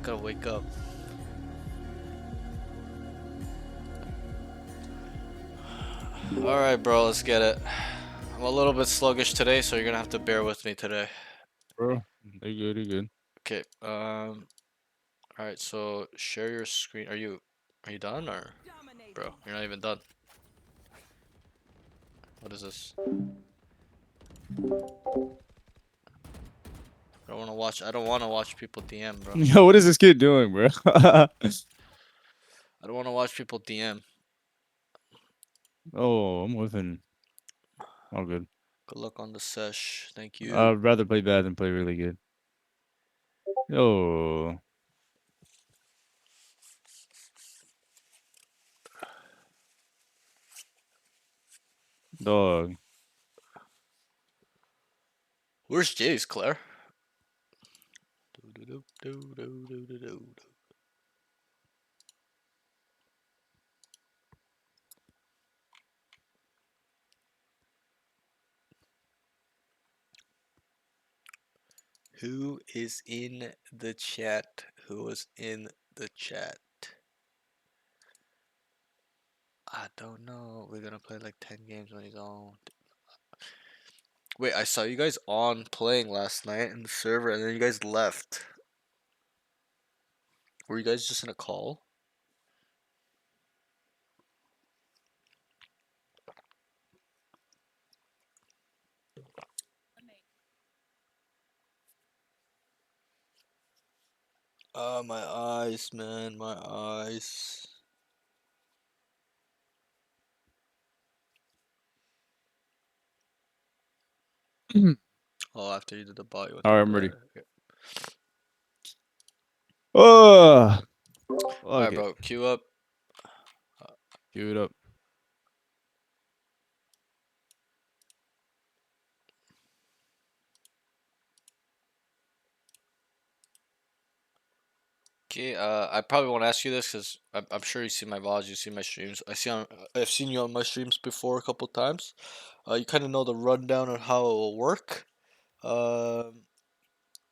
Gotta wake up. Alright, bro, let's get it. I'm a little bit sluggish today, so you're gonna have to bear with me today. Bro, you're good, you're good. Okay, alright, so share your screen. Are you done or? Bro, you're not even done. What is this? I don't wanna watch people DM, bro. Yo, what is this kid doing, bro? I don't wanna watch people DM. Oh, I'm whiffing. All good. Good luck on the sesh. Thank you. I'd rather play bad than play really good. Yo, dog. Where's Jace, Claire? Do-do-do-do-do-do-do-do. Who is in the chat? Who is in the chat? I don't know. We're gonna play like 10 games on his own. Wait, I saw you guys on playing last night in the server and then you guys left. Were you guys just in a call? My eyes, man, my eyes. Oh, after you did the bot, you went All to right, I'm ready. bed. Okay. Oh, fuck Alright, it. bro, queue up. Give it up. Okay, I probably won't ask you this because I'm sure you see my VODs, you see my streams. I've seen you on my streams before a couple times. You kind of know the rundown on how it will work. Um,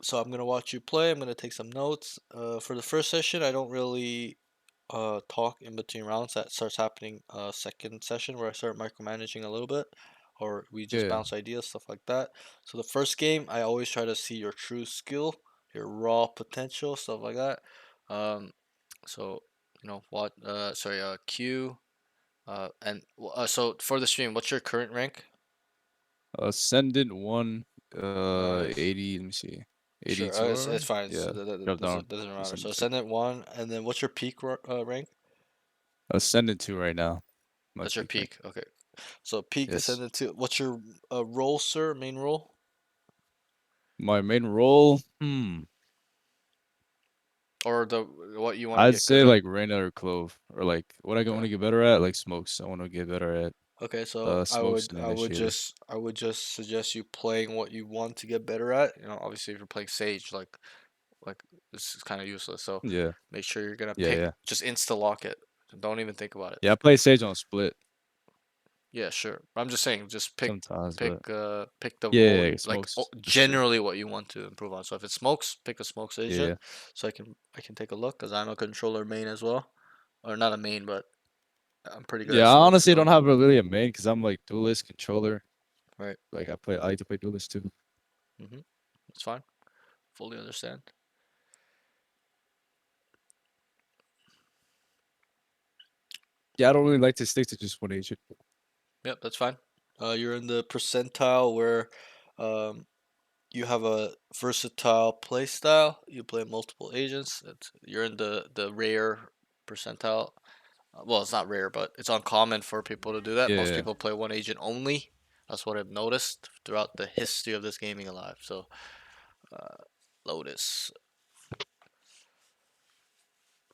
so I'm gonna watch you play. I'm gonna take some notes. For the first session, I don't really talk in between rounds. That starts happening second session where I start micromanaging a little bit, or we just Yeah. bounce ideas, stuff like that. So the first game, I always try to see your true skill, your raw potential, stuff like that. Um, so what? Sorry. Q. So for the stream, what's your current rank? Ascendant 1, Nice. 80, let me see. Sure. 82 It's alright? fine. Yeah, That drop down. doesn't matter. So Ascendant 2. Ascendant one, and then what's your peak rank? Ascendant 2 right now. My That's your peak rank. peak. Okay. So peak Yes. Ascendant two. What's your role, sir? Main role, My main role, or the what you want to I'd get good say at? like Reina or Clove, or like what I want Okay. to get better at, like smokes. I want to get better at Okay. So smokes and initiator. I would just suggest you playing what you want to get better at. Obviously if you're playing Sage, like this is kind of useless. So Yeah, make sure you're gonna yeah, pick yeah, just insta lock it. Don't even think about it. yeah. I play Sage on split Yeah, sure. I'm just saying, just sometimes, but pick the yeah, role yeah, yeah, like smokes for sure. generally what you want to improve on. So if it's smokes, pick a smokes agent, Yeah, so I can take a look because I'm a controller main as well, or not a main, but I'm pretty good at yeah. I smokes. honestly don't So have really a main because I'm like duelist controller. right, Like I like to play duelist too. it's fine. Fully understand. Yeah, I don't really like to stick to just one agent. Yep, that's fine. You're in the percentile where, um, you have a versatile play style. You play multiple agents. You're in the rare percentile. Well, it's not rare, but it's uncommon for people to do that. Most Yeah, people play one agent only. That's what I've noticed throughout the history of this gaming alive. So, uh, Lotus.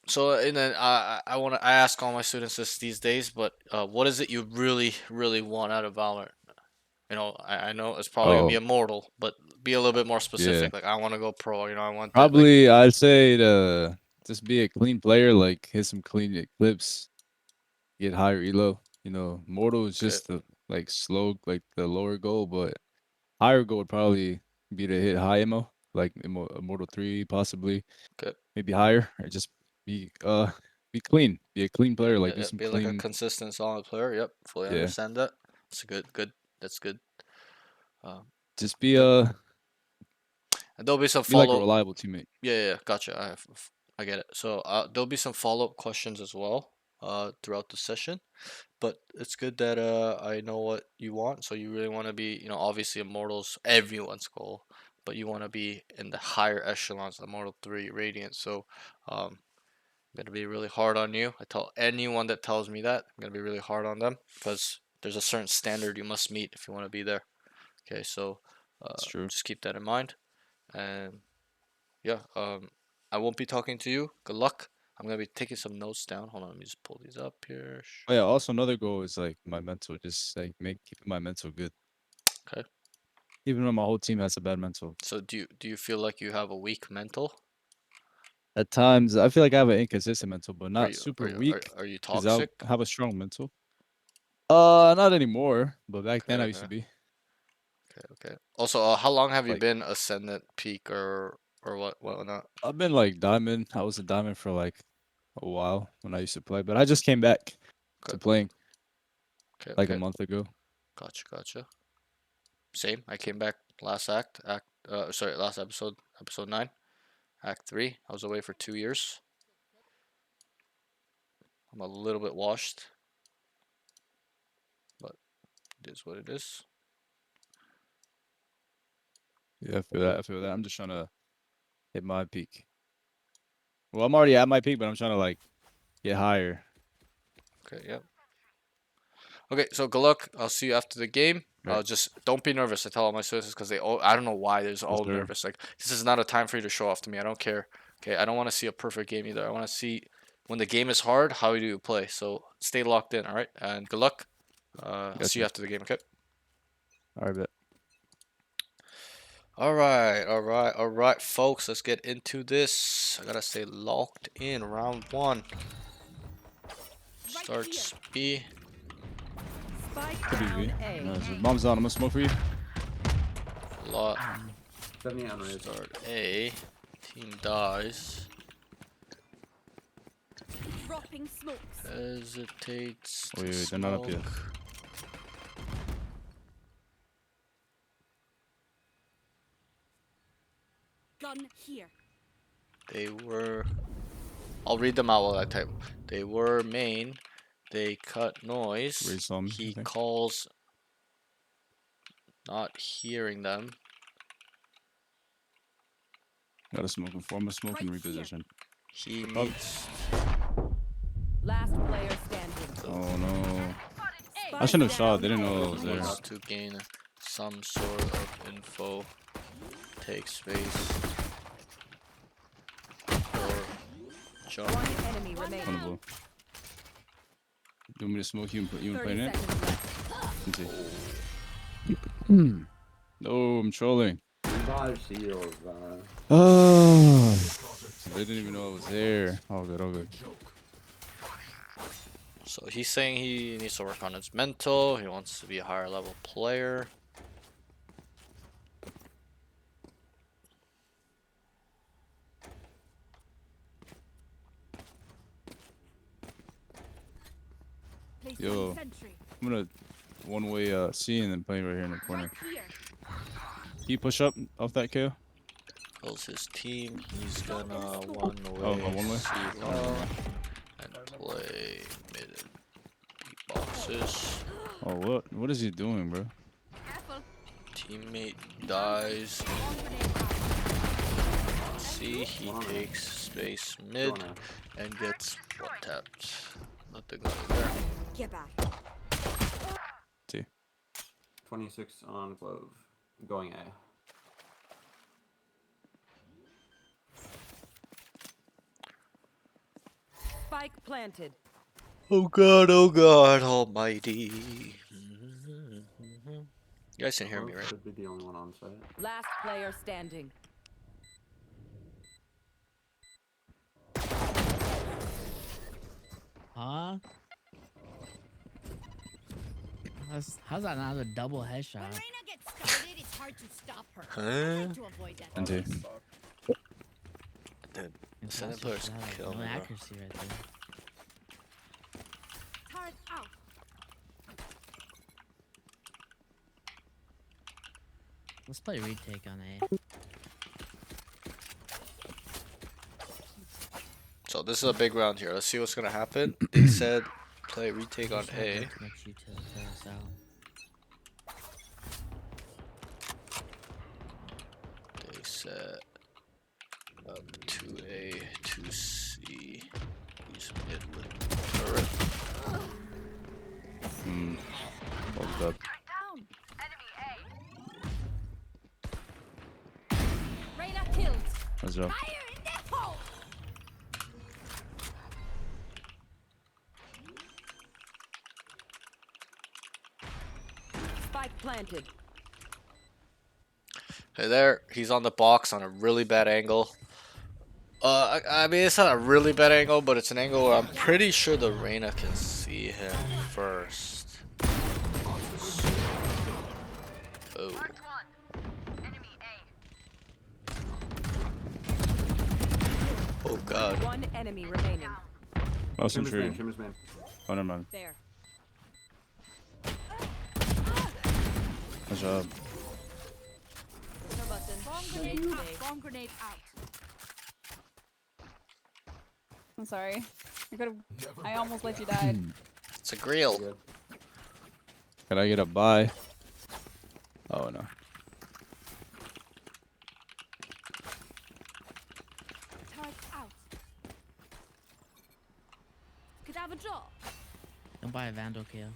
So, and then I ask all my students this these days, but what is it you really really want out of Valorant? I know it's probably gonna be oh immortal, but be a little bit more yeah. specific. Like I want to go pro. I want that. Like Probably I'd say to just be a clean player, like hit some clean clips, get higher elo. Mortal is okay, just the like slow, like the lower goal, but higher goal would probably be to hit high ammo, like Immortal 3 possibly, Okay. maybe higher, or just be be clean, be a clean Yeah, player, yeah, like do yeah. some Be like a clean, consistent, solid player. Yep, fully yeah, understand that. That's a good. That's good. Um, just the, and there'll be some be like a follow. reliable teammate. Yeah, yeah, yeah, gotcha. I get it. So there'll be some follow-up questions as well throughout the session. But it's good that I know what you want. So you really want to be, obviously Immortals, everyone's goal, but you want to be in the higher echelons, Immortal 3, Radiant. So um, I'm gonna be really hard on you. I tell anyone that tells me that I'm gonna be really hard on them because there's a certain standard you must meet if you want to be there. Okay, so It's true. just keep that in mind. And yeah, I won't be talking to you. Good luck. I'm gonna be taking some notes down. Hold on, let me just pull these up here. Oh yeah, also another goal is like my mental, just like keeping my mental good, Okay. even though my whole team has a bad mental. So do you feel like you have a weak mental? At times, I feel like I have an inconsistent mental, but Are not you super are you are, weak are you because I toxic? have a strong mental. Not anymore, but back then Okay, I used okay, to be. okay, okay. Also, how long have you Like been Ascendant Peak or whatnot? I've been like diamond. I was a diamond for like a while when I used to play, but I just came back Okay, to playing okay, like a okay. month ago. Gotcha, gotcha. Same. I came back last sorry, last episode 9, act 3. I was away for 2 years. I'm a little bit washed, but it is what it is. Yeah, I feel that. I feel that. I'm just trying to hit my peak. Well, I'm already at my peak, but I'm trying to like get higher. Okay, yeah. Okay, so good luck. I'll see you after the game. Right. Just don't be nervous. I tell all my students because I don't know why they're Yes, all sir. nervous. Like this is not a time for you to show off to me. I don't care. Okay, I don't want to see a perfect game either. I want to see when the game is hard, how do you play. So stay locked in, all right? And good luck. I'll see you Gotcha. after the game. Okay. All right, bet. All right, all right, all right, folks. Let's get into this. I gotta stay locked in. Round one Right here. starts B. Spike Could be down V. A. No, bombs on. I'm gonna smoke for you. Lot 70 unrated. start A. Team dies. Dropping smokes. Hesitates Wait, to wait, they're not up smoke. yet. Gun here. They were. I'll read them out while I type. They were main. They cut noise. Raise saw me, I He think. calls not hearing them. Got a smoking for. I'm gonna smoke and Right here. reposition. He Oh, meets Last player standing. oh no. I Spike shouldn't have shot. down They didn't know I A. was there. wants to gain some sort of info. Take space. Or jump. One enemy remaining. One blow. You want me to smoke you and put you and play 30 in it? seconds left. Let's see. No, I'm trolling. Five shields, Oh, they didn't even know I was there. All good, all good. So he's saying he needs to work on his mental. He wants to be a higher level player. Placing Yo, sentry. I'm gonna one-way C and then play right here in the corner. Right here. Can you push up off that KO? Kills his team. He's gonna one Oh, way one way? see Oh, never low mind. and play mid boxes. Oh, what is he doing, bro? Careful. Teammate dies. Long grenade out. See, he takes space mid and gets one tapped. Nothing going there. Get back. T. 26 on Clove. Going A. Spike planted. Oh God Almighty. You guys can hear me, Clove right? should be the only one on site. Last player standing. Huh? How's that not a double headshot? When Reyna gets started, it's hard tried to stop her. I Huh? tried to avoid that. And two. Dude, And Ascendant plus, players you have, kill no me, bro. accuracy right there. Turret out. Let's play retake on A. So this is a big round here. Let's see what's gonna happen. They said play retake on Just have A. way too much utility to us out. They said 2A, 2C. Use mid with turret. Hmm. Hold up. Down. Reyna killed. Let's go. Fire in the hole. Spike planted. Hey there, he's on the box on a really bad angle. I mean, it's not a really bad angle, but it's an angle where I'm pretty sure the Reyna can see him first. Oh. Oh god. One enemy remaining. Mouse and Shimmer's tree. main. Shimmer's main. Oh, never mind. There. Good job. Bomb grenade out. Bomb grenade out. I'm sorry. I almost let you die. It's a grill. Good. Can I get a buy? Oh no. Turret out. Could I have a drop? Don't buy a Vandal kill.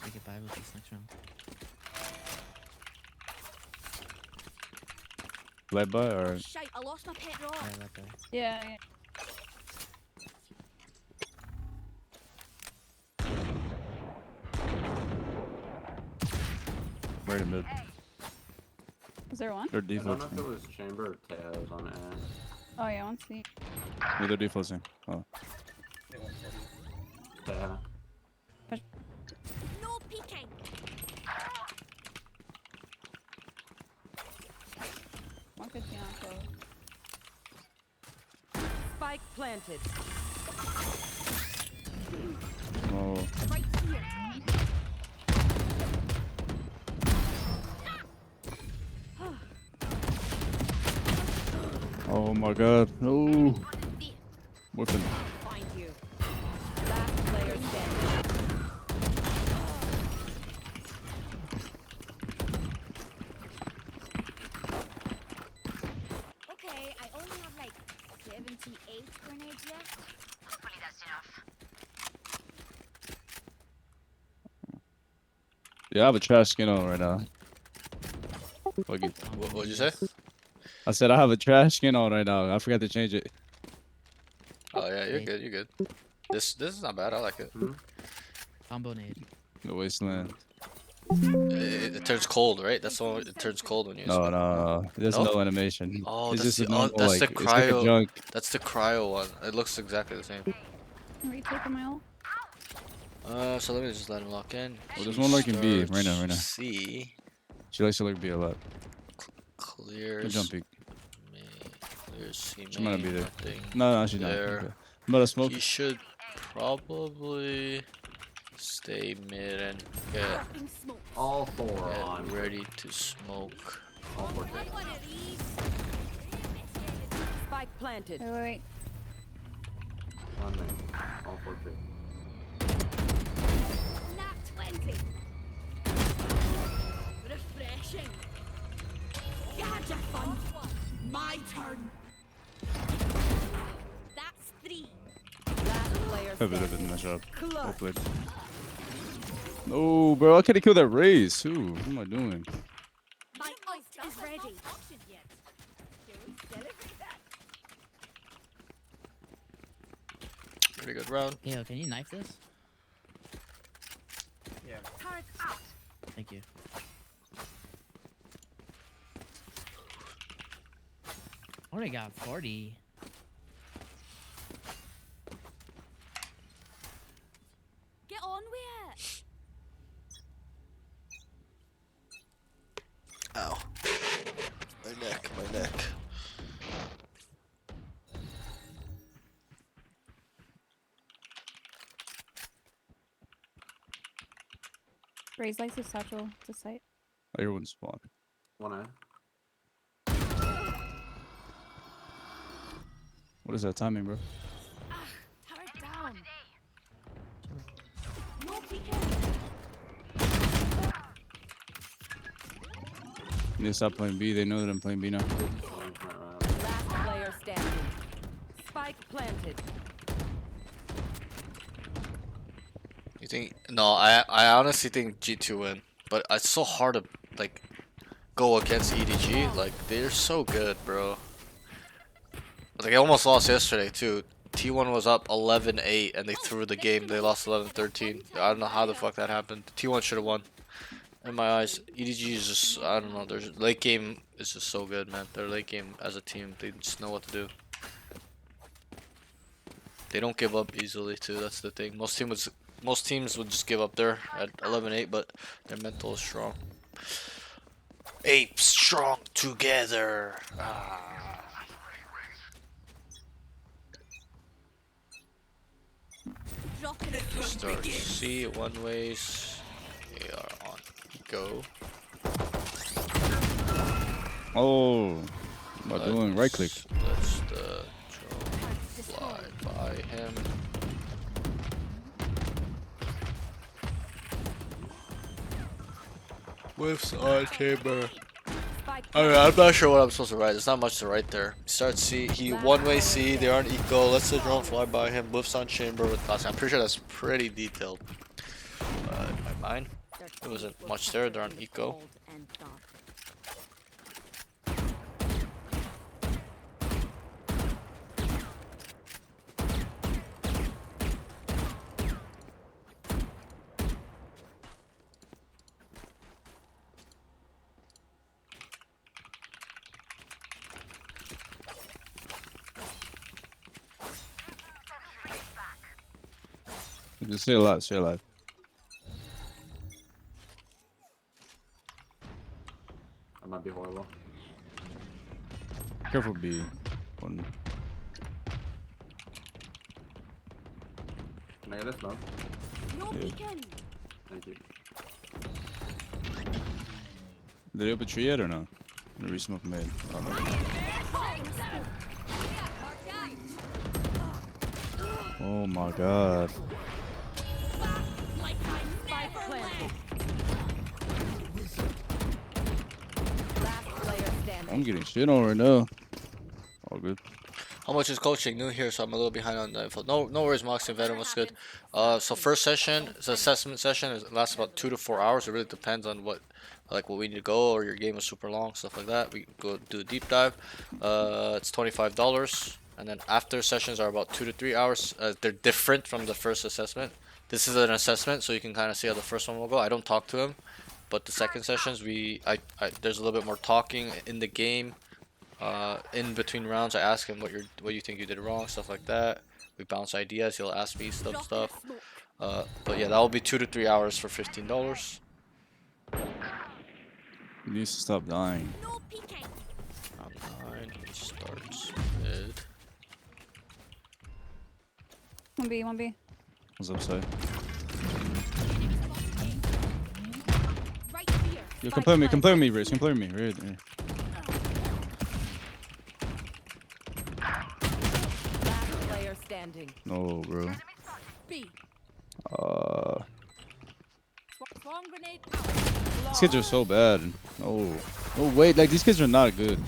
We get by with this next round. Led by or Shite, I lost my pet rock. Yeah, that guy. Yeah. right in mid? Is there one? They're I don't know if it defusing. was chamber or Teos on A. Oh yeah, one seat. Yeah, they're defusing. Oh. Teo. No peeking. One fifteen on close. Spike planted. Oh. Right here. Oh my god. No. Whipping. Find you. Last player standing. Okay, I only have like 78 grenades left. Yeah, I have a trash skin on right now. Fuck it. What'd you say? I said I have a trash skin on right now. I forgot to change it. Oh yeah, you're good. You're good. This is not bad. I like it. Combo nade. The wasteland. It turns cold, right? That's the one. It turns cold when you. No, no. There's No? no animation. Oh, it's that's just the- a oh, normal, that's the like, it's like a cryo- junk. That's the cryo one. It looks exactly the same. Retake my ult. So let me just let him lock in. Well, there's one lurking B. Starts Right now. C She likes to look B a lot. Good clears. jump peek. Clears C She might not be main, there. nothing No, she's not. there. Okay. I'm about to smoke. He should probably stay mid and get Fucking smoke. All four on. ready to smoke. All four I Teos. want of these. Spike planted. Wait. One main. All four Teos. Nat 20. Refreshing. You had your fun. My turn. That's 3. Last player A bit standing. nice job. Clutch. Hopefully. No, bro. I could have killed that race. Who? What am I doing? My ult is ready. Pretty good round. Yo, can you knife this? Turret out. Thank you. Already got 40. Get on with it. Ow. Raise likes his satchel to sight. Everyone's spawn. 1A. What is that timing, bro? Turret down. They need to stop playing B. They know that I'm playing B now. Flank right around. Last player standing. Spike planted. You think? No, I honestly think G2 win, but it's so hard to like go against EDG. Like they're so good, bro. Like I almost lost yesterday too. T1 was up 11-8 and they threw the game. They lost 11-13. I don't know how the fuck that happened. T1 should have won. In my eyes, EDG is just, I don't know. Their late game is just so good, man. Their late game as a team, they just know what to do. They don't give up easily too. That's the thing. Most teams would just give up there at 11-8, but their mental is strong. Apes strong together. Start C one ways. They are on go. Oh, what am I doing? Right click. Let's the drone fly by him. Whiffs on chamber. Spike I'm not sure what I'm supposed to write. There's not much to write there. Start C. He one-way C. They aren't eco. Lets the drone fly by him. Whiffs on chamber with class. I'm pretty sure that's pretty detailed. In my mind, it wasn't much there. They're on eco. Just stay alive, stay alive. That might be horrible. Careful B. One. Can I get this, no? Yeah. Thank you. Did they open tree yet or no? The resmoke made. Oh, no. Oh my god. Spike planted. Last player standing. I'm getting shit on right now. All good. How much is coaching? New here, so I'm a little behind on the info. No worries, Mox and Venom. What's good? So first session, it's an assessment session. It lasts about 2 to 4 hours. It really depends on what we need to go, or your game is super long, stuff like that. We go do a deep dive. It's $25, and then after sessions are about 2 to 3 hours. They're different from the first assessment. This is an assessment, so you can kind of see how the first one will go. I don't talk to him, but the second sessions, there's a little bit more talking in the game. In between rounds, I ask him what you think you did wrong, stuff like that. We bounce ideas. He'll ask me stuff. But yeah, that will be 2 to 3 hours for $15. He needs to stop dying. No peeking. I'm 9. He starts mid. 1B, 1B. What's upside? Right here. Yo, come play with me, come play with me, Riz. Come play with me. Right there. Last player standing. No, bro. B. Swarm grenade out. These kids are so bad. No. No, wait, like, these kids are not good.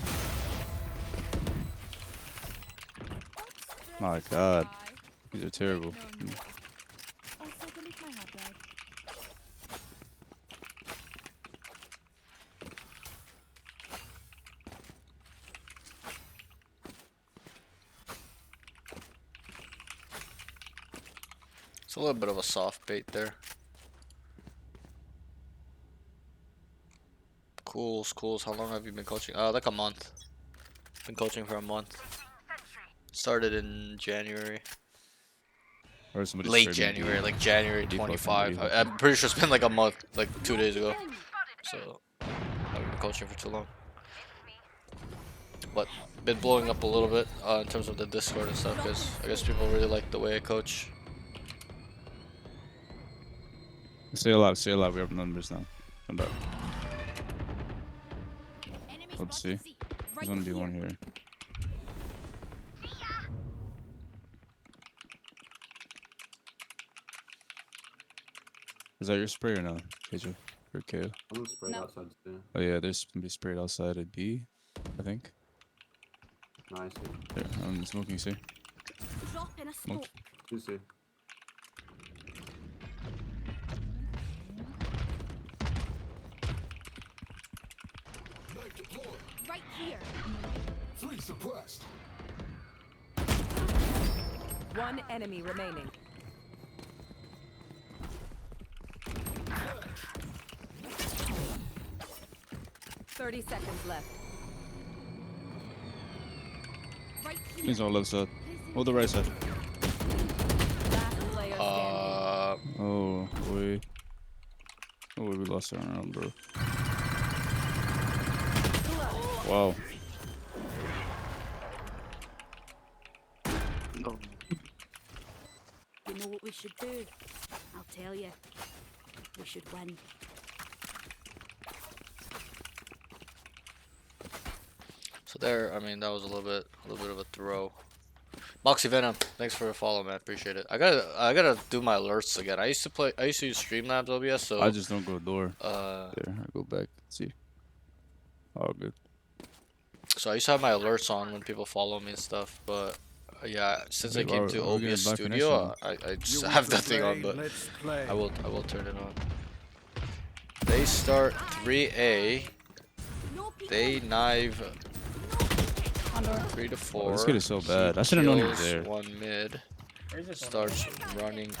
My god. These are terrible. Also, delete my hard drive. It's a little bit of a soft bait there. Schools. How long have you been coaching? Like a month. Been coaching for a month. Started in January. Or somebody Late sprayed me. January, like January Default 25. default. I'm pretty sure it's been like a month, like 2 days ago. So, I haven't been coaching for too long. But, been blowing up a little bit in terms of the Discord and stuff, because I guess people really like the way I coach. Stay alive, stay alive. We have numbers now. Come back. Enemy Let's spotted see. C. There's Right gonna be here. one here. Is that your spray or no, KJ? Or KO? I'm sprayed No. outside too. Oh yeah, there's gonna be sprayed outside at B, I think. Nice. There, I'm smoking C. Drop in a smoke. Two C. Right here. One enemy remaining. Thirty seconds left. Right here. He's all left side. Hold the right side. Last player standing. Oh wait. Oh wait, we lost our round, bro. Wow. You know what we should do? I'll tell you. We should win. So there, I mean, that was a little bit of a throw. Moxie Venom, thanks for the follow, man. Appreciate it. I gotta do my alerts again. I used to use Streamlabs OBS, so I just don't go door. uh, There, I go back. See. All good. so I used to have my alerts on when people follow me and stuff, but yeah, since I Wait, came to are we getting OBS black Studio, connection? I just have that thing on, but I will turn it on. They start 3A. No peeking. They knife On door. 3 to Oh, 4. this kid is so He bad. I should have known he was kills there. One mid. Starts running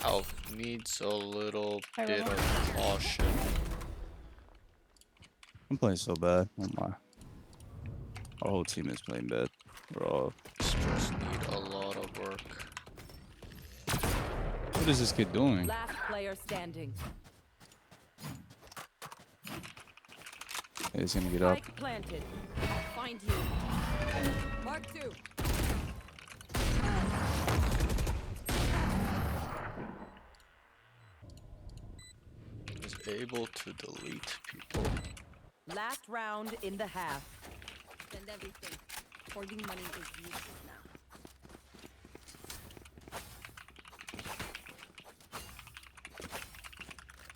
out. Needs a little High bit level. of caution. I'm playing so bad. Oh my. Our whole team is playing bad. We're all. Spurs need a lot of work. What is this kid doing? Last player standing. He's gonna get up. Spike planted. Find you. Mark two. Is able to delete people. Last round in the half. Spend everything. Hoarding money is useless now.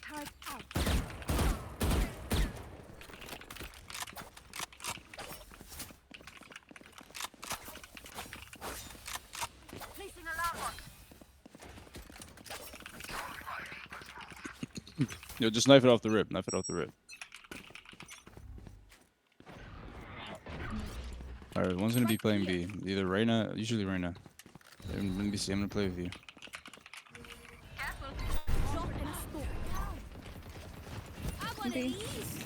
Card out. Placing alarm. Yo, just knife it off the rip. Knife it off the rip. Alright, one's gonna be playing B. Either Reyna, usually Reyna. I'm gonna be C. I'm gonna play with you. Drop in a smoke. I want Okay. these.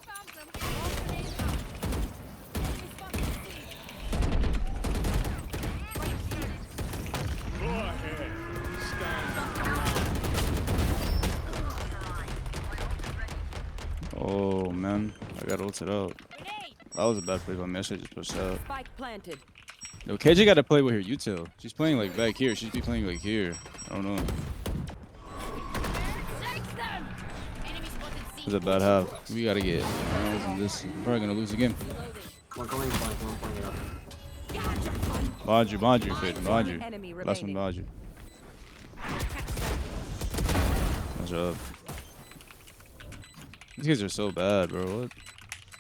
Found them. All grenades out. Enemy spotted C. Oh man, I got ulted out. Grenade. That was a bad play by me. I should just pushed out. Spike planted. Yo, KJ got to play with her util. She's playing like back here. She should be playing like here. I don't know. Take them. Enemy spotted C. This is a bad half. We gotta get. This we're probably gonna lose again. One going flank, one pointing up. Behind you, kid. Behind you. Enemy Last one remaining. behind you. Nice job. These guys are so bad, bro. What?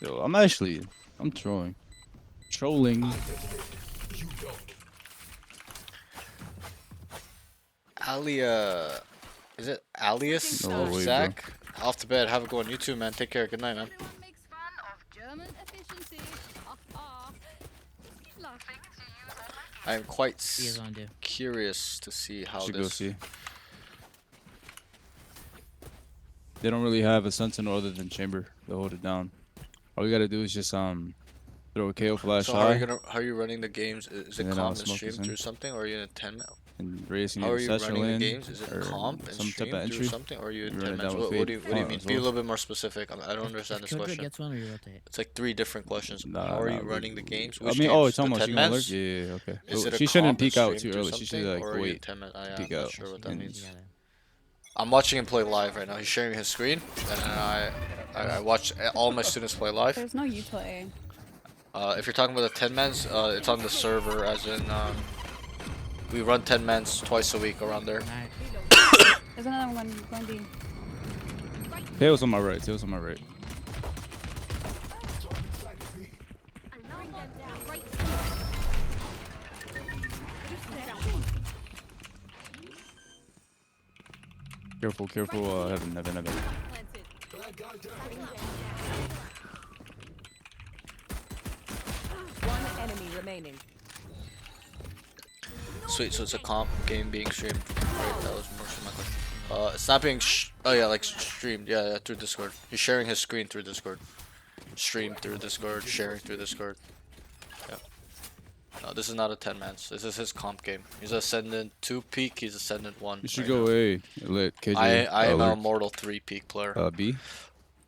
Yo, I'm trolling. Trolling. Alia, is it Alias? No way, bro. Zach? Off to bed. Have a go on YouTube, man. Take care. Good night, man. Everyone makes fun of German efficiency. Ha ha. Keep laughing. I am quite What you guys wanna do? curious to see how Should go this. see. They don't really have a sentinel other than chamber to hold it down. All we gotta do is just throw a KO flash So how are high how are you running the games? Is it And then comp I'll and smoke stream this in. through something, or are you in 10? and racing How either are you session running the in games? Is it or comp and some type stream of through entry. something, or are you in We 10 run it match? down with What do you fade mean? as Be a well. little bit more specific. I don't understand this Kill good question. gets one or you rotate. It's like 3 different questions. Nah, How are you nah, running the games? I Which mean, games? oh, it's The almost 10 she gonna alert. mans? Yeah, yeah, okay. Is So it a she shouldn't comp and peek out stream too through early. She should something, like or are you in wait. 10 man? I'm peek not out. sure what that And means. You gotta I'm watching him play live right now. He's sharing his screen, and then I watch all my students play live. There's no U to A. If you're talking about the 10-mans, it's on the server, as in we run 10-mans twice a week around there. Alright. There's another one going B. Tails on my right. Tails on my right. Careful, careful. Heaven. One enemy remaining. Sweet, so it's a comp game being streamed. Right, that was more so my question. It's not being oh yeah, like streamed. Yeah, through Discord. He's sharing his screen through Discord. Streamed through Discord, sharing through Discord. Yeah. No, this is not a 10-mans. This is his comp game. He's Ascendant 2 peak. He's Ascendant 1. You should right go now. A. Let KJ. I am a lurk. Mortal 3 peak player. B. You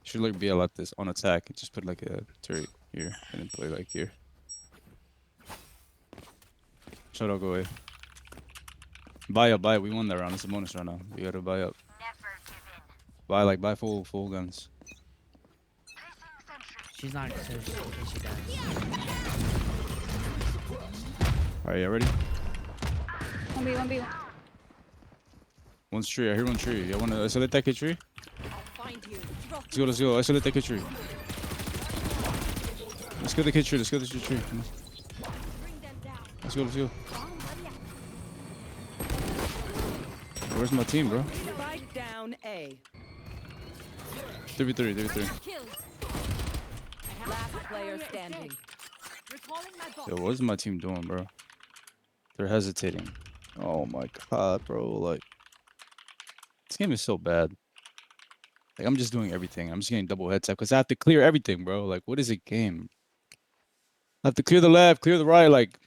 should like be like this on attack. Just put like a turret here and then play like here. Shut up, go away. Buy up. We won that round. It's a bonus right now. You gotta buy up. Buy full guns. She's not so in case she dies. Alright, yeah, ready? 1B, 1B. One's tree. I hear one tree. You wanna isolate that kid tree? Find you. Let's go. Isolate that kid tree. Let's go the kid tree. Come on. Let's go. Where's my team, bro? Spike down A. 3v3. Killed. Last player standing. Recalling my bot. Yo, what is my team doing, bro? They're hesitating. Oh my god, bro. Like, this game is so bad. Like, I'm just doing everything. I'm just getting double head tap because I have to clear everything, bro. Like, what is a game? I have to clear the left, clear the right. Like,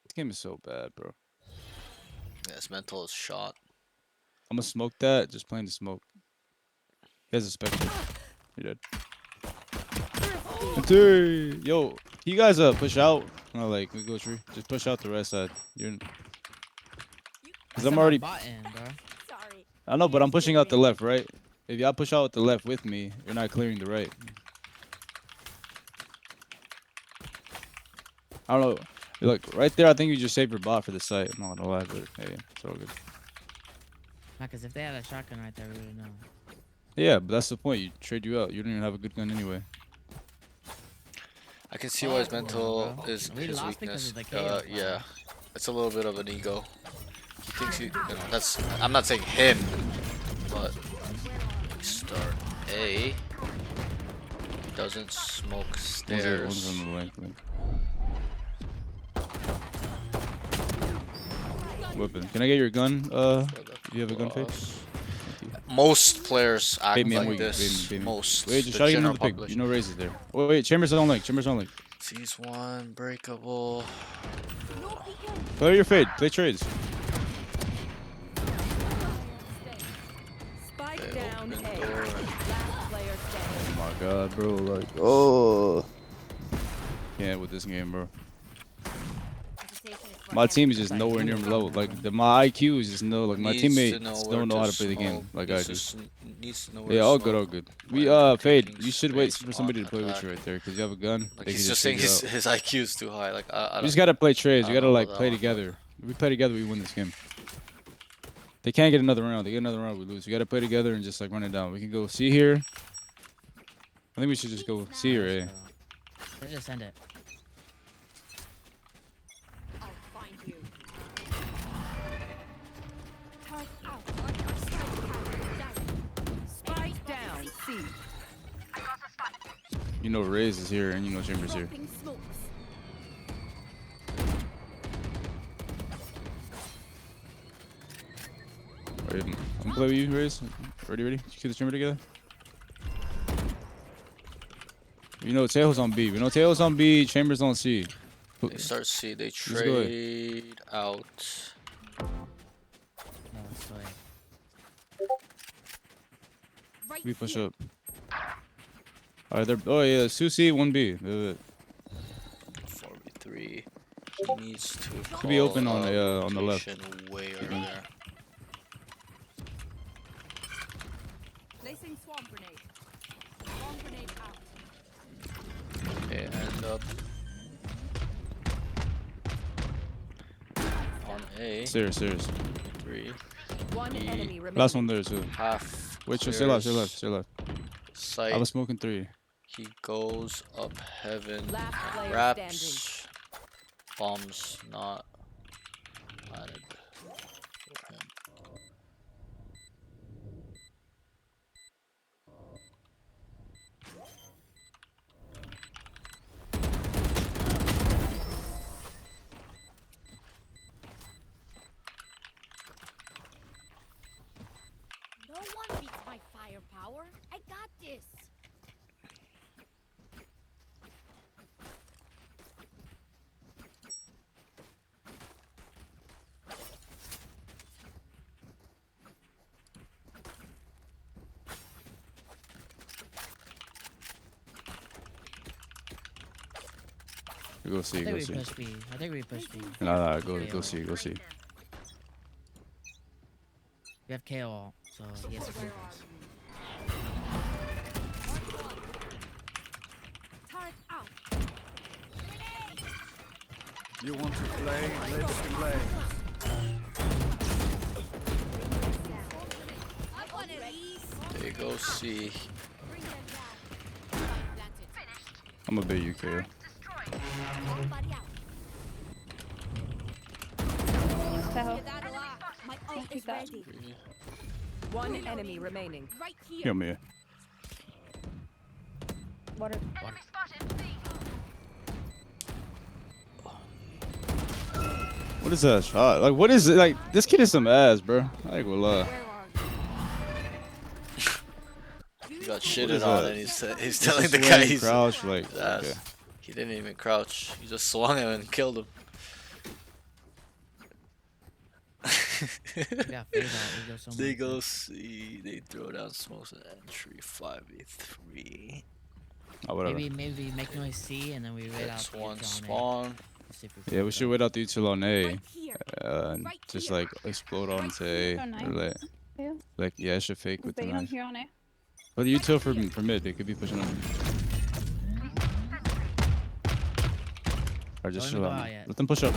this game is so bad, bro. Yeah, his mental is shot. I'm gonna smoke that. Just playing the smoke. He has a spectre. You're dead. Dude, yo, you guys push out. No, like we go tree. Just push out the right side. You're. Cause I'm already. Bot in, bro. Sorry. I know, but I'm pushing out the left, right? If y'all push out the left with me, you're not clearing the right. I don't know. Look, right there, I think you just saved your bot for the site. I'm not gonna lie, but hey, it's all good. Nah, cause if they had a shotgun right there, we would know. Yeah, but that's the point. You trade you out. You don't even have a good gun anyway. I can see why his Come on, mental bro. is We his lost because weakness. of the chaos, bro. Yeah, it's a little bit of an ego. He thinks he, that's. I'm not saying him, but start A. Doesn't smoke One's stairs. on the link. Weapon. Can I get your gun? You have a gun, Faith? Most players act Bait me, I'm like weak. this. Bait me. Most. Wait, just the try to get general another pick. population. You know Raze is there. Wait, Chambers on link. Sees one breakable. Play your fade. Play trades. Spike They down open A. door. Last player standing. Oh my god, bro. Like, oh. Can't with this game, bro. My team is just nowhere near low. Like, my IQ is just no. Like, my Needs to teammates know don't where know how to to play the game smoke, like I needs do. to needs to know where Yeah, to all smoke. good. We, when Fade, taking you should wait space for somebody on to play with attack. you right there, because you have a gun. Like They he's can just saying figure his out. IQ is too high. Like I You don't. just gotta play trades. I You don't gotta, know like, about play that one, together. If we play together, we win this game. They can't get another round. They get another round, we lose. We gotta play together and just, like, run it down. We can go C here. I think we should just go C or A. Let's just send it. I'll find you. Spike down C. You know Raze is here, and you know Chambers here. Dropping smokes. Alright, I'm gonna play with you, Raze. Ready? Keep the chamber together. You know Tails on B. We know Tails on B. Chambers on C. They start C. They Let's go ahead. trade out. No, let's go ahead. Right We push here. up. Alright, they're. Oh yeah, 2C, 1B. 4v3. Needs to. Could be open call on a the left. rotation way earlier. up. On A. Serious. 3. One E. enemy remaining. Last one there too. Half. Wait, stay left. Clears I was Sight. smoking 3. He goes up heaven Last and player wraps. Bombs not planted for him. No one beats my firepower. I got this. Go see. I think we push B. Nah, go see. We have KO, so he has to go first. Turret out. You want to play? Let's play. I want it easy. There you go, C. Bring them down. Planted. I'm a bit UK. Somebody out. Tahoe. My ult is that. ready. 3. One enemy remaining. Right here. Kill me. Water. What is that shot? Like, what is it? Like, this kid is some ass, bro. I ain't gonna lie. Where are you? He got is shitted on that? and he's Just telling the swing, guy he's crouch, like, his ass. okay. He didn't even crouch. He just swung him and killed him. We got phase out. We go somewhere. They go C. They throw down smokes and entry 5v3. Oh, whatever. Maybe make noise C and then we wait out. X1 util on A. spawn. Let's see if Yeah, we can should go. wait out the util on A. Right here. And Right just here. like explode onto A. Oh, Or nice. like, Yeah. yeah, it should fake Is with the Bane on knife. here on it? But the util for mid, they could be pushing on. Or just Don't chill even go out. out yet. Let them push up.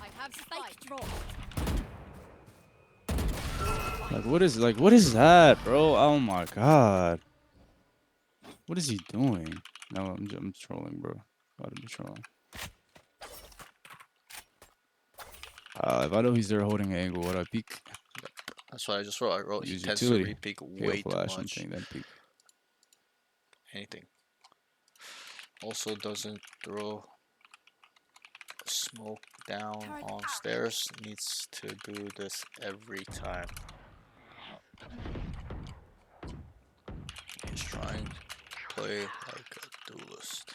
I have spike drop. Like what is that, bro? Oh my god. What is he doing? No, I'm trolling, bro. Gotta be trolling. If I know he's there holding an angle, what I peek? That's what I just wrote. I wrote he Use tends to utility. re-peek KO way too flash much. something, then peek. Anything. Also doesn't throw smoke down on stairs. Needs to do this every time. He's trying to play like a duelist.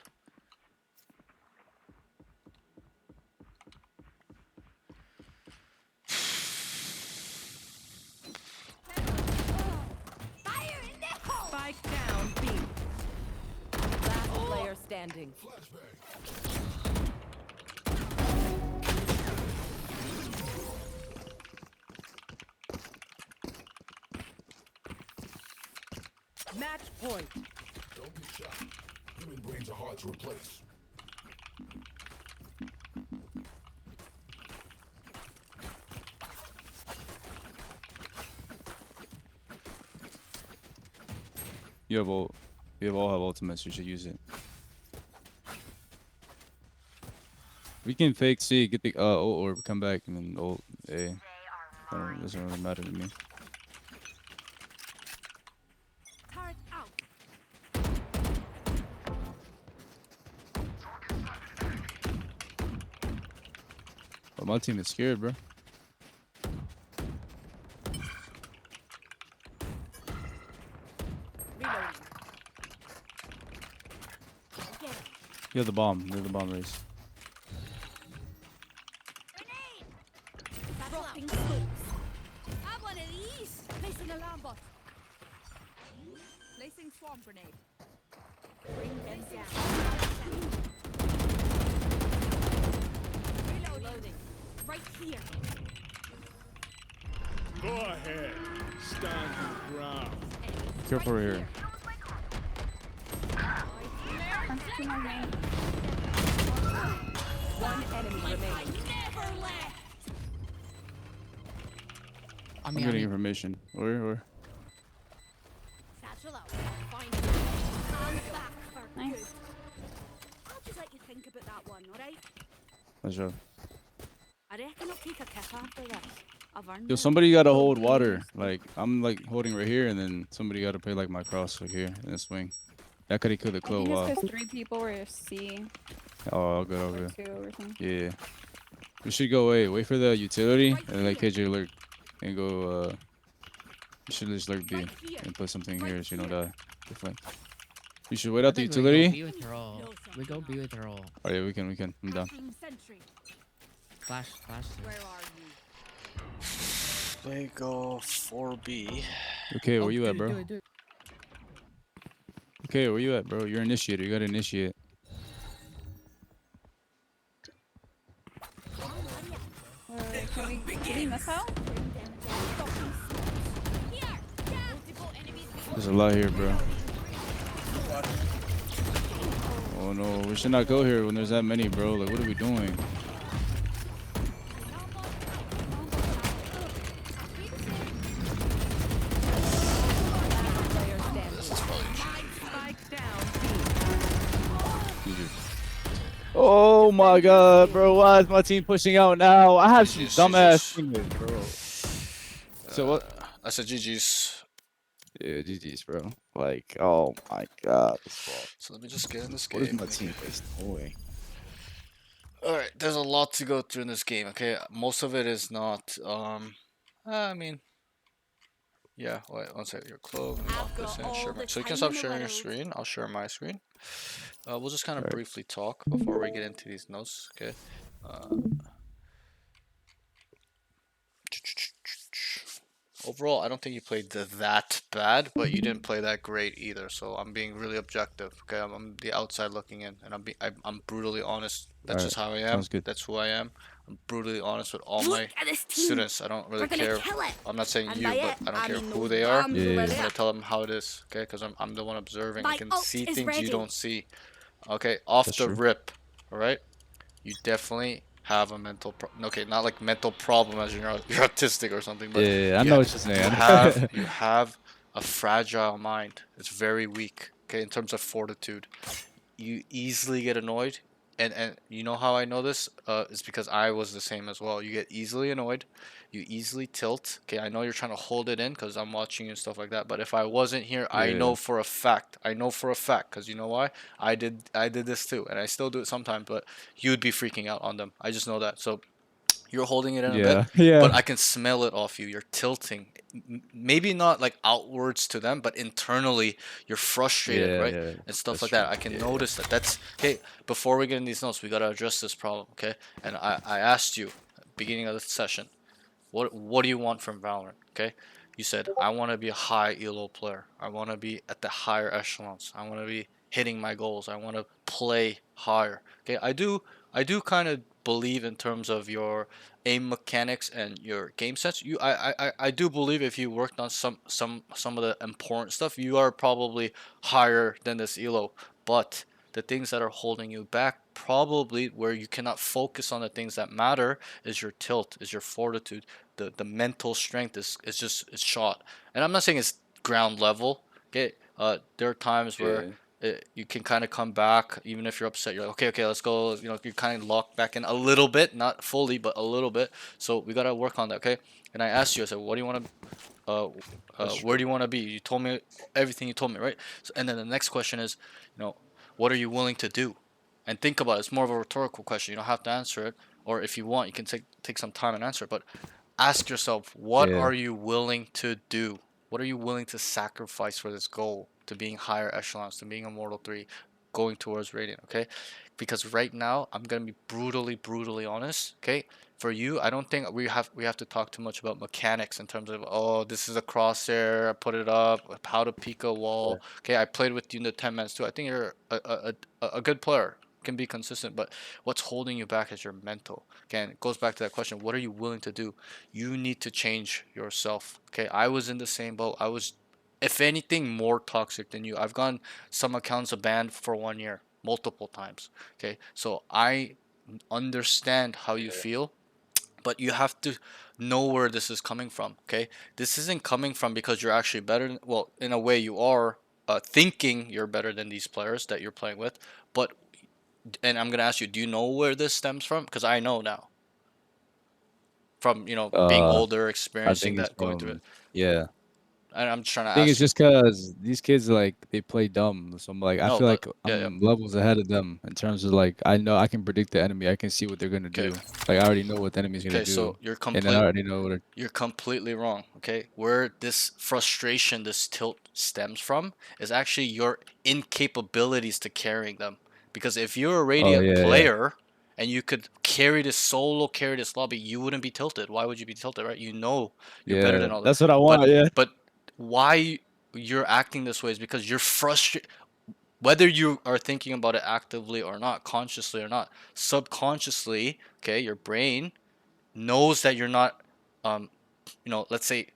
Fire in the hole. Spike down B. Last player standing. Match point. Don't get shot. Human brains are hard to replace. You have all, we have all have ultimates. You should use it. We can fake C, get the ult or come back and then ult A. Doesn't really matter to me. Turret out. But my team is scared, bro. Reloading. Get it. You have the bomb. They're the bomb race. Grenade. Dropping smokes. I want it easy. Placing alarm bot. Placing swarm grenade. Bring them down. Reloading. Right here. Go ahead. Stand your ground. Careful right here. Two more main. One enemy remaining. Never left. On I'm me, on getting me. information. Where? Satchel out. Find it. Hands back for Nice. good. I'll just let you think about that one, alright? Let's go. I reckon I'll take a kick after this. I've earned Yo, it. somebody gotta Oh, hold please. water. Like I'm like holding right here, and then somebody gotta play like my cross like here in the swing. That could have killed the I claw. think it's Wow. because 3 people were C Oh, all good, all or good. 2 or something. Yeah. We should go wait for the utility Right and let here. KJ lurk and go we should just lurk B Right here. and put something Right here so you know here. that different. We should wait I out the think we go utility. B with her all. We go B with her all. Oh yeah, we can. I'm down. Passing sentry. Flash. Where are you? They go 4B. Okay, where Oh, you do at, it, bro? do it, do it. Okay, where you at, bro? You're initiator. You gotta initiate. Can we miss out? Here. Down. Multiple enemies. There's a lot here, bro. Oh no, we should not go here when there's that many, bro. Like, what are we doing? Player standing. Spike down. B. GG. Oh my god, bro. Why is my team pushing out now? I have some GG's, dumbass GG's. teammates, bro. So what? I said GG's. Yeah, GG's, bro. Like, oh my god. So let me just get in this What is game. my team based? No way. Alright, there's a lot to go through in this game, okay? Most of it is not, I mean, yeah, wait, one second, your clove, let me lock this in, share my, so you can stop sharing your screen, I'll share my screen. We'll just kind of Alright. briefly talk before we get into these notes, okay? Overall, I don't think you played that bad, but you didn't play that great either. So I'm being really objective. Okay, I'm the outside looking in, and I'm brutally honest. That's Alright, just how I am. sounds good. That's who I am. I'm brutally honest with all Look my at this team. students. I don't really We're gonna care. kill it. I'm not saying And you, by but it, I don't I care mean who those they are. damn Yeah. I'm bullets. gonna tell them how it is, okay? Because I'm the one observing. I My can ult see is things ready. you don't see. Okay, off That's the true. rip. All right. You definitely have a mental okay, not like mental problem as you're autistic or something, but Yeah, I you, know what you're you saying. have a fragile mind. It's very weak, okay, in terms of fortitude. You easily get annoyed, and you know how I know this? It's because I was the same as well. You get easily annoyed, you easily tilt. Okay, I know you're trying to hold it in because I'm watching you and stuff like that. But if I wasn't here, I Yeah. know for a fact. I know for a fact because you know why? I did this too, and I still do it sometimes. But you'd be freaking out on them. I just know that. So you're holding it in a bit, Yeah, but yeah. I can smell it off you. You're tilting. Maybe not like outwards to them, but internally you're frustrated, Yeah, right? yeah. And stuff That's like true. that. I can Yeah. notice that. That's okay. Before we get in these notes, we gotta address this problem, okay? And I asked you, beginning of the session, what do you want from Valorant? Okay, you said I want to be a high elo player. I want to be at the higher echelons. I want to be hitting my goals. I want to play higher. Okay, I do kind of believe in terms of your aim mechanics and your game sense. I do believe if you worked on some of the important stuff, you are probably higher than this elo. But the things that are holding you back, probably where you cannot focus on the things that matter, is your tilt, is your fortitude. The mental strength is just it's shot. And I'm not saying it's ground level. Okay, there are times where Yeah. you can kind of come back even if you're upset. You're like, okay, let's go. You know, you kind of lock back in a little bit, not fully, but a little bit. So we gotta work on that. Okay. And I asked you, I said, what do you want to That's where true. do you want to be? You told me everything you told me, right? So, and then the next question is, what are you willing to do? And think about it. It's more of a rhetorical question. You don't have to answer it, or if you want, you can take some time and answer it. But ask yourself, what Yeah. are you willing to do? What are you willing to sacrifice for this goal, to being higher echelons, to being Immortal 3, going towards Radiant, okay? Because right now, I'm gonna be brutally honest, okay? For you, I don't think we have to talk too much about mechanics in terms of, oh, this is a crosshair, I put it up, how to peek a Yeah. wall. Okay, I played with you in the 10 minutes too. I think you're a good player, can be consistent, but what's holding you back is your mental. Again, it goes back to that question, what are you willing to do? You need to change yourself. Okay, I was in the same boat. I was, if anything, more toxic than you. I've gone some accounts banned for 1 year. multiple times. Okay, so I understand how you feel, but you have to know where this is coming from. Okay, this isn't coming from because you're actually better well, in a way you are, thinking you're better than these players that you're playing with. But and I'm gonna ask you, do you know where this stems from? Because I know now, from being Uh, older, I experiencing think it's that, going through it. from yeah. And I'm just trying to I think it's ask you. just because these kids like they play dumb. So I'm like I No, feel but like yeah, yeah. I'm levels ahead of them in terms of like I know I can predict the enemy. I can see what they're gonna Okay, do. Like I already know what the enemy's gonna okay. So do, and then I already know what. you're completely wrong. Okay, where this frustration, this tilt stems from is actually your incapabilities to carrying them. Because if you're a Oh radiant yeah, yeah, player and you could carry this lobby, you wouldn't be tilted. Why would you be tilted, right? You know you're better yeah. than all them. That's what I But want. Yeah, but why you're acting this way is because you're frustrated. Whether you are thinking about it actively or not, consciously or not, subconsciously, okay, your brain knows that you're not, um, let's say,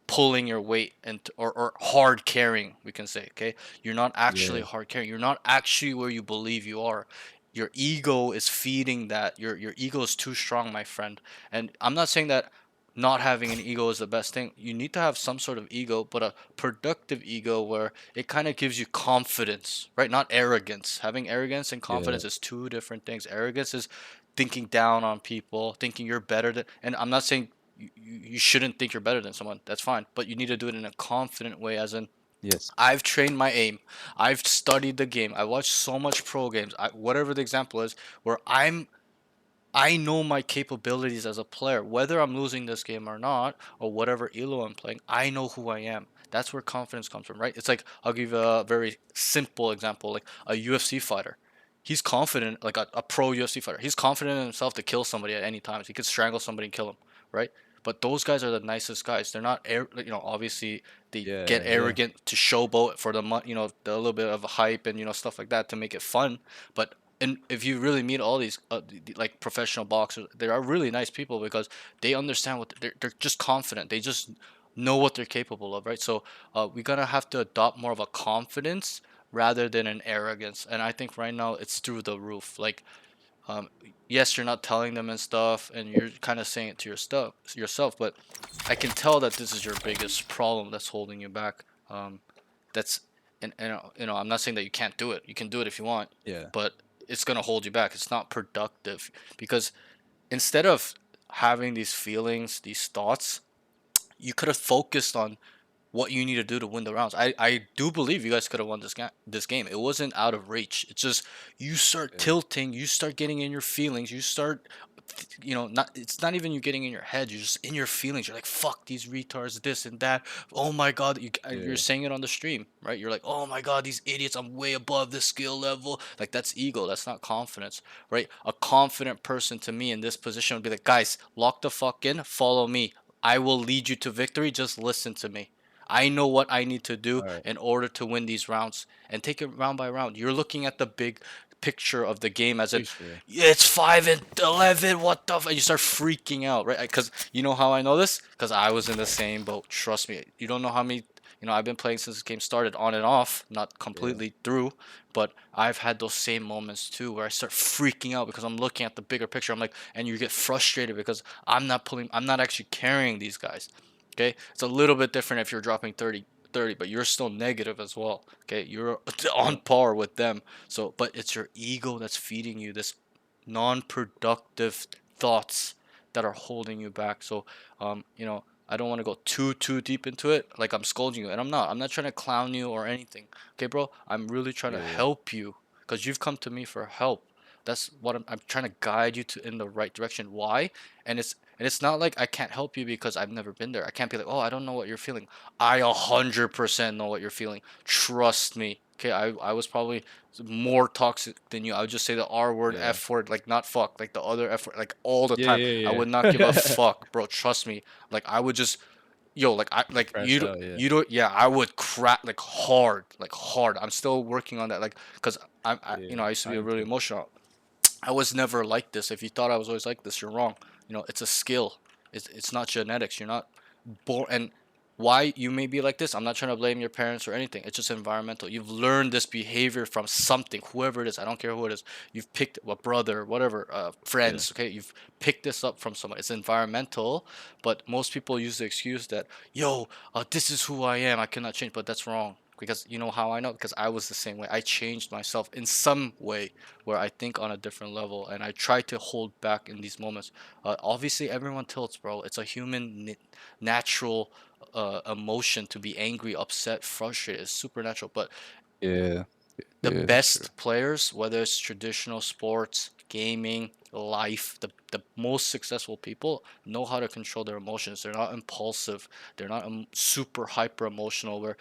pulling your weight and or hard carrying, we can say, okay, you're not actually yeah, hard carrying, you're not actually where you believe you are. Your ego is feeding that. Your ego is too strong, my friend. And I'm not saying that not having an ego is the best thing. You need to have some sort of ego, but a productive ego where it kind of gives you confidence, right? Not arrogance. Having arrogance and yeah. confidence is two different things. Arrogance is thinking down on people, thinking you're better than, and I'm not saying you shouldn't think you're better than someone. That's fine, but you need to do it in a confident way, as in, Yes, I've trained my aim. I've studied the game. I watched so much pro games. Whatever the example is, where I know my capabilities as a player, whether I'm losing this game or not, or whatever elo I'm playing. I know who I am. That's where confidence comes from, right? It's like, I'll give you a very simple example, like a UFC fighter. He's confident, like a pro UFC fighter. He's confident in himself to kill somebody at any time. He could strangle somebody and kill him, right? But those guys are the nicest guys. They're not, obviously they yeah, get yeah, yeah. arrogant to showboat for the little bit of hype and stuff like that to make it fun. But and if you really meet all these like professional boxers, they are really nice people because they understand what they're just confident. They just know what they're capable of, right? So we're gonna have to adopt more of a confidence rather than an arrogance. And I think right now it's through the roof. Like, um, yes, you're not telling them and stuff, and you're kind of saying it to yourself, but I can tell that this is your biggest problem that's holding you back. That's and I'm not saying that you can't do it. You can do it if you want, Yeah. but it's gonna hold you back. It's not productive because instead of having these feelings, these thoughts, you could have focused on what you need to do to win the rounds. I do believe you guys could have won this game. It wasn't out of reach. It's just you start Yeah. tilting, you start getting in your feelings, you start, not, it's not even you getting in your head, you're just in your feelings. You're like, fuck these retards, this and that. Oh my god, you're Yeah. saying it on the stream, right? You're like, oh my god, these idiots, I'm way above this skill level. Like, that's ego, that's not confidence, right? A confident person to me in this position would be like, guys, lock the fuck in, follow me. I will lead you to victory. Just listen to me. I know what I need to do All right. in order to win these rounds, and take it round by round. You're looking at the big picture of the game, as in, Picture. "Yeah, it's 5-11. What the?" And you start freaking out, right? Because you know how I know this? Because I was in the same boat. Trust me. You don't know how many. I've been playing since the game started, on and off, not Yeah. completely through, but I've had those same moments too, where I start freaking out because I'm looking at the bigger picture. I'm like, and you get frustrated because I'm not actually carrying these guys. Okay, it's a little bit different if you're dropping 30, but you're still negative as well. Okay, you're on Yep. par with them. So, but it's your ego that's feeding you this non-productive thoughts that are holding you back. So, I don't want to go too deep into it. Like, I'm scolding you, and I'm not. I'm not trying to clown you or anything. Okay, bro. I'm really trying to Yeah. Yeah. help you because you've come to me for help. That's what I'm trying to guide you to in the right direction. Why? And it's not like I can't help you because I've never been there. I can't be like, oh, I don't know what you're feeling. I 100% know what you're feeling. Trust me. Okay, I was probably more toxic than you. I would just say the R word, Yeah. F word, like, not fuck, like the other F word, like, all the Yeah. time. I Yeah. would not give a Yeah. fuck, bro. Trust me. Like, I would just, yo, like, Crash out. Yeah. you don't, yeah, I would crack like hard, like hard. I'm still working on that, like, cause Yeah. I used to I be am really too. emotional. I was never like this. If you thought I was always like this, you're wrong. It's a skill. It's not genetics. You're not born. And why you may be like this. I'm not trying to blame your parents or anything. It's just environmental. You've learned this behavior from something, whoever it is. I don't care who it is. You've picked a brother, whatever, Yeah. friends. Okay, you've picked this up from someone. It's environmental, but most people use the excuse that, yo, this is who I am. I cannot change. But that's wrong. Because you know how I know? Because I was the same way. I changed myself in some way where I think on a different level, and I try to hold back in these moments. Obviously, everyone tilts, bro. It's a human natural emotion to be angry, upset, frustrated. It's supernatural. But Yeah. the Yeah, that's true. best players, whether it's traditional sports, gaming, life, the most successful people know how to control their emotions. They're not impulsive. They're not super hyper emotional where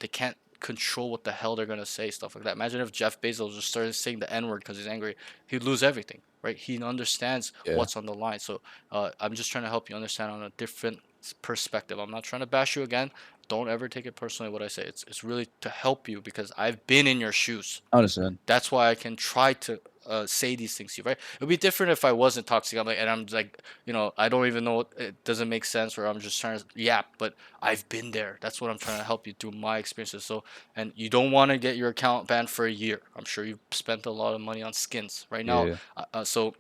they can't control what the hell they're gonna say, stuff like that. Imagine if Jeff Bezos just started saying the N word because he's angry, he'd lose everything, right? He understands Yeah. what's on the line. So I'm just trying to help you understand on a different perspective. I'm not trying to bash you again. Don't ever take it personally what I say. It's really to help you because I've been in your shoes. I understand. That's why I can try to say these things to you, right? It would be different if I wasn't toxic. I'm like, and I'm like, I don't even know. It doesn't make sense, or I'm just trying to yap. But I've been there. That's what I'm trying to help you through my experiences. So, and you don't want to get your account banned for a year. I'm sure you've spent a lot of money on skins right now. Yeah. So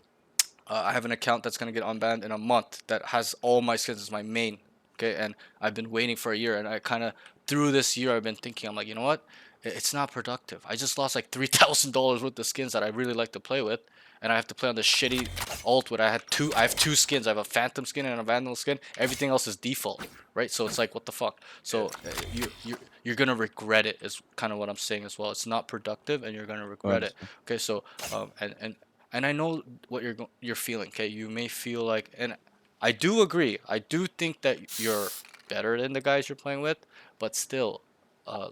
I have an account that's gonna get unbanned in a month that has all my skins as my main. Okay, and I've been waiting for a year, and I kind of through this year I've been thinking, I'm like, you know what? It's not productive. I just lost like $3,000 worth of skins that I really like to play with, and I have to play on this shitty alt. With I have two skins. I have a Phantom skin and a Vandal skin. Everything else is default, right? So it's like, what the fuck? So you're gonna regret it. Is kind of what I'm saying as well. It's not productive, and you're gonna I regret it. understand. Okay, so and I know what you're feeling. Okay, you may feel like, and I do agree. I do think that you're better than the guys you're playing with, but still, uh,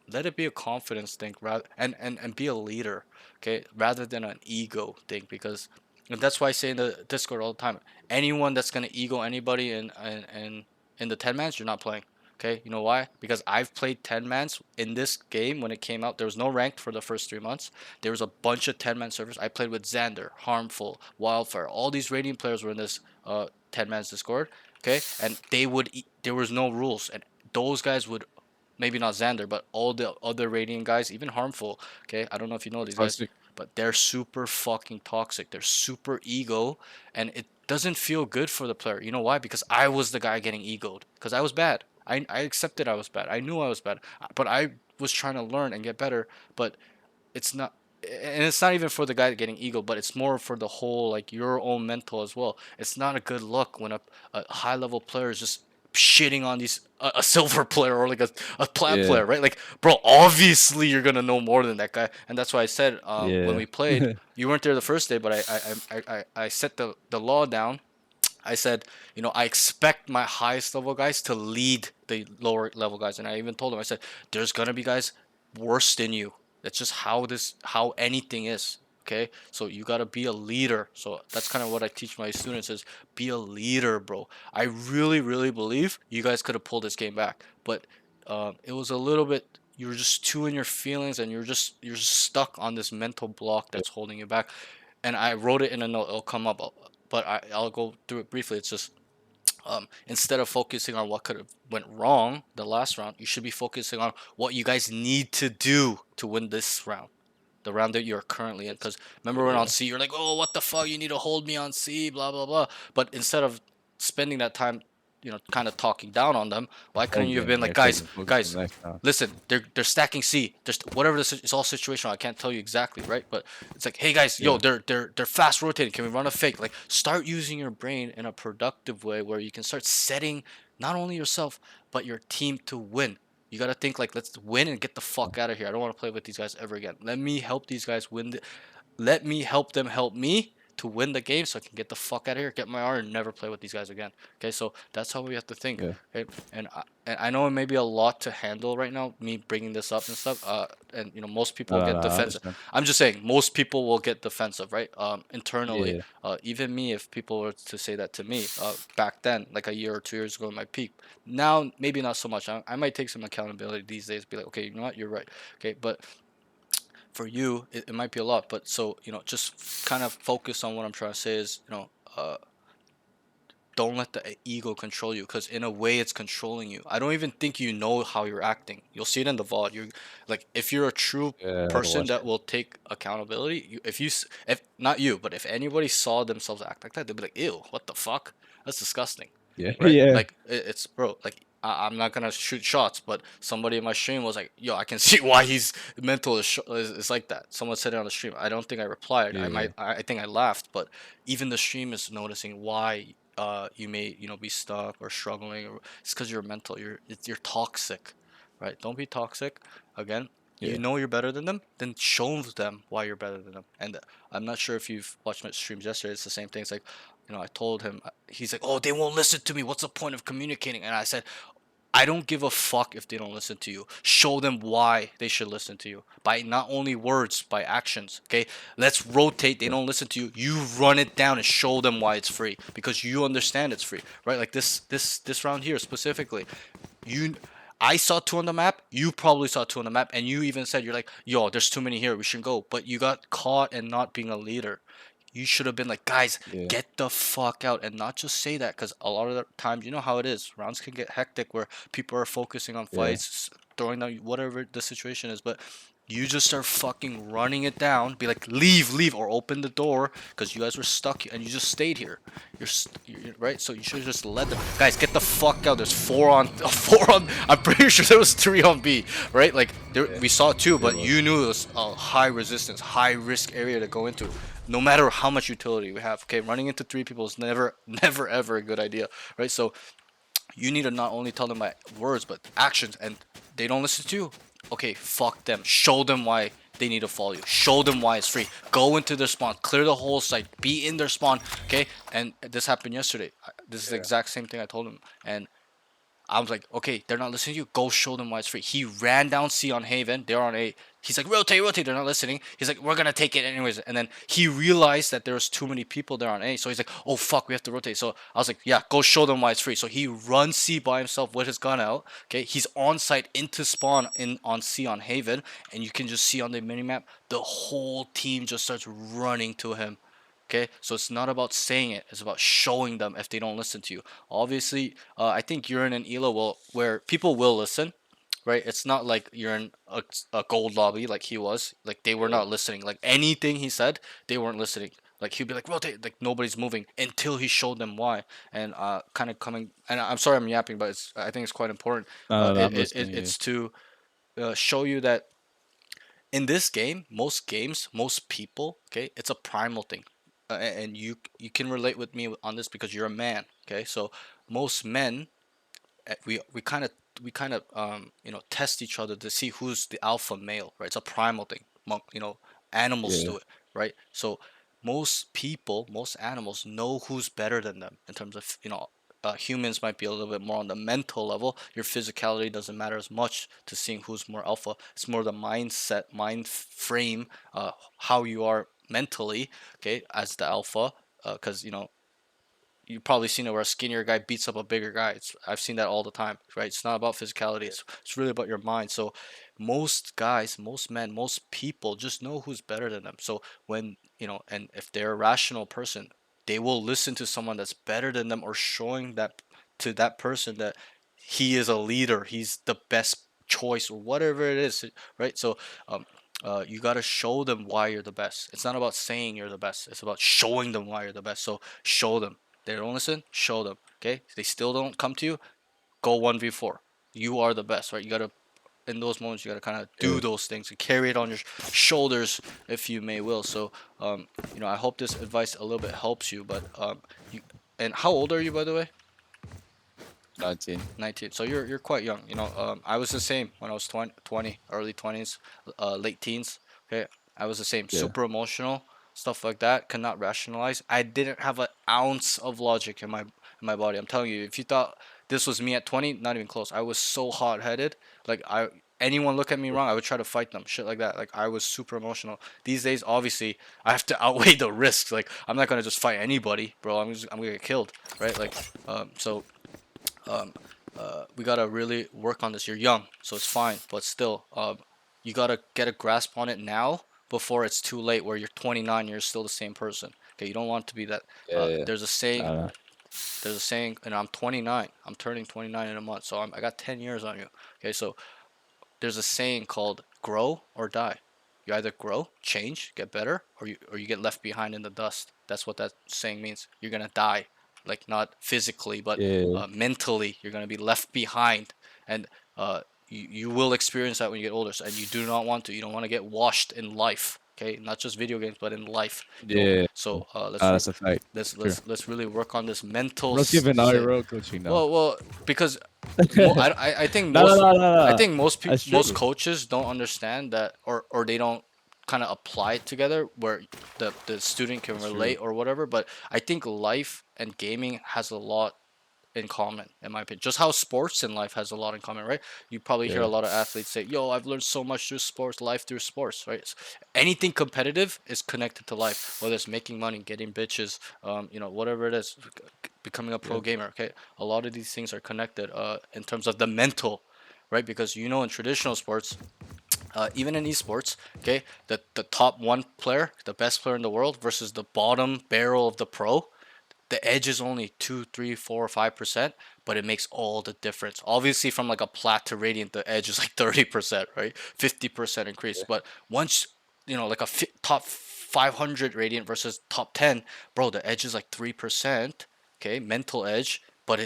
let it be a confidence thing rather and be a leader, okay, rather than an ego thing. Because and that's why I say in the Discord all the time, anyone that's gonna ego anybody in the 10 mans, you're not playing. Okay, you know why? Because I've played 10 mans in this game when it came out. There was no ranked for the first 3 months. There was a bunch of 10 man servers. I played with Xander, Harmful, Wildfire. All these Radiant players were in this 10 man's Discord. Okay, and there was no rules, and those guys would, maybe not Xander, but all the other Radiant guys, even Harmful. Okay, I don't know if you know these guys, Toxic. but they're super fucking toxic. They're super ego, and it doesn't feel good for the player. You know why? Because I was the guy getting egoed. Because I was bad. I accepted I was bad. I knew I was bad, but I was trying to learn and get better. But it's not, and it's not even for the guy getting ego, but it's more for the whole, like, your own mental as well. It's not a good look when a high level player is just shitting on these a silver player or like a plat Yeah. player, right? Like, bro, obviously you're gonna know more than that guy. And that's why I said, when Yeah. we played, you weren't there the first day, but I set the law down. I said, I expect my highest level guys to lead the lower level guys, and I even told them, I said, there's gonna be guys worse than you. That's just how anything is. Okay, so you gotta be a leader. So that's kind of what I teach my students is be a leader, bro. I really, really believe you guys could have pulled this game back, but it was a little bit. You were just too in your feelings, and you're just stuck on this mental block that's holding you back. And I wrote it in a note. It'll come up, but I'll go through it briefly. It's just instead of focusing on what could have went wrong the last round, you should be focusing on what you guys need to do to win this round, the round that you're currently in. Because remember when on Yeah. C, you're like, oh, what the fuck, you need to hold me on C, blah blah blah. But instead of spending that time, kind of talking down on them, why couldn't you have Focusing. been Yeah. like, guys, Focusing guys, next time. listen, they're stacking C. Just whatever this is, it's all situational. I can't tell you exactly, right? But it's like, hey guys, yo, Yeah. they're fast rotating. Can we run a fake? Like, start using your brain in a productive way where you can start setting not only yourself but your team to win. You gotta think like, let's win and get the fuck out of here. I don't want to play with these guys ever again. Let me help these guys win. Let me help them help me to win the game so I can get the fuck out of here, get my R, and never play with these guys again. Okay, so that's how we have to think. Yeah. Okay, and I know it may be a lot to handle right now, me bringing this up and stuff. And most No, people no, get no. I defensive. understand. I'm just saying, most people will get defensive, right? Internally, Yeah. even me, if people were to say that to me, back then, like a year or 2 years ago, in my peak. Now, maybe not so much. I might take some accountability these days. Be like, okay, you know what, you're right. Okay, but for you it might be a lot, but so just kind of focus on what I'm trying to say is, don't let the ego control you, because in a way it's controlling you. I don't even think you know how you're acting. You'll see it in the VOD. You're like, if you're a true Yeah, I had to person watch that it. will take accountability, if not you, but if anybody saw themselves act like that, they'd be like, ew, what the fuck? That's disgusting. Yeah, Right? yeah, Like it's bro. Like I'm not gonna shoot shots, but somebody in my stream was like, "Yo, I can see why he's mental is like that." Someone said it on the stream. I don't think I replied. yeah, I think I laughed, but even the stream is noticing why you may be stuck or struggling. Or it's because you're mental. You're toxic, right? Don't be toxic. Again, you yeah, know you're better than them. Then show them why you're better than them. And I'm not sure if you've watched my streams yesterday. It's the same thing. It's like, I told him, he's like, oh, they won't listen to me. What's the point of communicating? And I said, I don't give a fuck if they don't listen to you. Show them why they should listen to you. By not only words, by actions. Okay? Let's rotate. They yeah, don't listen to you. You run it down and show them why it's free. Because you understand it's free. Right? Like this round here specifically. You I saw two on the map, you probably saw two on the map, and you even said, you're like, yo, there's too many here, we should go. But you got caught in not being a leader. You should have been like, guys, yeah, get the fuck out, and not just say that, because a lot of the times, you know how it is. Rounds can get hectic where people are focusing on yeah, fights, throwing down whatever the situation is, but you just start fucking running it down. Be like, leave, or open the door, because you guys were stuck and you just stayed here. You're right. So you should have just let them. Guys, get the fuck out. There's four on, four on. I'm pretty sure there was three on B. Right? Like there, yeah. we saw two, There but was. you knew it was a high resistance, high risk area to go into. No matter how much utility we have, okay, running into three people is never, never, ever a good idea, right? So you need to not only tell them by words but actions, and they don't listen to you. Okay, fuck them. Show them why they need to follow you. Show them why it's free. Go into their spawn, clear the whole site, be in their spawn. Okay, and this happened yesterday. This is the Yeah, exact same thing I told him, and I was like, okay, they're not listening to you. Go show them why it's free. He ran down C on Haven. They're on A. He's like, rotate, rotate. They're not listening. He's like, we're gonna take it anyways. And then he realized that there was too many people there on A. So he's like, oh fuck, we have to rotate. So I was like, yeah, go show them why it's free. So he runs C by himself with his gun out. Okay, he's on site into spawn in on C on Haven, and you can just see on the minimap the whole team just starts running to him. Okay, so it's not about saying it; it's about showing them if they don't listen to you. Obviously, I think you're in an elo will where people will listen, right? It's not like you're in a gold lobby like he was. Like they were yeah. not listening. Like anything he said, they weren't listening. Like he'd be like rotate, like nobody's moving until he showed them why. And kind of coming. And I'm sorry I'm yapping, but I think it's quite important. No, no, no, I'm listening. Yeah, It's to show you that in this game, most games, most people, okay, it's a primal thing, and you can relate with me on this because you're a man, okay. So most men, we kind of test each other to see who's the alpha male, right? It's a primal thing. Animals yeah, do it, right? So most people, most animals know who's better than them in terms of humans might be a little bit more on the mental level. Your physicality doesn't matter as much to seeing who's more alpha. It's more the mindset, mind frame, how you are mentally, okay, as the alpha. Because you've probably seen it where a skinnier guy beats up a bigger guy. I've seen that all the time, right? It's not about physicality. yeah, It's really about your mind. So most guys, most men, most people just know who's better than them. So when and if they're a rational person, they will listen to someone that's better than them or showing that to that person that he is a leader. He's the best choice or whatever it is, right? So um, you got to show them why you're the best. It's not about saying you're the best. It's about showing them why you're the best. So show them. They don't listen, show them. Okay? If they still don't come to you, go 1v4. You are the best, right? You gotta in those moments you gotta kind of do yeah. those things and carry it on your shoulders, if you may will. So I hope this advice a little bit helps you. But you and how old are you, by the way? 19. 19. So you're quite young. I was the same when I was 20, early 20s, late teens. Okay, I was the same. Yeah, Super emotional, stuff like that. Could not rationalize. I didn't have an ounce of logic in my body. I'm telling you, if you thought this was me at 20, not even close. I was so hot headed. Like anyone look at me wrong, I would try to fight them. Shit like that. Like I was super emotional. These days, obviously, I have to outweigh the risks. Like I'm not gonna just fight anybody, bro. I'm gonna get killed, right? Like so um, we gotta really work on this. You're young, so it's fine, but still, you gotta get a grasp on it now before it's too late. Where you're 29, you're still the same person. Okay, you don't want to be that. yeah, yeah. There's a saying. Nah, nah. There's a saying, and I'm 29. I'm turning 29 in a month, so I got 10 years on you. Okay, so there's a saying called grow or die. You either grow, change, get better, or you get left behind in the dust. That's what that saying means. You're gonna die, like not physically, but Yeah, mentally. You're gonna be left behind, and you will experience that when you get older. And you do not want to. You don't want to get washed in life. Okay, not just video games, but in life. You don't. yeah. So That's a fact. let's True. let's really work on this mental Bro's giving state. IRL coaching now. Well, because No, I think no, no, no, I no. think That's most true. coaches don't understand that, or they don't kind of apply it together where the student can That's true. relate or whatever. But I think life and gaming has a lot in common, in my opinion. Just how sports in life has a lot in common, right? You probably hear Yeah, a lot of athletes say, "Yo, I've learned so much through sports, life through sports," right? Anything competitive is connected to life, whether it's making money, getting bitches, whatever it is, becoming a pro yeah, gamer. Okay, a lot of these things are connected in terms of the mental, right? Because in traditional sports, even in esports, okay, the top one player, the best player in the world versus the bottom barrel of the pro, the edge is only 2, 3, 4, 5%, but it makes all the difference. Obviously, from like a plat to radiant, the edge is like 30%, right? 50% increase. yeah, But once like a top 500 radiant versus top 10, bro, the edge is like 3%. Okay, mental edge, but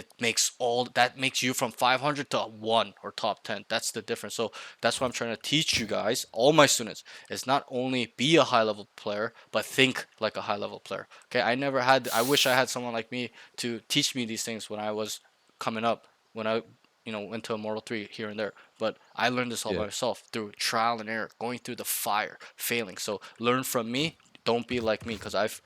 that makes you from 500 to 1 or top 10. That's the difference. So that's what I'm trying to teach you guys, all my students, is not only be a high level player, but think like a high level player. Okay, I wish I had someone like me to teach me these things when I was coming up, when I went to Immortal 3 here and there. But I learned this all by yeah, myself through trial and error, going through the fire, failing. So learn from me. Don't be like me, because I've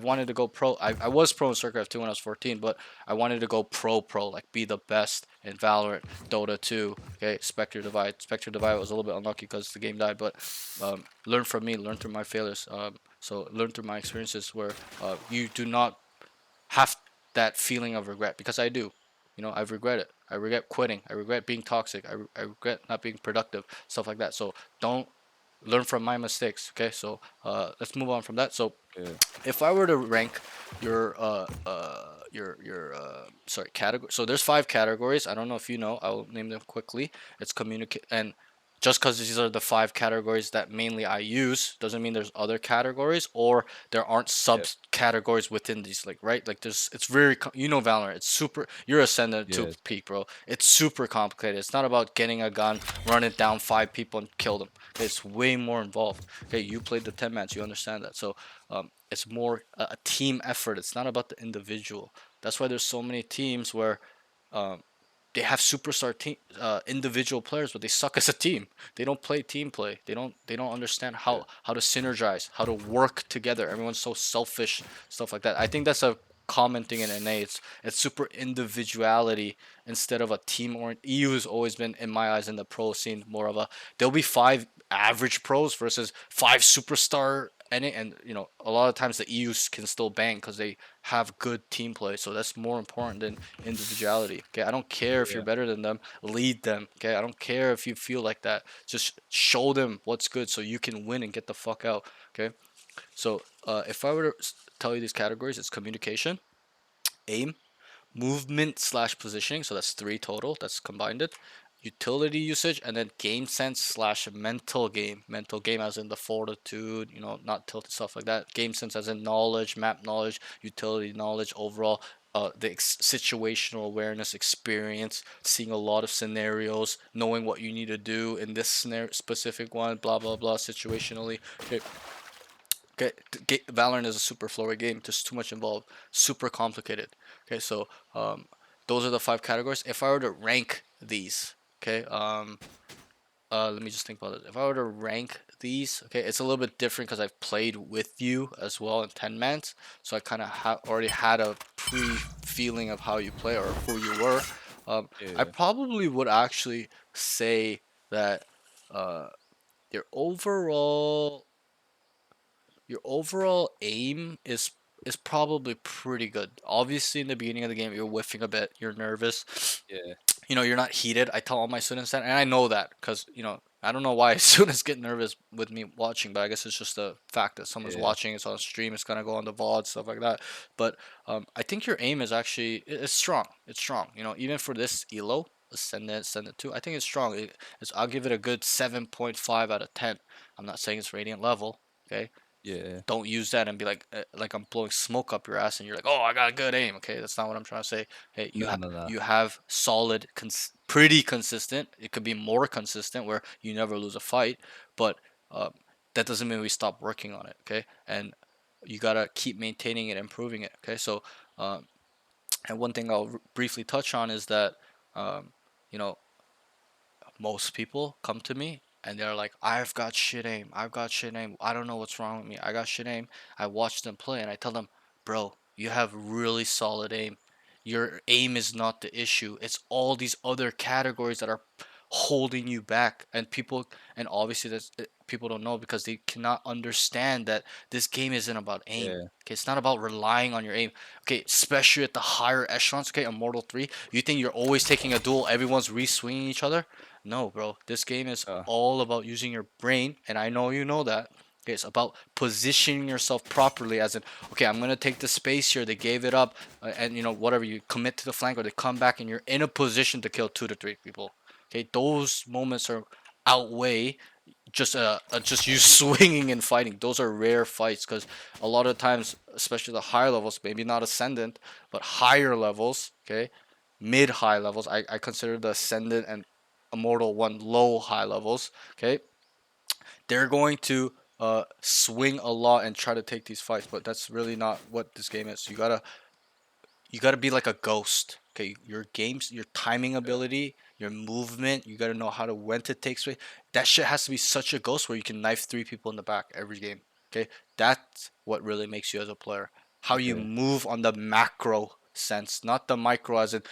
wanted to go pro. I was pro in StarCraft 2 when I was 14, but I wanted to go pro, like be the best in Valorant, Dota 2. Okay, Spectre Divide. Spectre Divide was a little bit unlucky because the game died, but learn from me, learn through my failures. So learn through my experiences where you do not have that feeling of regret, because I do. I've regretted. I regret quitting. I regret being toxic. I regret not being productive. Stuff like that. So don't learn from my mistakes. Okay. So let's move on from that. So yeah, if I were to rank your sorry, category. So there's 5 categories. I don't know if you know. I'll name them quickly. It's communicate, and just because these are the 5 categories that mainly I use doesn't mean there's other categories, or there aren't yeah, subcategories within these, like, right, like it's very Valorant, it's super, you're Ascendant to yeah, peak, bro. It's super complicated. It's not about getting a gun, run it down 5 people and kill them. Okay, it's way more involved. Okay, you played the 10 mans, you understand that. So it's more a team effort. It's not about the individual. That's why there's so many teams where um, they have superstar team individual players, but they suck as a team. They don't play team play. They don't understand yeah, how to synergize, how to work together. Everyone's so selfish, stuff like that. I think that's a common thing in NA. It's super individuality instead of a team. Or EU has always been, in my eyes, in the pro scene, more of a, there'll be 5 average pros versus 5 superstar and a lot of times the EUs can still bang because they have good team play. So that's more important than individuality. Okay, I don't care if you're yeah, better than them, lead them. Okay, I don't care if you feel like that. Just show them what's good so you can win and get the fuck out. Okay, so if I were to tell you these categories, it's communication, aim, movement slash positioning. So that's 3 total. That's combined it. Utility usage, and then game sense slash mental game. Mental game as in the fortitude, not tilted, stuff like that. Game sense as in knowledge, map knowledge, utility knowledge, overall the situational awareness, experience, seeing a lot of scenarios, knowing what you need to do in this scenario, specific one, blah blah blah, situationally. Okay, Valorant is a super flowy game. There's too much involved. Super complicated. Okay, so those are the 5 categories. If I were to rank these, okay, let me just think about it. If I were to rank these, okay, it's a little bit different because I've played with you as well in 10 mans, so I kind of already had a pre-feeling of how you play or who you were. I yeah, probably would actually say that uh, your overall aim is probably pretty good. Obviously, in the beginning of the game, you're whiffing a bit. You're nervous. yeah, You're not heated. I tell all my students that, and I know that because I don't know why students get nervous with me watching, but I guess it's just the fact that someone's Yeah. watching. It's on stream. It's gonna go on the VOD, stuff like that. But I think your aim is actually it's strong. It's strong. You know, even for this elo Ascendant 2, I think it's strong. I'll give it a good 7.5 out of 10. I'm not saying it's Radiant level. Okay, Yeah. don't use that and be like I'm blowing smoke up your ass and you're like, oh, I got a good aim. Okay, that's not what I'm trying to say. Hey, No, no, no. you have solid, pretty consistent. It could be more consistent where you never lose a fight, but um, that doesn't mean we stop working on it. Okay, and you gotta keep maintaining it, improving it. Okay, so and one thing I'll briefly touch on is that um, you know most people come to me and they're like, I've got shit aim. I've got shit aim. I don't know what's wrong with me. I got shit aim. I watch them play and I tell them, bro, you have really solid aim. Your aim is not the issue. It's all these other categories that are holding you back. And obviously, people don't know because they cannot understand that this game isn't about aim. Yeah. Okay, it's not about relying on your aim. Okay, especially at the higher echelons. Okay, Immortal 3, you think you're always taking a duel, everyone's re-swinging each other? No, bro. This game is Uh, all about using your brain, and I know you know that. Okay, it's about positioning yourself properly, as in, okay, I'm gonna take the space here. They gave it up, and whatever you commit to the flank, or they come back, and you're in a position to kill 2 to 3 people. Okay, those moments are outweigh just you swinging and fighting. Those are rare fights because a lot of times, especially the higher levels, maybe not Ascendant, but higher levels. Okay, mid high levels. I consider the Ascendant and Immortal 1 low high levels. Okay, they're going to swing a lot and try to take these fights, but that's really not what this game is. You gotta be like a ghost. Okay, your games, your timing ability, your movement, you gotta know how to when to take space. That shit has to be such a ghost where you can knife 3 people in the back every game. Okay, that's what really makes you as a player. How you yeah. move on the macro sense, not the micro as in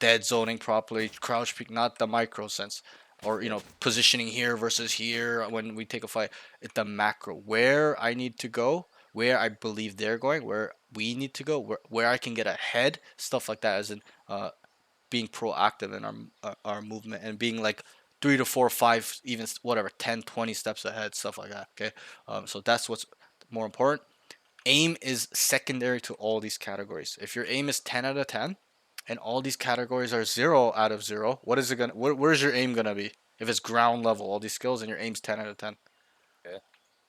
dead zoning properly, crouch peek, not the micro sense, or Yeah. positioning here versus here when we take a fight. It's the macro where I need to go, where I believe they're going, where we need to go, where I can get ahead, stuff like that, as in being proactive in our movement and being like 3 to 4, 5, even whatever, 10, 20 steps ahead, stuff like that. Okay, so that's what's more important. Aim is secondary to all these categories. If your aim is 10 out of 10 and all these categories are 0 out of 0, what is it gonna? Where's your aim gonna be? If it's ground level, all these skills, and your aim's 10 out of 10, Yeah.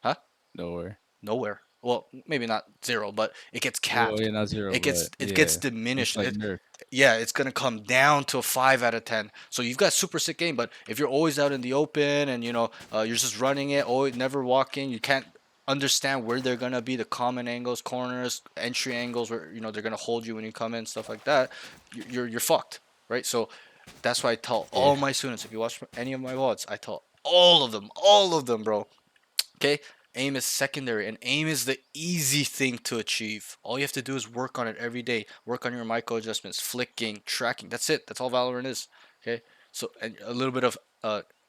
huh? Nowhere. Nowhere. Well, maybe not 0, but it gets Well, capped. yeah, not zero, It gets but it gets yeah. It's diminished. like nerf. Yeah, it's gonna come down to a 5 out of 10. So you've got super sick game, but if you're always out in the open and you're just running it, always never walking, you can't understand where they're gonna be, the common angles, corners, entry angles, where they're gonna hold you when you come in, stuff like that. You're fucked, right? So that's why I tell Yeah. all my students. If you watch any of my VODs, I tell all of them, bro. Okay, aim is secondary, and aim is the easy thing to achieve. All you have to do is work on it every day. Work on your micro adjustments, flicking, tracking. That's it. That's all Valorant is. Okay, so and a little bit of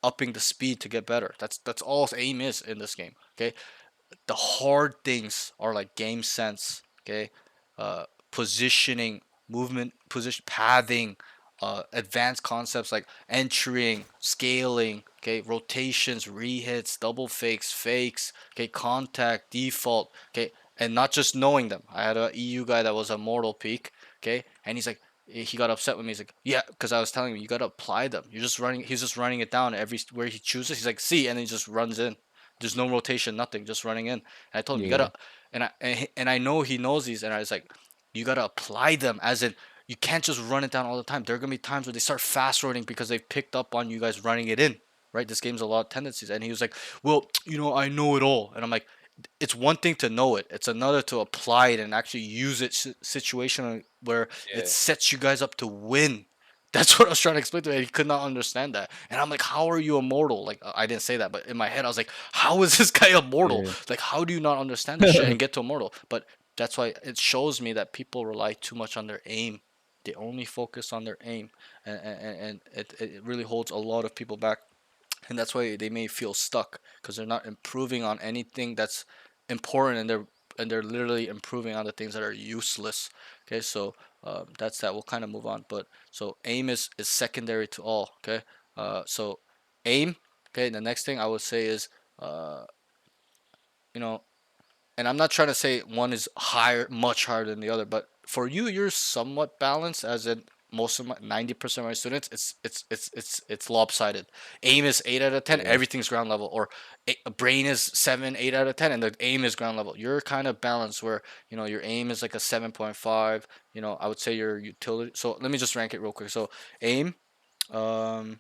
upping the speed to get better. That's all aim is in this game. Okay, the hard things are like game sense, okay, positioning, movement, position, pathing, advanced concepts like entering, scaling, okay, rotations, rehits, double fakes, okay, contact, default, okay, and not just knowing them. I had a EU guy that was a mortal peak, okay, and he's like, he got upset with me. He's like, yeah, because I was telling him you gotta apply them. You're just running. He's just running it down every where he chooses. He's like, see, and then he just runs in. There's no rotation, nothing, just running in. And I told him you Yeah. gotta, and I know he knows these, and I was like, you gotta apply them, as in you can't just run it down all the time. There are gonna be times where they start fast rolling because they've picked up on you guys running it in, right? This game's a lot of tendencies, and he was like, well, I know it all, and I'm like, it's one thing to know it, it's another to apply it and actually use it situation where it Yeah. sets you guys up to win. That's what I was trying to explain to him. He could not understand that. And I'm like, how are you immortal? Like, I didn't say that, but in my head, I was like, how is this guy immortal? Yeah. Like, how do you not understand this shit and get to immortal? But that's why it shows me that people rely too much on their aim. They only focus on their aim. And it really holds a lot of people back, and that's why they may feel stuck because they're not improving on anything that's important, and they're literally improving on the things that are useless. Okay, so that's that. We'll kind of move on, but so aim is secondary to all. Okay, so aim, Okay, the next thing I would say is, uh, you know, and I'm not trying to say one is higher, much higher than the other, but for you, you're somewhat balanced. As in most of my 90% of my students, it's lopsided. Aim is 8 out of 10, Yeah. everything's ground level, or brain is 7, 8 out of 10, and the aim is ground level. You're kind of balanced where your aim is like a 7.5. I would say your utility. So let me just rank it real quick. So aim, um,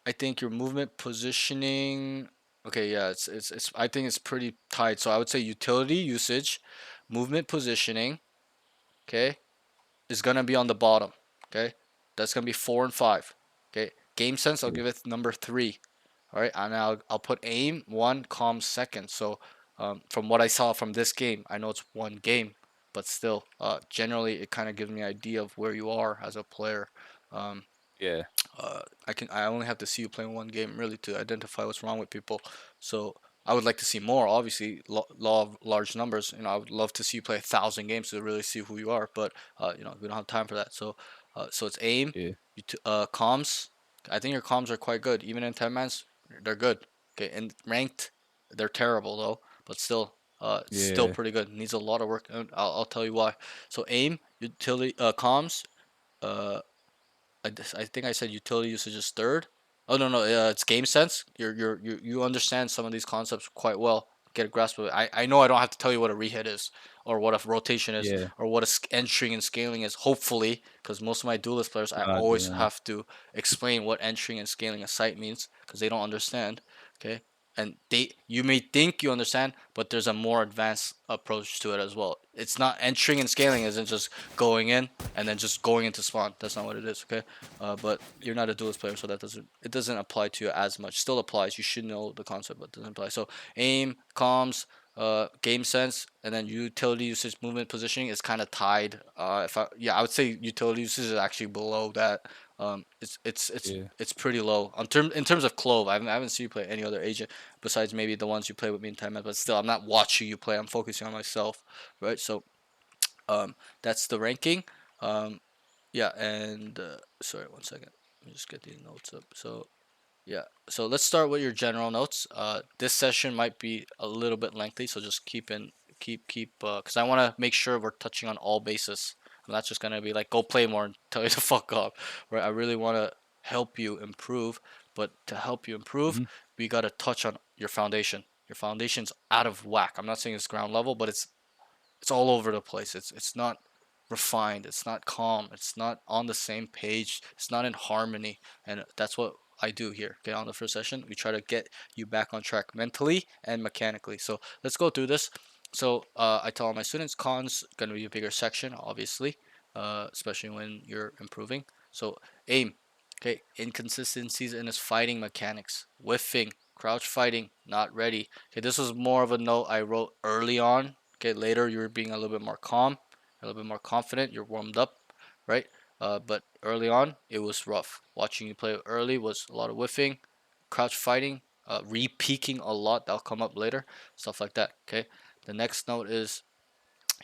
I think your movement positioning. Okay, yeah, it's. I think it's pretty tight. So I would say utility usage, movement positioning. Okay, is gonna be on the bottom. Okay, that's gonna be 4 and 5. Okay, game sense. I'll Yeah. give it number 3. All right, and I'll put aim 1, calm second. So from what I saw from this game, I know it's one game, but still, generally it kind of gives me an idea of where you are as a player. Um, Yeah. I only have to see you playing one game really to identify what's wrong with people. So I would like to see more. Obviously, law of large numbers. I would love to see you play 1,000 games to really see who you are. But we don't have time for that. So it's aim, Yeah. comms. I think your comms are quite good. Even in 10 mans, they're good. Okay, and ranked, they're terrible though. But still, it's still Yeah. pretty good. Needs a lot of work. And I'll tell you why. So aim, utility, comms. Uh, I think I said utility usage is third. Oh no, it's game sense. You understand some of these concepts quite well. Get a grasp of it. I know I don't have to tell you what a rehit is, or what a rotation is, Yeah. or what a entering and scaling is. Hopefully, because most of my duelist players, I I always don't know. have to explain what entering and scaling a site means because they don't understand. Okay, and you may think you understand, but there's a more advanced approach to it as well. It's not entering and scaling isn't just going in and then just going into spawn. That's not what it is. Okay, but you're not a duelist player, so it doesn't apply to you as much. Still applies. You should know the concept, but it doesn't apply. So aim, comms, game sense, and then utility usage, movement positioning is kind of tied. If I Yeah, I would say utility usage is actually below that. Yeah. It's pretty low in terms of Clove. I haven't seen you play any other agent besides maybe the ones you play with me in time, but still, I'm not watching you play. I'm focusing on myself, right? So that's the ranking. Um, yeah, and sorry, one second. Let me just get these notes up. So yeah, so let's start with your general notes. This session might be a little bit lengthy, so just because I want to make sure we're touching on all bases. I'm not just gonna be like, go play more and tell you to fuck off, right? I really want to help you improve, but to help you improve, Hmm. we gotta touch on your foundation. Your foundation's out of whack. I'm not saying it's ground level, but it's all over the place. It's not refined. It's not calm. It's not on the same page. It's not in harmony. And that's what I do here. Okay, on the first session, we try to get you back on track mentally and mechanically. So let's go through this. So I tell all my students, cons gonna be a bigger section, obviously, especially when you're improving. So aim. Okay, inconsistencies in his fighting mechanics, whiffing, crouch fighting, not ready. Okay, this was more of a note I wrote early on. Okay, later you're being a little bit more calm, a little bit more confident. You're warmed up, right? But early on, it was rough. Watching you play early was a lot of whiffing, crouch fighting, re-peeking a lot. That'll come up later, stuff like that. Okay. The next note is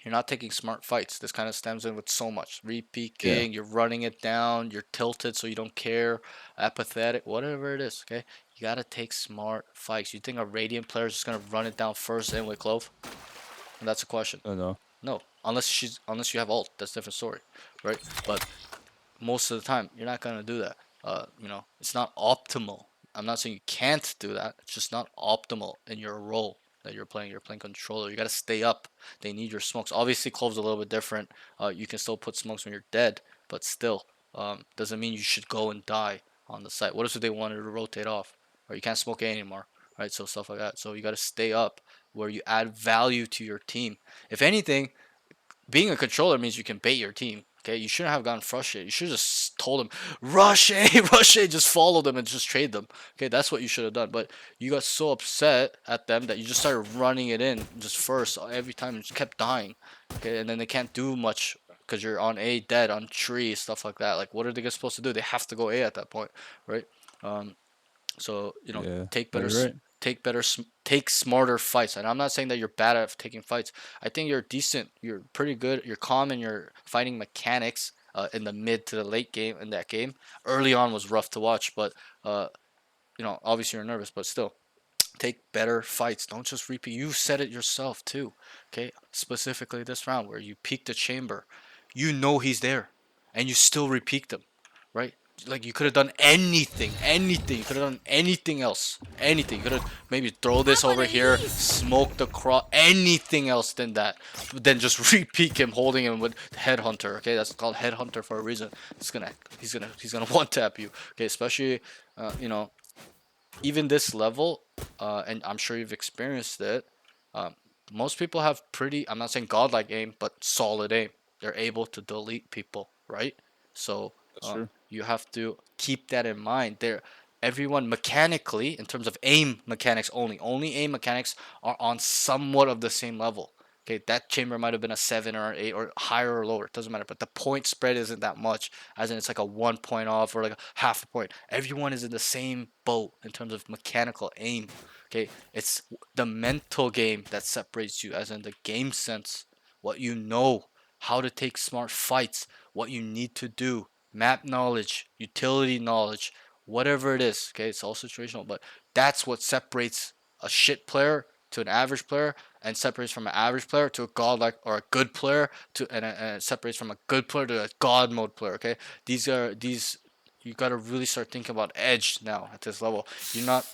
you're not taking smart fights. This kind of stems in with so much Yeah. re-peeking. You're running it down. You're tilted, so you don't care. Apathetic, whatever it is. Okay. You gotta take smart fights. You think a Radiant player is just gonna run it down first in with Clove? And that's a question. I don't know. No, unless you have ult, that's a different story, right? But most of the time, you're not gonna do that. It's not optimal. I'm not saying you can't do that. It's just not optimal in your role that you're playing. You're playing controller. You gotta stay up. They need your smokes. Obviously, Clove's a little bit different. You can still put smokes when you're dead, but still, doesn't mean you should go and die on the site. What if they wanted to rotate off, or you can't smoke A anymore, right? So stuff like that. So you gotta stay up where you add value to your team. If anything, being a controller means you can bait your team. Okay, you shouldn't have gotten frustrated. You should have just told them, rush A, rush A, just follow them and just trade them. Okay, that's what you should have done. But you got so upset at them that you just started running it in just first every time and just kept dying. Okay, and then they can't do much because you're on A, dead, on tree, stuff like that. Like, what are they supposed to do? They have to go A at that point, right? Um, so Yeah. take No, better, you're right. take smarter fights. And I'm not saying that you're bad at taking fights. I think you're decent. You're pretty good. You're calm in your fighting mechanics. In the mid to the late game in that game, early on was rough to watch, but uh, obviously you're nervous, but still, take better fights. Don't just repeat. You said it yourself too. Okay, specifically this round where you peeked the chamber, you know he's there, and you still repeat him, right? Like you could have done anything. You could have done anything else, anything. You could have maybe throw this Have one over of here, these. smoke the cross, anything else than that. Then just repeat him, holding him with headhunter. Okay, that's called headhunter for a reason. He's gonna one tap you. Okay, especially even this level, and I'm sure you've experienced it. Um, Most people have pretty, I'm not saying godlike aim, but solid aim. They're able to delete people, right? So That's true. you have to keep that in mind. Everyone mechanically, in terms of aim mechanics only aim mechanics are on somewhat of the same level. Okay, that chamber might have been a 7 or an 8 or higher or lower. It doesn't matter. But the point spread isn't that much, as in it's like a 1 point off or like a half a point. Everyone is in the same boat in terms of mechanical aim. Okay, it's the mental game that separates you, as in the game sense, what you know, how to take smart fights, what you need to do, map knowledge, utility knowledge, whatever it is. Okay, it's all situational, but that's what separates a shit player to an average player, and separates from an average player to a godlike or a good player to and it separates from a good player to a god mode player. Okay, these you got to really start thinking about edge now at this level. You're not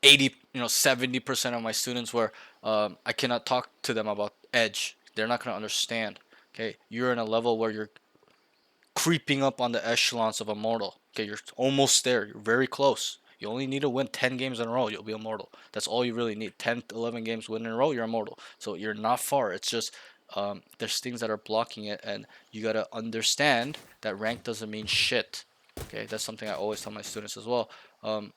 80, 70% of my students where I cannot talk to them about edge. They're not going to understand. Okay, you're in a level where you're creeping up on the echelons of immortal. Okay, you're almost there. You're very close. You only need to win 10 games in a row. You'll be immortal. That's all you really need. 10, 11 games win in a row, you're immortal. So you're not far. It's just there's things that are blocking it, and you got to understand that rank doesn't mean shit. Okay, that's something I always tell my students as well. Um,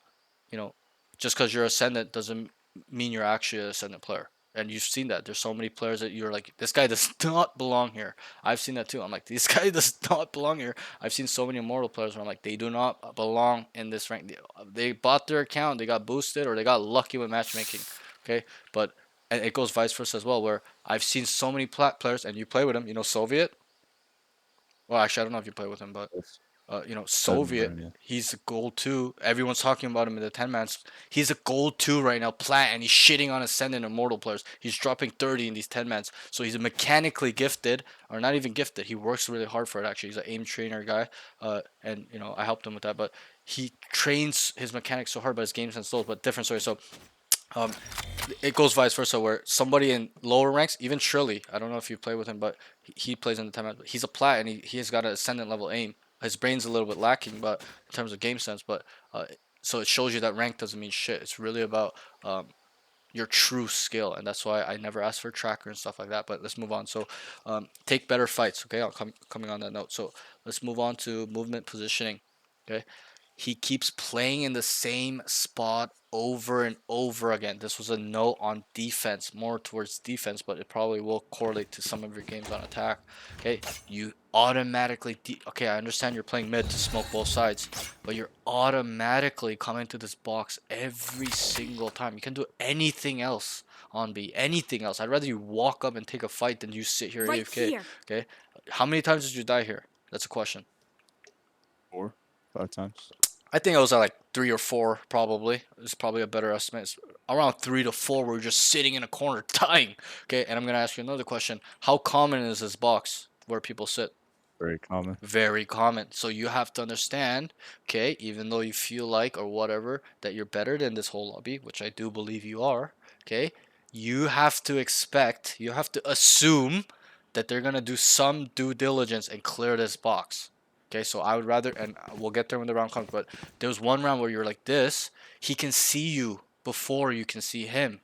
you know, just because you're ascendant doesn't mean you're actually an ascendant player. And you've seen that. There's so many players that you're like, this guy does not belong here. I've seen that too. I'm like, this guy does not belong here. I've seen so many immortal players where I'm like, they do not belong in this rank. They bought their account, they got boosted, or they got lucky with matchmaking. Okay, but and it goes vice versa as well. Where I've seen so many players, and you play with them. Soviet. Well, actually, I don't know if you play with him, but Yes. I remember Soviet, him, yeah. he's a gold two. Everyone's talking about him in the 10 mans. He's a gold two right now, plat, and he's shitting on Ascendant Immortal players. He's dropping 30 in these 10 mans. So he's mechanically gifted, or not even gifted. He works really hard for it, actually. He's an aim trainer guy. And, I helped him with that. But he trains his mechanics so hard, but his game sense low. But different story. So, um, it goes vice versa where somebody in lower ranks, even Shirley, I don't know if you play with him, but he plays in the time. He's a plat, and he has got an ascendant level aim. His brain's a little bit lacking, but in terms of game sense, but so it shows you that rank doesn't mean shit. It's really about your true skill, and that's why I never ask for a tracker and stuff like that. But let's move on. So take better fights. Okay, coming on that note. So let's move on to movement positioning. Okay, he keeps playing in the same spot over and over again. This was a note on defense, more towards defense, but it probably will correlate to some of your games on attack. Okay, you automatically okay, I understand you're playing mid to smoke both sides, but you're automatically coming to this box every single time. You can do anything else on B, anything else. I'd rather you walk up and take a fight than you sit here Right AFK. here. Okay, how many times did you die here? That's a question. 4, 5 times. I think it was at like 3 or 4, probably. It's probably a better estimate. It's around 3 to 4, where you're just sitting in a corner dying. Okay, and I'm gonna ask you another question. How common is this box where people sit? Very common. Very common. So you have to understand, okay, even though you feel like or whatever that you're better than this whole lobby, which I do believe you are, okay, you have to expect, you have to assume that they're gonna do some due diligence and clear this box. Okay, so I would rather, and we'll get there when the round comes, but there was one round where you're like this, he can see you before you can see him.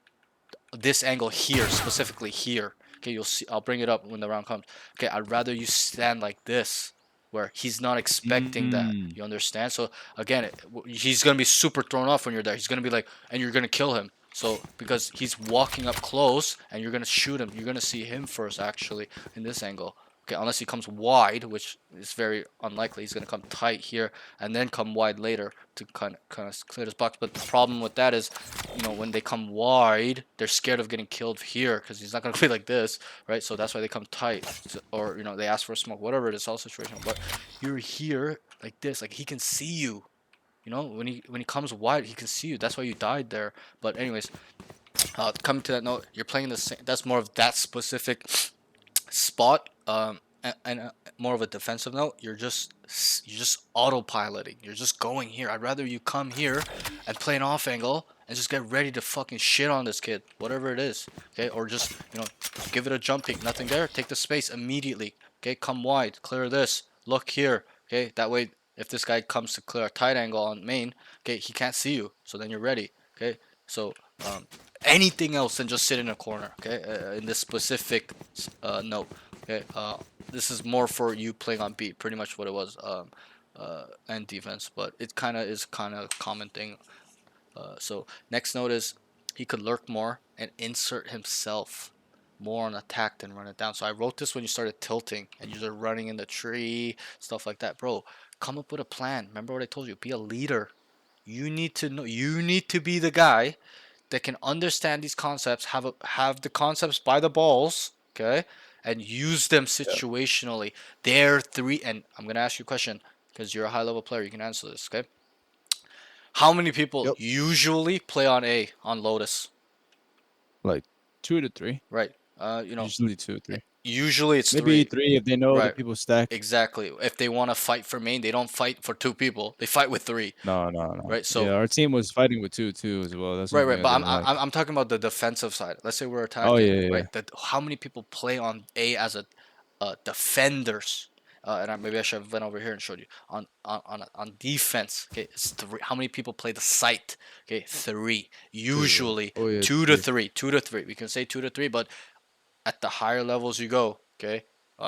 This angle here, specifically here. Okay, you'll see. I'll bring it up when the round comes. Okay, I'd rather you stand like this, where he's not expecting that. Mm. You understand? So again, he's gonna be super thrown off when you're there. He's gonna be like, and you're gonna kill him. So because he's walking up close, and you're gonna shoot him, you're gonna see him first actually in this angle. Okay, unless he comes wide, which is very unlikely. He's gonna come tight here and then come wide later to kind of clear this box. But the problem with that is, when they come wide, they're scared of getting killed here because he's not gonna be like this, right? So that's why they come tight, or they ask for a smoke, whatever it is, all situational. But you're here like this, like he can see you. You know, when he comes wide, he can see you. That's why you died there. But anyways, coming to that note, you're playing the same. That's more of that specific spot. And more of a defensive note. You're just autopiloting. You're just going here. I'd rather you come here and play an off angle and just get ready to fucking shit on this kid, whatever it is. Okay, or just give it a jump peek. Nothing there. Take the space immediately. Okay, come wide. Clear this. Look here. Okay, that way if this guy comes to clear a tight angle on main, okay, he can't see you. So then you're ready. Okay, so um, anything else than just sit in a corner. Okay, in this specific note. Okay, this is more for you playing on beat. Pretty much what it was. And defense, but it kind of is kind of a common thing. So next note is he could lurk more and insert himself more on attack than run it down. So I wrote this when you started tilting and you're running in the tree, stuff like that, bro. Come up with a plan. Remember what I told you? Be a leader. You need to know. You need to be the guy that can understand these concepts, have the concepts by the balls, okay, and use them situationally. They're three, and I'm gonna ask you a question because you're a high level player. You can answer this, okay? How many people Yep. usually play on A on Lotus? Like 2 to 3. Right. Usually 2 or 3. Usually it's Maybe three. 3 if they know the Right. people stack. Exactly. If they want to fight for main, they don't fight for two people. They fight with three. No, no, no. Right. Yeah, So our team was fighting with 2 as well. That's right, one right. thing I But I'm didn't I'm like. I'm talking about the defensive side. Let's say we're Oh attacking, yeah, yeah, yeah. right? That how many people play on A as a defenders? Maybe I should have went over here and showed you on defense. Okay, it's three. How many people play the site? Okay, three. 3, bro. Usually Oh yeah, two to 3. three. Two to three. We can say 2 to 3, but at the higher levels you go, okay,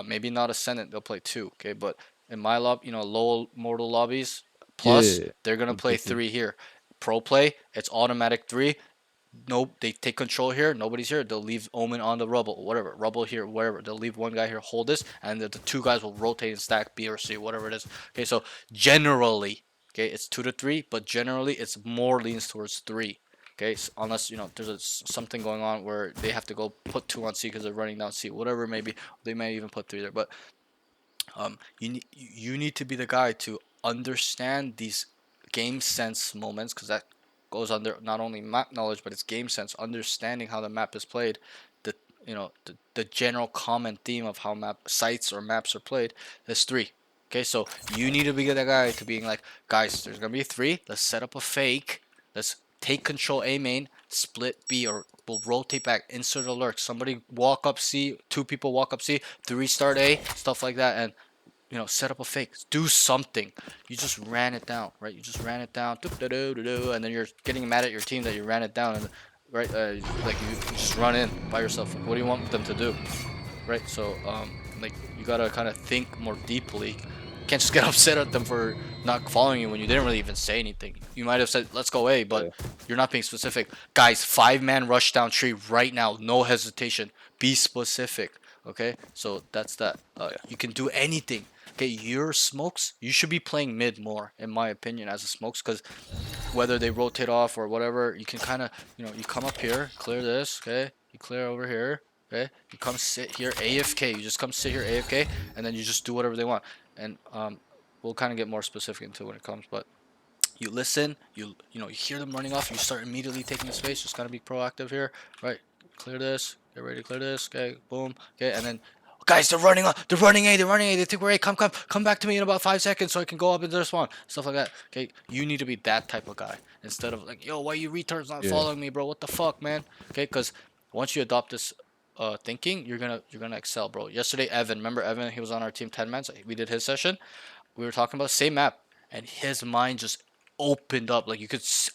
maybe not Ascendant, they'll play two, okay, but in my low mortal lobbies Yeah, yeah, plus, yeah. they're gonna They'll play play 3. three here. Pro play, it's automatic three. Nope, they take control here. Nobody's here. They'll leave Omen on the rubble, whatever. Rubble here, wherever. They'll leave one guy here, hold this, and the two guys will rotate and stack B or C, whatever it is. Okay, so generally, okay, it's 2 to 3, but generally it's more leans towards three. Okay, so unless there's something going on where they have to go put two on C because they're running down C, whatever it may be. They may even put three there, but you need to be the guy to understand these game sense moments because that goes under not only map knowledge but it's game sense, understanding how the map is played, the the general common theme of how map sites or maps are played. There's three. Okay, so you need to be the guy to being like, guys, there's gonna be three. Let's set up a fake. Let's take control A main, split B, or we'll rotate back, insert alert. Somebody walk up C, two people walk up C, three start A, stuff like that, and set up a fake, do something. You just ran it down, right? You just ran it down, and then you're getting mad at your team that you ran it down, and right, like you just run in by yourself. What do you want them to do, right? So, like you gotta kind of think more deeply. You can't just get upset at them for not following you when you didn't really even say anything. You might have said, "Let's go A," but you're not being specific. Guys, 5-man rush down tree right now, no hesitation. Be specific. Okay, so that's that. You can do anything. Okay, your smokes, you should be playing mid more, in my opinion, as a smokes, because whether they rotate off or whatever, you can kind of, you come up here, clear this, okay? You clear over here, okay? You come sit here, AFK. You just come sit here, AFK, and then you just do whatever they want. And we'll kind of get more specific into when it comes, but you listen, you hear them running off, you start immediately taking the space. Just gotta be proactive here, right? Clear this, get ready to clear this, okay, boom, okay, and then guys, they're running on, they're running A, they think we're A, come back to me in about 5 seconds so I can go up into their spawn, stuff like that. Okay, you need to be that type of guy instead of like, yo, why you retards not Yeah. following me, bro? What the fuck, man? Okay, because once you adopt this thinking, you're gonna excel, bro. Yesterday, Evan, remember Evan? He was on our team 10 man, so we did his session. We were talking about same map, and his mind just opened up. Like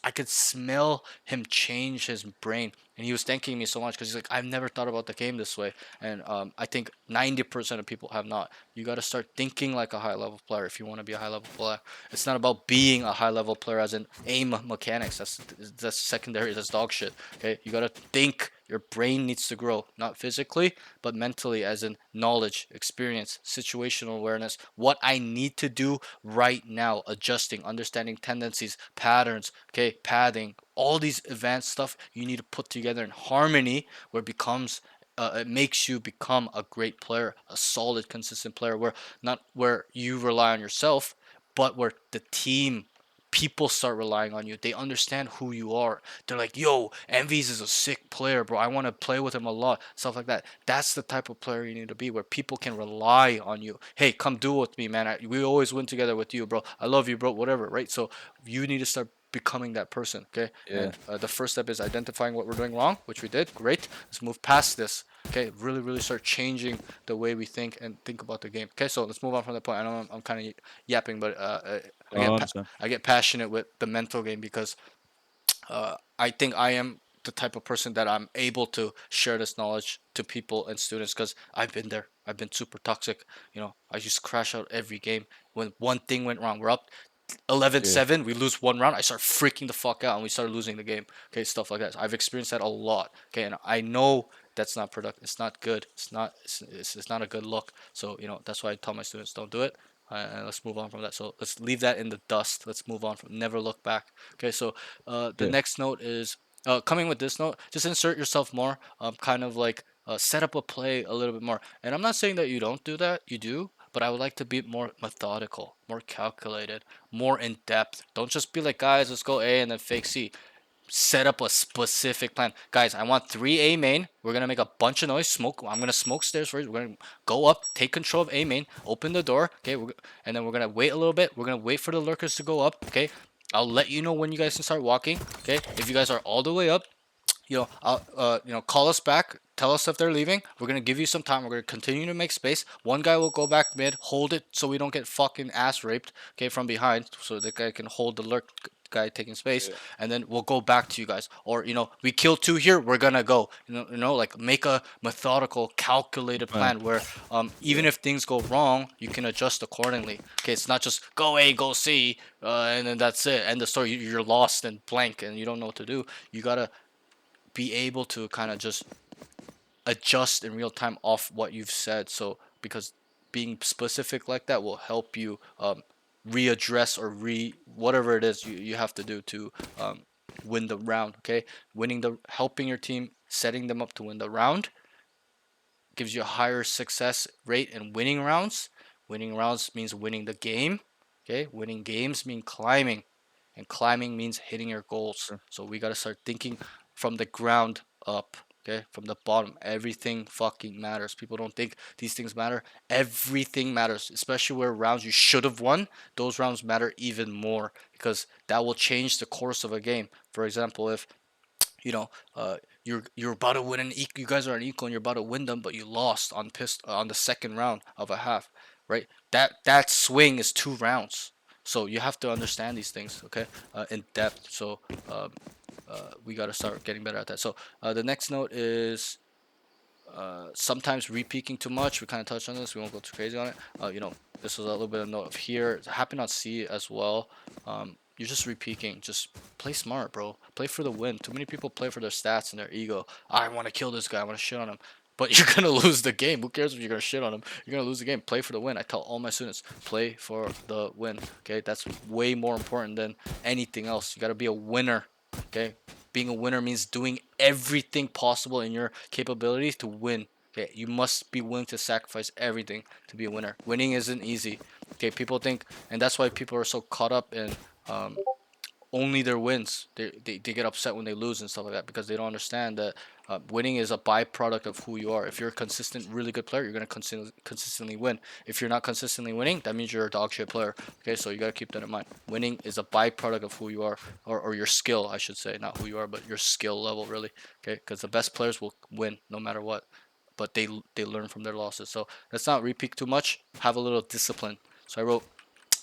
I could smell him change his brain, and he was thanking me so much because he's like, I've never thought about the game this way. And I think 90% of people have not. You got to start thinking like a high level player if you want to be a high level player. It's not about being a high level player as in aim mechanics. That's secondary. That's dog shit. Okay, you got to think. Your brain needs to grow, not physically, but mentally, as in knowledge, experience, situational awareness, what I need to do right now, adjusting, understanding tendencies, patterns, okay, padding, all these advanced stuff you need to put together in harmony where it makes you become a great player, a solid, consistent player, where not where you rely on yourself, but where the team people start relying on you. They understand who you are. They're like, yo, Envy's is a sick player, bro. I want to play with him a lot. Stuff like that. That's the type of player you need to be, where people can rely on you. Hey, come duel with me, man. We always win together with you, bro. I love you, bro. Whatever, right? So you need to start becoming that person, okay? Yeah. And the first step is identifying what we're doing wrong, which we did. Great. Let's move past this. Okay, really, really start changing the way we think and think about the game. Okay, so let's move on from that point. I know I'm kind of yapping, but I understand. I get passionate with the mental game because I think I am the type of person that I'm able to share this knowledge to people and students because I've been there. I've been super toxic. You know, I used to crash out every game when one thing went wrong. We're up 11-7, we lose one round, I start freaking the fuck out and we start losing the game. Okay, stuff like that. So I've experienced that a lot. Okay, and I know that's not productive. It's not good. It's not a good look. So that's why I tell my students don't do it. And let's move on from that. So let's leave that in the dust. Let's move on from never look back. Okay, so the Yeah. next note is coming with this note. Just insert yourself more. Kind of like set up a play a little bit more. And I'm not saying that you don't do that. You do, but I would like to be more methodical, more calculated, more in depth. Don't just be like, guys, let's go A and then fake C. Set up a specific plan. Guys, I want 3A main. We're gonna make a bunch of noise. Smoke. I'm gonna smoke stairs first. We're gonna go up, take control of A main, open the door. Okay, and then we're gonna wait a little bit. We're gonna wait for the lurkers to go up. Okay, I'll let you know when you guys can start walking. Okay, if you guys are all the way up, call us back. Tell us if they're leaving. We're gonna give you some time. We're gonna continue to make space. One guy will go back mid, hold it so we don't get fucking ass raped, okay, from behind, so the guy can hold the lurk guy taking space, Yeah. and then we'll go back to you guys. Or we kill two here. We're gonna go. Like make a methodical, calculated Plan. plan where even if things go wrong, you can adjust accordingly. Okay, it's not just go A, go C, and then that's it. End the story. You're lost and blank, and you don't know what to do. You gotta be able to kind of just adjust in real time off what you've said. So because being specific like that will help you readdress or whatever it is you have to do to win the round. Okay, helping your team, setting them up to win the round gives you a higher success rate in winning rounds. Winning rounds means winning the game. Okay, winning games mean climbing, and climbing means hitting your goals. Sure. So we gotta start thinking from the ground up. Okay, from the bottom, everything fucking matters. People don't think these things matter. Everything matters, especially where rounds you should have won. Those rounds matter even more because that will change the course of a game. For example, if you know, you're about to win you guys are an equal and you're about to win them, but you lost on the second round of a half, right? That swing is 2 rounds, so you have to understand these things, okay, in depth. So we got to start getting better at that. So the next note is sometimes repeaking too much. We kind of touched on this. We won't go too crazy on it. This was a little bit of note of here. It happened on C as well. You're just repeating. Just play smart, bro. Play for the win. Too many people play for their stats and their ego. I want to kill this guy. I want to shit on him. But you're gonna lose the game. Who cares if you're gonna shit on him? You're gonna lose the game. Play for the win. I tell all my students, play for the win. Okay, that's way more important than anything else. You gotta be a winner. Okay, being a winner means doing everything possible in your capabilities to win. Okay, you must be willing to sacrifice everything to be a winner. Winning isn't easy. Okay, people think, and that's why people are so caught up in um, only their wins. They get upset when they lose and stuff like that because they don't understand that winning is a byproduct of who you are. If you're a consistent, really good player, you're gonna consistently win. If you're not consistently winning, that means you're a dog shit player. Okay, so you gotta keep that in mind. Winning is a byproduct of who you are, or your skill, I should say, not who you are, but your skill level, really. Okay, because the best players will win no matter what, but they learn from their losses. So let's not repeat too much. Have a little discipline. So I wrote,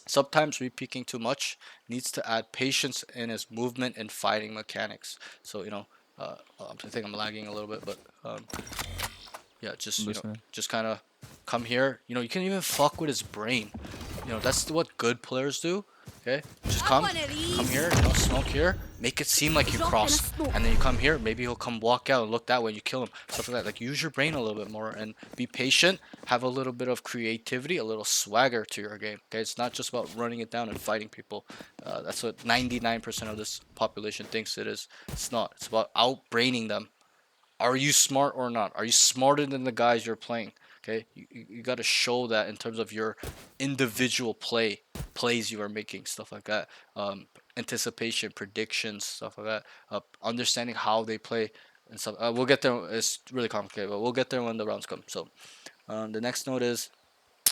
sometimes repeaking too much needs to add patience in his movement and fighting mechanics. So I think I'm lagging a little bit, but yeah, I'm listening. just kind of come here. You can even fuck with his brain. That's what good players do. Okay, just I come want these. here. Smoke here. Make it seem like you Drop in a crossed, smoke. and then you come here. Maybe he'll come walk out and look that way. You kill him. Stuff like that. Like use your brain a little bit more and be patient. Have a little bit of creativity, a little swagger to your game. Okay, it's not just about running it down and fighting people. That's what 99% of this population thinks it is. It's not. It's about outbraining them. Are you smart or not? Are you smarter than the guys you're playing? Okay, you got to show that in terms of your individual plays you are making, stuff like that. anticipation, predictions, stuff like that. Understanding how they play and stuff. We'll get there. It's really complicated, but we'll get there when the rounds come. So the next note is,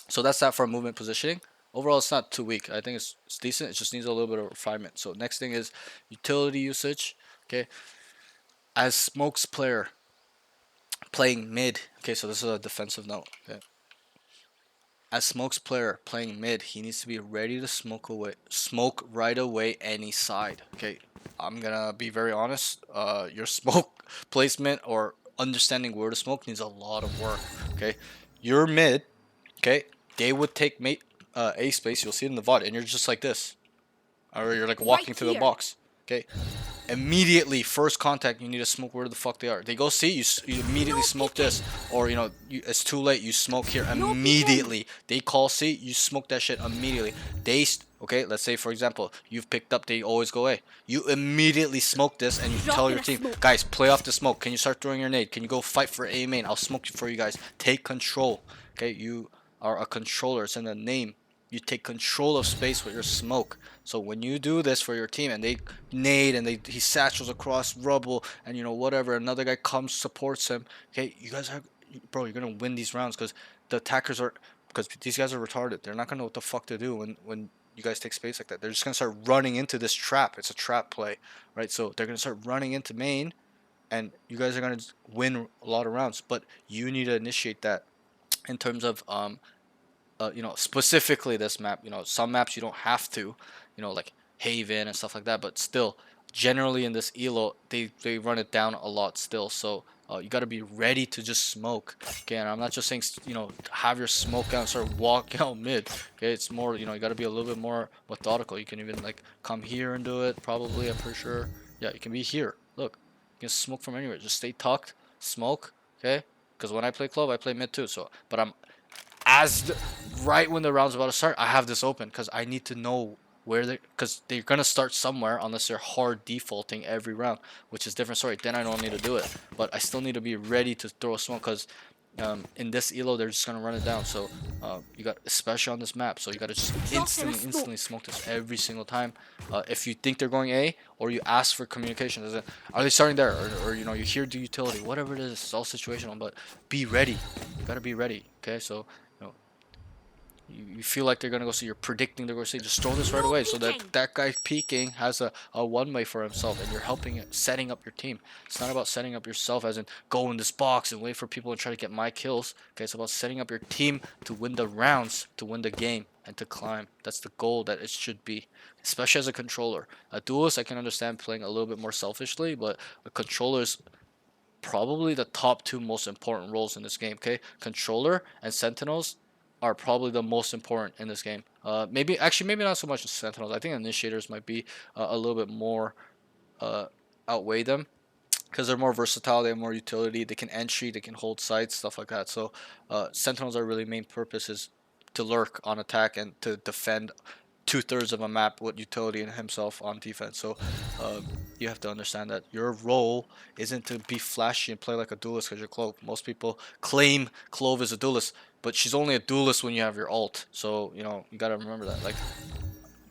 so that's that for movement positioning. Overall, it's not too weak. I think it's decent. It just needs a little bit of refinement. So next thing is utility usage. Okay, as Smoke's player playing mid. Okay, so this is a defensive note. Okay, as Smoke's player playing mid, he needs to be ready to smoke right away any side. Okay, I'm gonna be very honest. Your smoke placement or understanding where to smoke needs a lot of work. Okay, you're mid. Okay, they would take A space. You'll see it in the VOD, and you're just like this, or you're like walking Right to the here. box. Okay, immediately first contact you need to smoke where the fuck they are. They go see you, you immediately smoke this, or it's too late, you smoke here immediately. They call C, you smoke that shit immediately. Okay, let's say for example you've picked up, they always go A, you immediately smoke this and you Drop tell in your a team, smoke. guys, play off the smoke. Can you start throwing your nade? Can you go fight for A main? I'll smoke for you guys. Take control. Okay, you are a controller, it's in the name. You take control of space with your smoke. So when you do this for your team and they nade and he satchels across rubble and whatever, another guy comes, supports him. Okay, you guys are, bro, you're gonna win these rounds because these guys are retarded. They're not gonna know what the fuck to do when you guys take space like that. They're just gonna start running into this trap. It's a trap play, right? So they're gonna start running into main, and you guys are gonna win a lot of rounds. But you need to initiate that in terms of specifically this map. Some maps you don't have to, like Haven and stuff like that. But still, generally in this elo, they run it down a lot still. So you got to be ready to just smoke. Okay, and I'm not just saying have your smoke out and start walking out mid. Okay, it's more you got to be a little bit more methodical. You can even like come here and do it. Probably, I'm pretty sure. Yeah, you can be here. Look, you can smoke from anywhere. Just stay tucked, smoke. Okay, because when I play club, I play mid too. So, but I'm right when the round's about to start, I have this open because I need to know where because they're gonna start somewhere unless they're hard defaulting every round, which is a different story. Then I don't need to do it, but I still need to be ready to throw a smoke because in this elo they're just gonna run it down. So you got, especially on this map, so you gotta just instantly smoke this every single time. If you think they're going A, or you ask for communication, are they starting there, or you hear the utility, whatever it is, it's all situational. But be ready. You gotta be ready. Okay, so you feel like they're gonna go see, you're predicting they're gonna see, just throw this right away so that that guy peeking has a one way for himself, and you're helping it, setting up your team. It's not about setting up yourself as in go in this box and wait for people to try to get my kills. Okay, it's about setting up your team to win the rounds, to win the game, and to climb. That's the goal that it should be, especially as a controller. A duelist I can understand playing a little bit more selfishly, but a controller is probably the top two most important roles in this game. Okay, controller and sentinels are probably the most important in this game. Maybe not so much sentinels. I think initiators might be a little bit more uh, outweigh them because they're more versatile. They have more utility. They can entry. They can hold sites, stuff like that. So sentinels are really main purpose is to lurk on attack and to defend 2/3 of a map with utility and himself on defense. So you have to understand that your role isn't to be flashy and play like a duelist because you're Clove. Most people claim Clove is a duelist, but she's only a duelist when you have your ult. So you gotta remember that. Like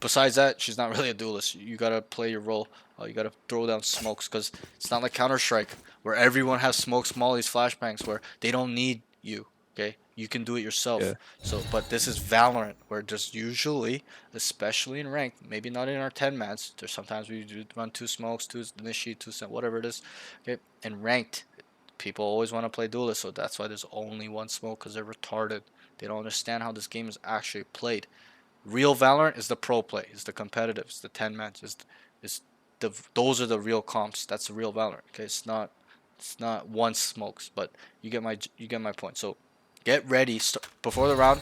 besides that, she's not really a duelist. You gotta play your role. You gotta throw down smokes because it's not like Counter Strike where everyone has smokes, mollies, flashbangs where they don't need you. Okay, you can do it yourself. Yeah. So, but this is Valorant where just usually, especially in ranked, maybe not in our 10 mans. There's sometimes we do run two smokes, two initiate, two whatever it is. Okay, in ranked, people always want to play duelist, so that's why there's only one smoke because they're retarded. They don't understand how this game is actually played. Real Valorant is the pro play, is the competitive, is the 10 match, is those are the real comps. That's the real Valorant. Okay, it's not one smokes, but you get my point. So get ready before the round.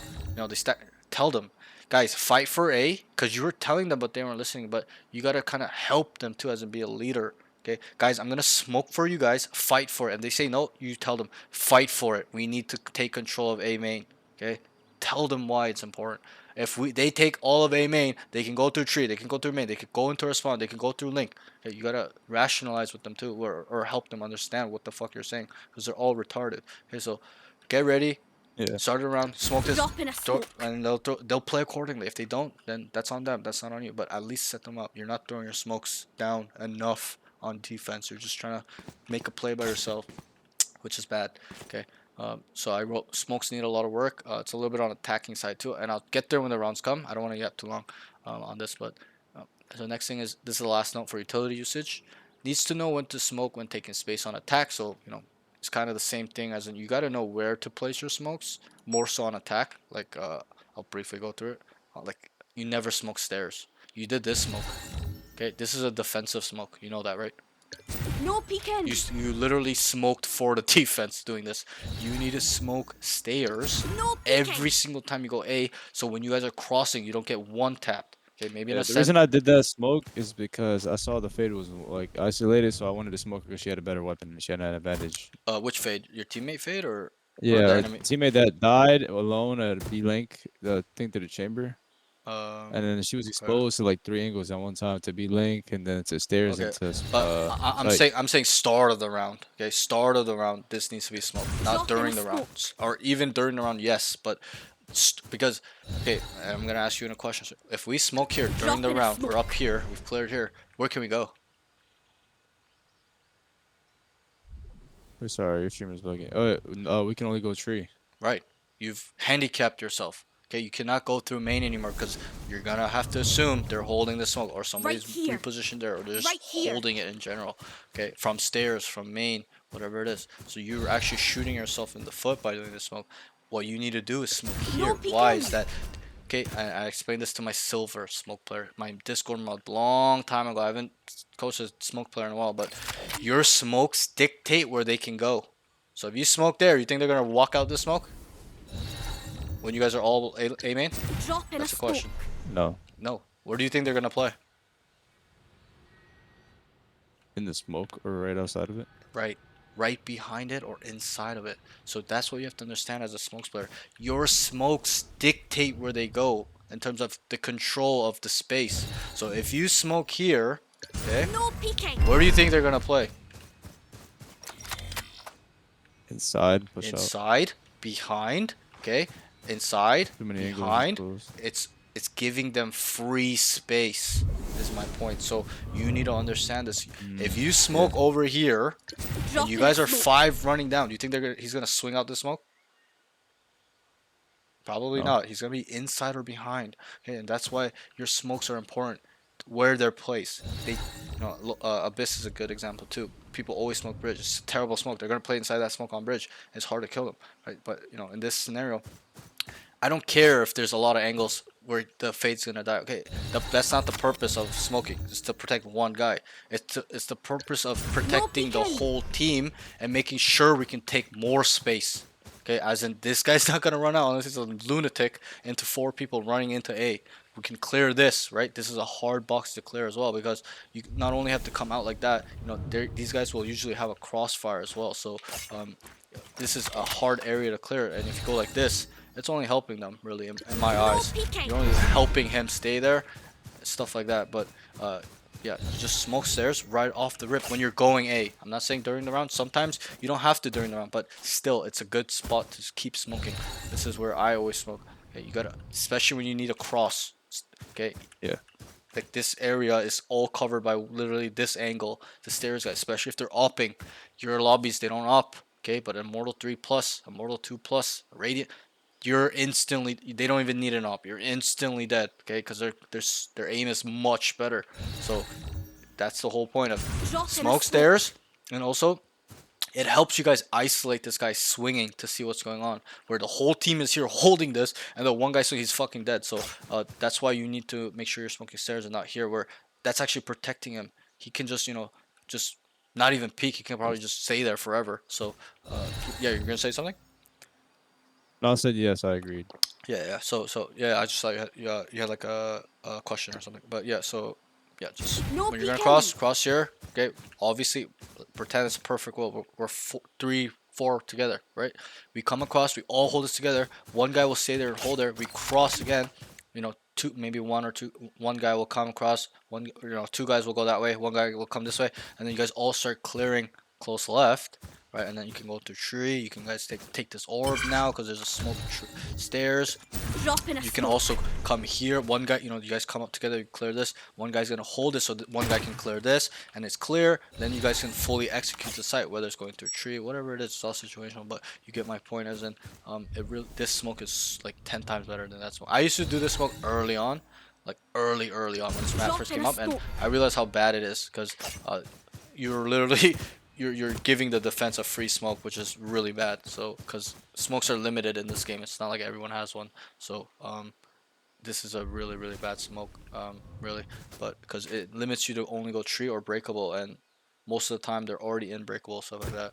Tell them, guys, fight for A, because you were telling them, but they weren't listening. But you gotta kind of help them too, as in be a leader. Okay, guys, I'm gonna smoke for you guys. Fight for it. And they say no, you tell them fight for it. We need to take control of A main. Okay, tell them why it's important. If they take all of A main, they can go through tree, they can go through main, they can go into our spawn, they can go through link. Okay, you gotta rationalize with them too, or help them understand what the fuck you're saying, because they're all retarded. Okay, so get ready. Yeah. Start it around, smoke this, Drop in a smoke. and they'll play accordingly. If they don't, then that's on them. That's not on you. But at least set them up. You're not throwing your smokes down enough on defense. You're just trying to make a play by yourself, which is bad. Okay. So I wrote smokes need a lot of work. It's a little bit on attacking side too, and I'll get there when the rounds come. I don't want to get too long on this, but so next thing is this is the last note for utility usage. Needs to know when to smoke when taking space on attack. So it's kind of the same thing as in you got to know where to place your smokes. More so on attack. Like I'll briefly go through it. Like you never smoke stairs. You did this smoke. Okay, this is a defensive smoke. You know that, right? No peeking. You literally smoked for the defense doing this. You need to smoke stairs No peeking. every single time you go A. So when you guys are crossing, you don't get one tapped. Okay, maybe in Yeah, a the sense. reason I did that smoke is because I saw the fade was like isolated, so I wanted to smoke because she had a better weapon and she had an advantage. Which fade? Your teammate fade or Yeah, the our enemy? teammate that died alone at B link, the thing to the chamber, and then she was Okay. exposed to like 3 angles at one time to B link, and then to stairs and Okay, to but site. I'm saying start of the round. Okay, start of the round. This needs to be smoked, not Drop in a during the smoke. rounds, or even during the round. Yes, but because okay, I'm gonna ask you a question. So if we smoke here during Drop the in a round, we're smoke. up here. We've cleared here. Where can we go? We're sorry, your streamer's bugging. Oh, we can only go tree. Right. You've handicapped yourself. Okay, you cannot go through main anymore because you're gonna have to assume they're holding the smoke or somebody's here. repositioned there or they're just Right here. holding it in general. Okay, from stairs, from main, whatever it is. So you're actually shooting yourself in the foot by doing the smoke. What you need to do is smoke here. Why is that? Okay, I explained this to my silver smoke player, my Discord mod, long time ago. I haven't coached a smoke player in a while, but your smokes dictate where they can go. So if you smoke there, you think they're gonna walk out the smoke? When you guys are all A main? Drop in That's a the smoke. question. No, No. Where do you think they're gonna play? in the smoke or right outside of it. Right behind it or inside of it. So that's what you have to understand as a smokes player. Your smokes dictate where they go in terms of the control of the space. So if you smoke here, okay, No peeking. where do you think they're gonna play? Inside, push out. Inside, behind, okay, inside, Too many angles behind. exposed. It's giving them free space. Is my point. So you need to understand this. If you smoke over here, Drop and you in a guys are smoke. 5 running down, do you think he's gonna swing out the smoke? Probably No. not. He's gonna be inside or behind. Okay, and that's why your smokes are important. Where they're placed. Abyss is a good example too. People always smoke bridge. It's a terrible smoke. They're gonna play inside that smoke on bridge. It's hard to kill them, right? But in this scenario, I don't care if there's a lot of angles where the fade's gonna die. Okay, that's not the purpose of smoking. It's to protect one guy. It's the purpose of protecting the peeking. whole team and making sure we can take more space. Okay, as in this guy's not gonna run out unless he's a lunatic into 4 people running into A. We can clear this, right? This is a hard box to clear as well because you not only have to come out like that. These guys will usually have a crossfire as well. So this is a hard area to clear, and if you go like this, it's only helping them really in my eyes. peeking. You're only helping him stay there, stuff like that. But yeah, just smoke stairs right off the rip when you're going A. I'm not saying during the round. Sometimes you don't have to during the round, but still, it's a good spot to keep smoking. This is where I always smoke. Okay, you gotta, especially when you need a cross. Okay. Yeah. Like this area is all covered by literally this angle. The stairs guys, especially if they're upping. Your lobbies they don't up. Okay, but Immortal 3 plus, Immortal 2 plus, Radiant, you're instantly. They don't even need an op. You're instantly dead. Okay, because their aim is much better. So that's the whole point of Drop in a smoke smoke. stairs, and also it helps you guys isolate this guy swinging to see what's going on. Where the whole team is here holding this, and the one guy so he's fucking dead. So that's why you need to make sure you're smoking stairs and not here, where that's actually protecting him. He can just just not even peek. He can probably just stay there forever. So yeah, you're gonna say something? No, I said yes. I agreed. Yeah. So yeah, I just thought you had like a question or something. But yeah, so yeah, just No when you're gonna peeking. cross here, okay. Obviously, pretend it's a perfect world. We're 3, 4 together, right? We come across, we all hold this together. One guy will stay there and hold there. We cross again. Two, maybe one or two. One guy will come across. Two guys will go that way. One guy will come this way, and then you guys all start clearing close left. right? And then you can go to tree. You can guys take this orb now because there's a smoke stairs. Drop in a You can smoke. also come here. One guy, you know, you guys come up together, you clear this. One guy's gonna hold it so that one guy can clear this, and it's clear. Then you guys can fully execute the site, whether it's going through a tree, whatever it is. It's all situational, but you get my point. As in, this smoke is like 10 times better than that smoke. I used to do this smoke early on, like early on when Smash Drop first in came a up, and smoke. I realized how bad it is because you're literally you're giving the defense a free smoke, which is really bad. So because smokes are limited in this game, it's not like everyone has one. So this is a really bad smoke, really, but because it limits you to only go tree or breakable, and most of the time they're already in breakable, stuff like that.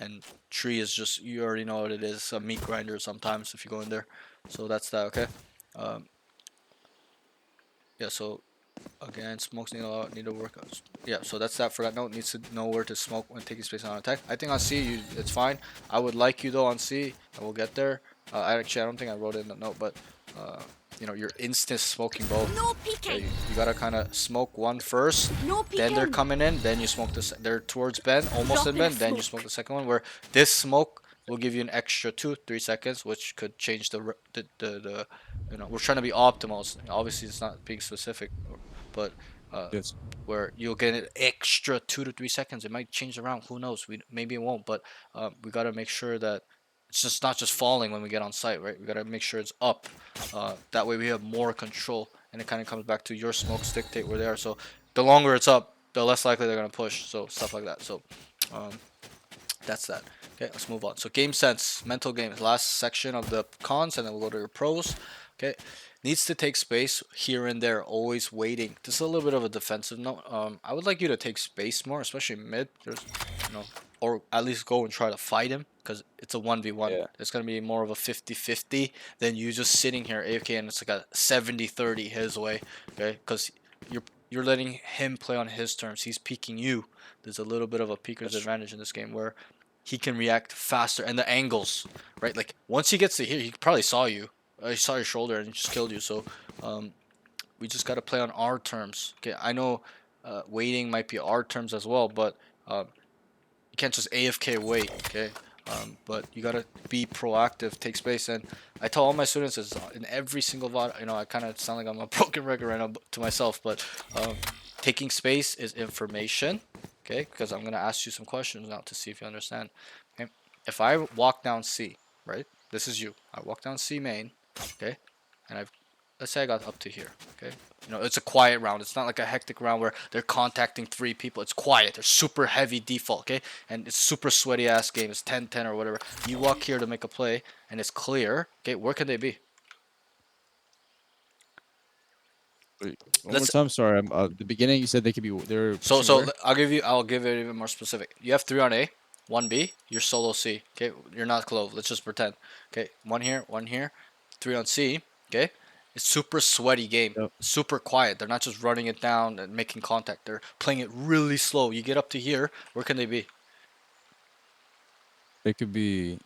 And tree is just, you already know what it is, a meat grinder sometimes if you go in there. So that's that. Okay. um, yeah, so again, smokes need to work out. Yeah, so that's that. Forgot note needs to know where to smoke when taking space on attack. I think on C, it's fine. I would like you though on C, and we'll get there. I don't think I wrote it in the note, but you know, you're instant smoking both. No Yeah, peeking. you gotta kind of smoke one first, No then they're peeking. coming in, then you smoke this. They're towards Ben, almost in Drop in a Ben, then you smoke. smoke the second one. Where this smoke will give you an extra 2-3 seconds, which could change the you know, we're trying to be optimal. Obviously, it's not being specific, but uh, Yes. where you'll get an extra 2 to 3 seconds. It might change around. Who knows? Maybe it won't. But we gotta make sure that it's just not just falling when we get on site, right? We gotta make sure it's up. That way we have more control, and it kind of comes back to your smokes dictate where they are. So the longer it's up, the less likely they're gonna push. So stuff like that. So um, that's that. Okay, let's move on. So game sense, mental games. Last section of the cons, and then we'll go to your pros. Okay, needs to take space here and there, always waiting. This is a little bit of a defensive note. I would like you to take space more, especially mid. There's, you know, or at least go and try to fight him because it's a 1v1. Yeah. It's gonna be more of a 50-50 than you just sitting here AFK, and it's like a 70-30 his way. Okay, because you're letting him play on his terms. He's peeking you. There's a little bit of a peeker's That's true. advantage in this game where he can react faster, and the angles, right? Like once he gets to here, he probably saw you. He saw your shoulder and he just killed you. So we just got to play on our terms. Okay, I know waiting might be our terms as well, but you can't just AFK wait. Okay, but you gotta be proactive, take space. And I tell all my students is in every single VOD. You know, I kind of sound like I'm a broken record right now to myself, but taking space is information. Okay, because I'm gonna ask you some questions now to see if you understand. Okay, if I walk down C, right? This is you. I walk down C main. Okay, and let's say I got up to here. Okay, you know, it's a quiet round. It's not like a hectic round where they're contacting 3 people. It's quiet. They're super heavy default. Okay, and it's super sweaty ass game. It's 10-10 or whatever. You walk here to make a play, and it's clear. Okay, where can they be? Wait, one more Let's time. Sorry. The beginning you said they could be. They're So pushing so where? I'll give it even more specific. You have 3 on A, 1 B. You're solo C. Okay, you're not Clove. Let's just pretend. Okay, one here, 3 on C. Okay, it's super sweaty game, Yep. super quiet. They're not just running it down and making contact. They're playing it really slow. You get up to here. Where can they be? They could be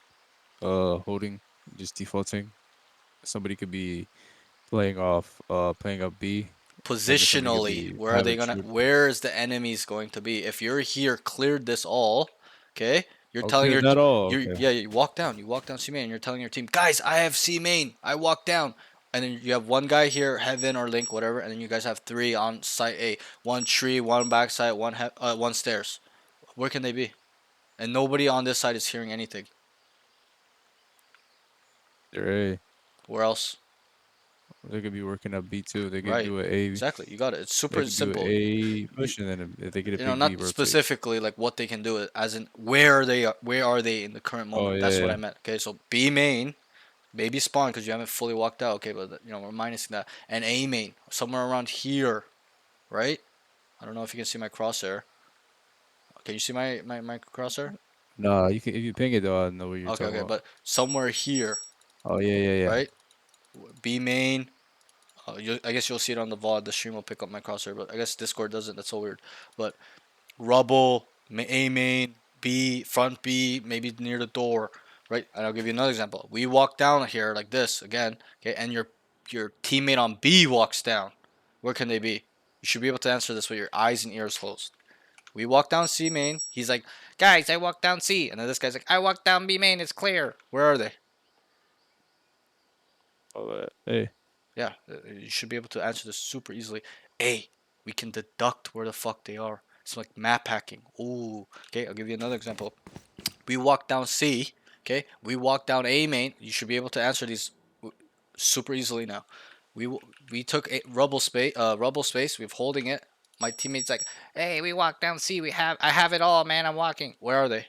holding, just defaulting. Somebody could be playing up B, and then somebody could Positionally, be where are they having gonna? shoot. Where is the enemies going to be? If you're here, cleared this all. Okay, you're Oh, telling cleared your that all. you Okay. yeah, you walk down. You walk down C main, and you're telling your team, guys, I have C main. I walk down, and then you have one guy here, Heaven or Link, whatever, and then you guys have 3 on site A, one tree, one backside, one stairs. Where can they be? And nobody on this side is hearing anything. They're A. Where else? They could be working up B too. They could Right. do a A. Exactly. You got it. It's They super could do simple. a You, push, and then if they get a you know, pick B, not rotate. specifically like what they can do, as in where are they in the current Oh moment. yeah, That's what I yeah. meant. Okay, so B main, maybe spawn because you haven't fully walked out. Okay, but you know, we're minusing that. And A main, somewhere around here, right? I don't know if you can see my crosshair. Can you see my crosshair? Nah, you can if you ping it though, I know what you're Okay, talking okay, about. but somewhere here, Oh yeah, yeah, yeah. right? B main. I guess you'll see it on the VOD. The stream will pick up my crosshair, but I guess Discord doesn't. That's so weird. But rubble, A main, B, front B, maybe near the door, right? And I'll give you another example. We walk down here like this again, okay, and your teammate on B walks down. Where can they be? You should be able to answer this with your eyes and ears closed. We walk down C main. He's like, guys, I walked down C. And then this guy's like, I walked down B main. It's clear. Where are they? Hey, Yeah, you should be able to answer this super easily. A, we can deduct where the fuck they are. It's like map hacking. Ooh. Okay, I'll give you another example. We walk down C. Okay, we walk down A main. You should be able to answer these super easily now. We took a rubble space. We're holding it. My teammate's like, hey, we walked down C. I have it all, man. I'm walking. Where are they?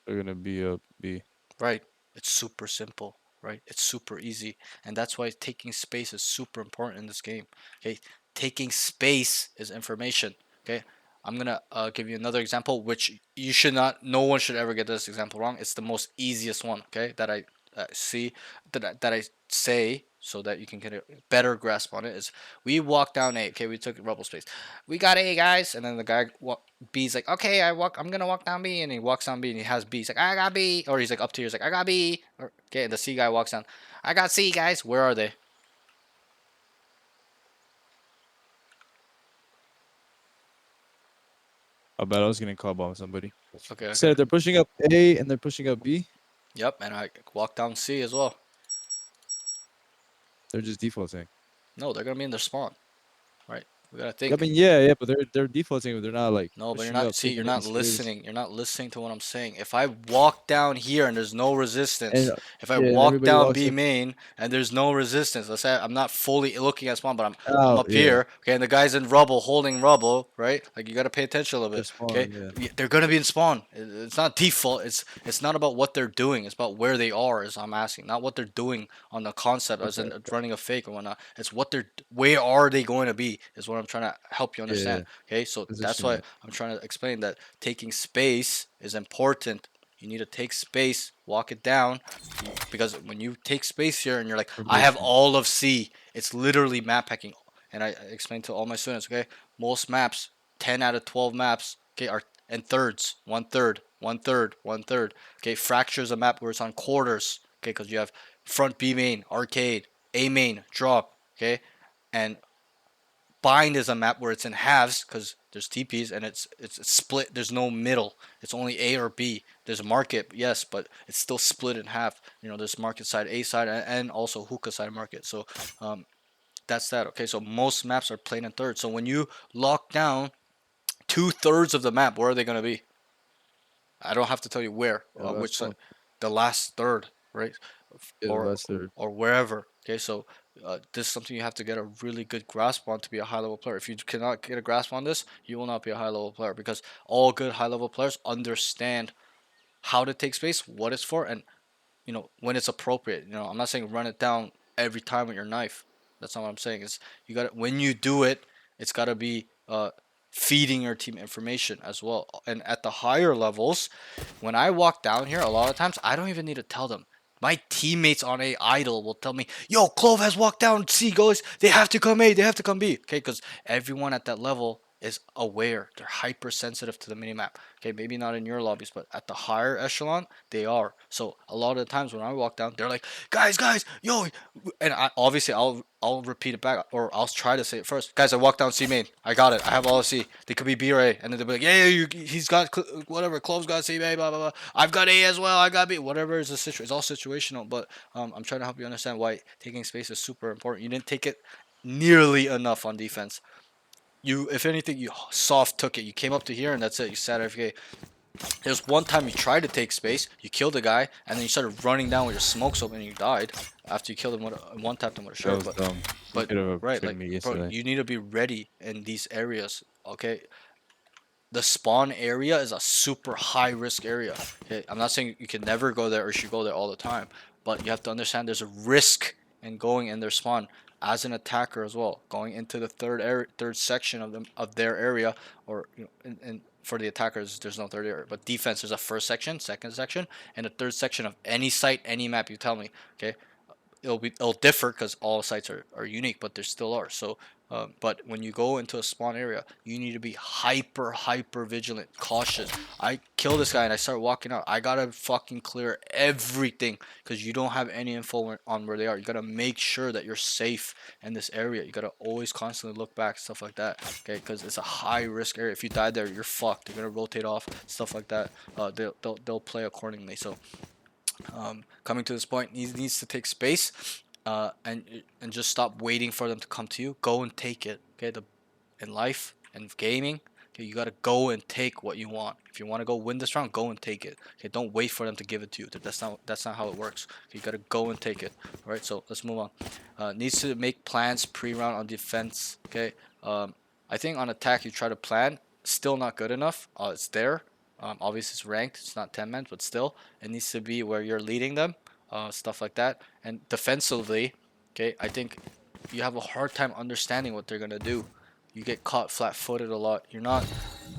they're gonna be a B. Right. It's super simple, right? It's super easy. And that's why taking space is super important in this game. Okay. Taking space is information. Okay. I'm going to give you another example, which you should not, no one should ever get this example wrong. It's the most easiest one, okay, that I see, that I say so that you can get a better grasp on it. Is we walk down A, okay, we took rubble space. We got A, guys. And then the guy B's like, okay, I'm gonna walk down B, and he walks down B, and he has B. He's like, I got B, or he's like up to here, he's like, I got B. Okay, and the C guy walks down, I got C, guys. Where are they? I bet I was getting called by somebody. Okay, okay. Said they're pushing up A and they're pushing up B. Yep, and I walk down C as well. They're just defaulting. No, they're gonna be in their spawn, right? We gotta I think. mean, yeah, but they're defaulting, but they're not like No, but you're pushing not. up, See, you're taking any not space. listening. You're not listening to what I'm saying. If I walk down here and there's no resistance, And if I yeah, and walk everybody down walks B up. main and there's no resistance, let's say I'm not fully looking at spawn, but I'm Oh up yeah, here, okay, and the guy's in rubble, holding rubble, right? Like you gotta pay attention a little they're bit, okay? spawning. Yeah, They're gonna be in spawn. It's not default. It's not about what they're doing. It's about where they are. Is I'm asking, not what they're doing on the concept, as okay, in running a fake or whatnot. It's what they're. Where are they going to be? Is what I'm trying to help you yeah, understand. Okay, so that's why positioning. I'm trying to explain that taking space is important. You need to take space, walk it down, because when you take space here and you're like, I have Information. all of C, it's literally map hacking. And I explain to all my students, okay, most maps, 10 out of 12 maps, okay, are in thirds, one third, one third, one third. Okay, fractures a map where it's on quarters, okay, because you have front B main, arcade, A main, drop, okay, and bind is a map where it's in halves because there's TPs and it's split. There's no middle. It's only A or B. There's a market, yes, but it's still split in half. You know, there's market side, A side, and also hookah side market. So that's that. Okay, so most maps are played in thirds. So when you lock down 2/3 of the map, where are they gonna be? I don't have to tell you where, Yeah, last which side, one. the last third, right? Yeah, the Or last third. wherever. Okay, so this is something you have to get a really good grasp on to be a high level player. If you cannot get a grasp on this, you will not be a high level player because all good high level players understand how to take space, what it's for, and when it's appropriate. I'm not saying run it down every time with your knife. That's not what I'm saying. It's you got to when you do it, it's got to be feeding your team information as well. And at the higher levels, when I walk down here, a lot of times I don't even need to tell them. My teammates on A idle will tell me, "Yo, Clove has walked down C, guys. They have to come A. They have to come B." Okay, because everyone at that level is aware. They're hypersensitive to the minimap. Okay, maybe not in your lobbies, but at the higher echelon, they are. So a lot of the times when I walk down, they're like, guys, yo," and obviously I'll repeat it back, or I'll try to say it first. Guys, I walked down C main. I got it. I have all of C. They could be B or A, and then they'll be like, yeah, he's got whatever. Clove's got C, blah blah blah. I've got A as well. I got B. Whatever is the situation. It's all situational, but I'm trying to help you understand why taking space is super important. You didn't take it nearly enough on defense. If anything, you soft took it. You came up to here and that's it. You sat FK. There's one time you tried to take space, you killed a guy, and then you started running down with your smokes open and you died after you killed him with one tapped him with a That shirt. was But dumb. You but could have right, trained like me bro, yesterday. you need to be ready in these areas. Okay, the spawn area is a super high risk area. Okay, I'm not saying you can never go there or should go there all the time, but you have to understand there's a risk in going in their spawn as an attacker as well, going into the third section of their area, or and for the attackers there's no third area, but defense there's a first section, second section, and a third section of any site, any map you tell me. Okay, it'll differ because all sites are unique, but there still are. So But when you go into a spawn area, you need to be hyper vigilant, cautious. I kill this guy and I start walking out. I gotta fucking clear everything because you don't have any info on where they are. You gotta make sure that you're safe in this area. You gotta always constantly look back, stuff like that. Okay, because it's a high risk area. If you die there, you're fucked. They're gonna rotate off, stuff like that. They'll play accordingly. So coming to this point, needs to take space, and just stop waiting for them to come to you. Go and take it. Okay, in life and gaming, okay, you gotta go and take what you want. If you want to go win this round, go and take it. Okay, don't wait for them to give it to you. That's not how it works. Okay, you gotta go and take it. All right, so let's move on. Needs to make plans pre-round on defense. Okay, I think on attack you try to plan. Still not good enough. It's there. Obviously it's ranked. It's not 10 men, but still, it needs to be where you're leading them. Stuff like that. And defensively, okay, I think you have a hard time understanding what they're gonna do. You get caught flat-footed a lot. You're not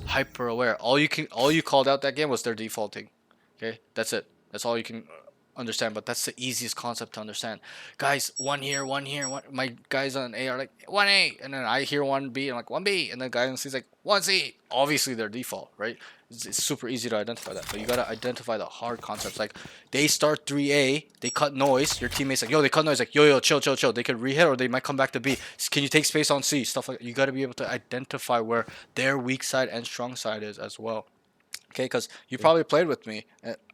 hyper aware. All you called out that game was their defaulting. Okay, that's it. That's all you can understand. But that's the easiest concept to understand. Guys, one here, one here. One. My guys on A are like 1A, and then I hear 1B, and I'm like 1B, and the guy on C is like 1C. Obviously, their default, right? It's super easy to identify that, but you gotta identify the hard concepts. Like they start 3A, they cut noise. Your teammates like, yo, they cut noise. Like, yo, chill. They could re-hit or they might come back to B. Can you take space on C? Stuff like that. You gotta be able to identify where their weak side and strong side is as well. Okay, because you probably played with me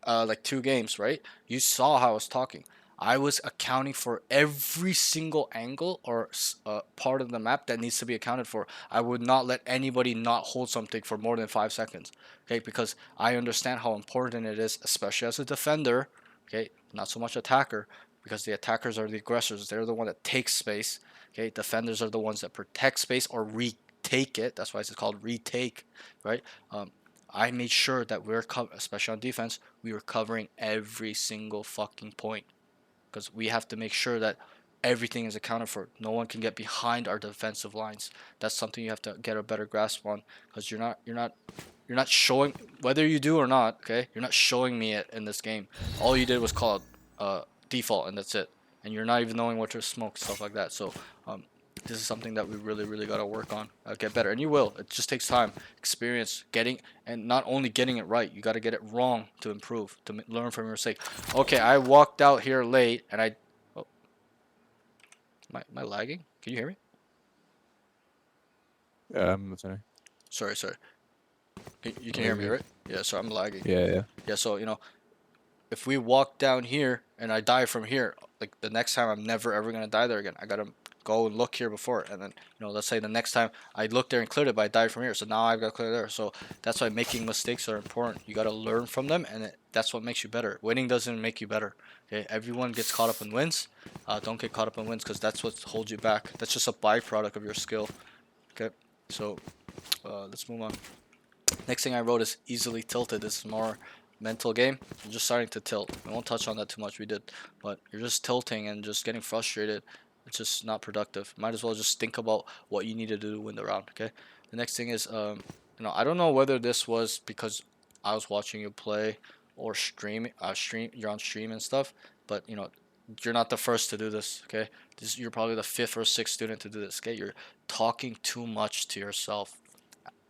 like 2 games, right? You saw how I was talking. I was accounting for every single angle or part of the map that needs to be accounted for. I would not let anybody not hold something for more than 5 seconds. Okay, because I understand how important it is, especially as a defender. Okay, not so much attacker, because the attackers are the aggressors. They're the one that takes space. Okay, defenders are the ones that protect space or retake it. That's why it's called retake, right? I made sure that especially on defense, we were covering every single fucking point because we have to make sure that everything is accounted for. No one can get behind our defensive lines. That's something you have to get a better grasp on because you're not showing, whether you do or not. Okay, you're not showing me it in this game. All you did was call default, and that's it. And you're not even knowing what to smoke, stuff like that. So this is something that we really got to work on, get better, and you will. It just takes time, experience, and not only getting it right, you got to get it wrong to improve, to learn from your mistake. Okay, I walked out here late and oh, am I lagging? Can you hear me? Yeah, I'm listening. Sorry. You can hear me, right? Yeah, so I'm lagging. Yeah. Yeah, so if we walk down here and I die from here, like the next time I'm never ever gonna die there again. I gotta go and look here before, and then let's say the next time I look there and cleared it, but I died from here, so now I've got to clear there. So that's why making mistakes are important. You gotta learn from them, and that's what makes you better. Winning doesn't make you better. Okay, everyone gets caught up in wins. Don't get caught up in wins because that's what holds you back. That's just a byproduct of your skill. Okay, so let's move on. Next thing I wrote is easily tilted. This is more mental game. You're just starting to tilt. I won't touch on that too much. We did, but you're just tilting and just getting frustrated. It's just not productive. Might as well just think about what you need to do to win the round. Okay. The next thing is, I don't know whether this was because I was watching you play or streaming. You're on stream and stuff, but you're not the first to do this. Okay. You're probably the 5th or 6th student to do this. Okay. You're talking too much to yourself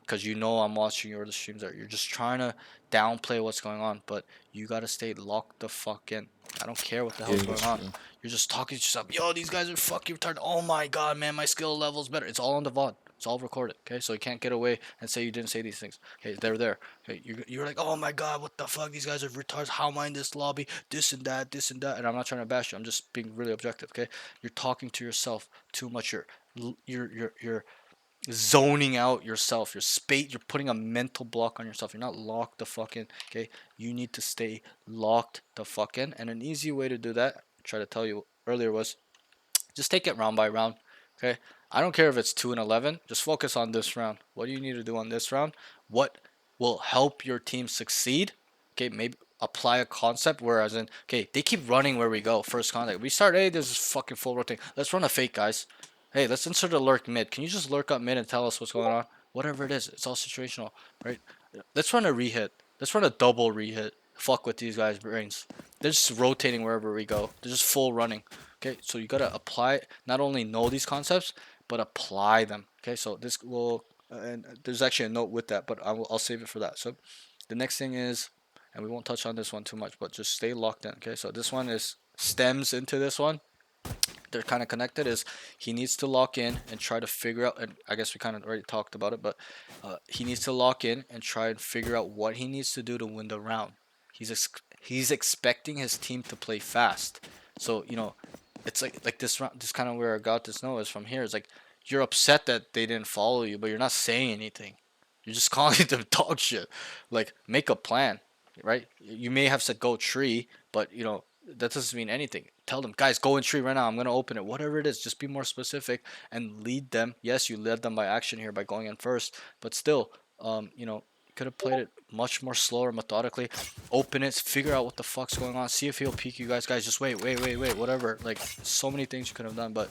because I'm watching your streams there. You're just trying to downplay what's going on, but you gotta stay locked the fuck in. I don't care what the hell's going on. You're just talking to yourself. Yo, these guys are fucking retarded. Oh my god, man, my skill level's better. It's all on the VOD. It's all recorded. Okay, so you can't get away and say you didn't say these things. Okay, they're there. Okay, you're like, oh my god, what the fuck? These guys are retards. How am I in this lobby? This and that, this and that. And I'm not trying to bash you. I'm just being really objective. Okay, you're talking to yourself too much. You're zoning out yourself. You're putting a mental block on yourself. You're not locked the fuck in. Okay, you need to stay locked the fuck in. And an easy way to do that, I tried to tell you earlier, was just take it round by round. Okay, I don't care if it's 2-11. Just focus on this round. What do you need to do on this round? What will help your team succeed? Okay, maybe apply a concept, whereas they keep running where we go. First contact, we start, hey, this is fucking full rotating. Let's run a fake, guys. Hey, let's insert a lurk mid. Can you just lurk up mid and tell us what's going on? Whatever it is, it's all situational, right? Let's run a rehit. Let's run a double rehit. Fuck with these guys' brains. They're just rotating wherever we go. They're just full running. Okay, so you gotta apply, not only know these concepts, but apply them. Okay, so this will, and there's actually a note with that, but I'll save it for that. So the next thing is, and we won't touch on this one too much, but just stay locked in. Okay, so this one is stems into this one. They're kind of connected. Is he needs to lock in and try to figure out, and I guess we kind of already talked about it, but he needs to lock in and try and figure out what he needs to do to win the round. He's expecting his team to play fast, so it's like this round. This kind of where I got this note is from here. It's like you're upset that they didn't follow you, but you're not saying anything. You're just calling them dog shit. Like, make a plan, right? You may have said go tree, but that doesn't mean anything. Tell them, guys, go in tree right now. I'm gonna open it. Whatever it is, just be more specific and lead them. Yes, you led them by action here by going in first, but still, you could have played it much more slower, methodically. Open it, figure out what the fuck's going on. See if he'll peek you guys. Guys, just wait, whatever. Like, so many things you could have done, but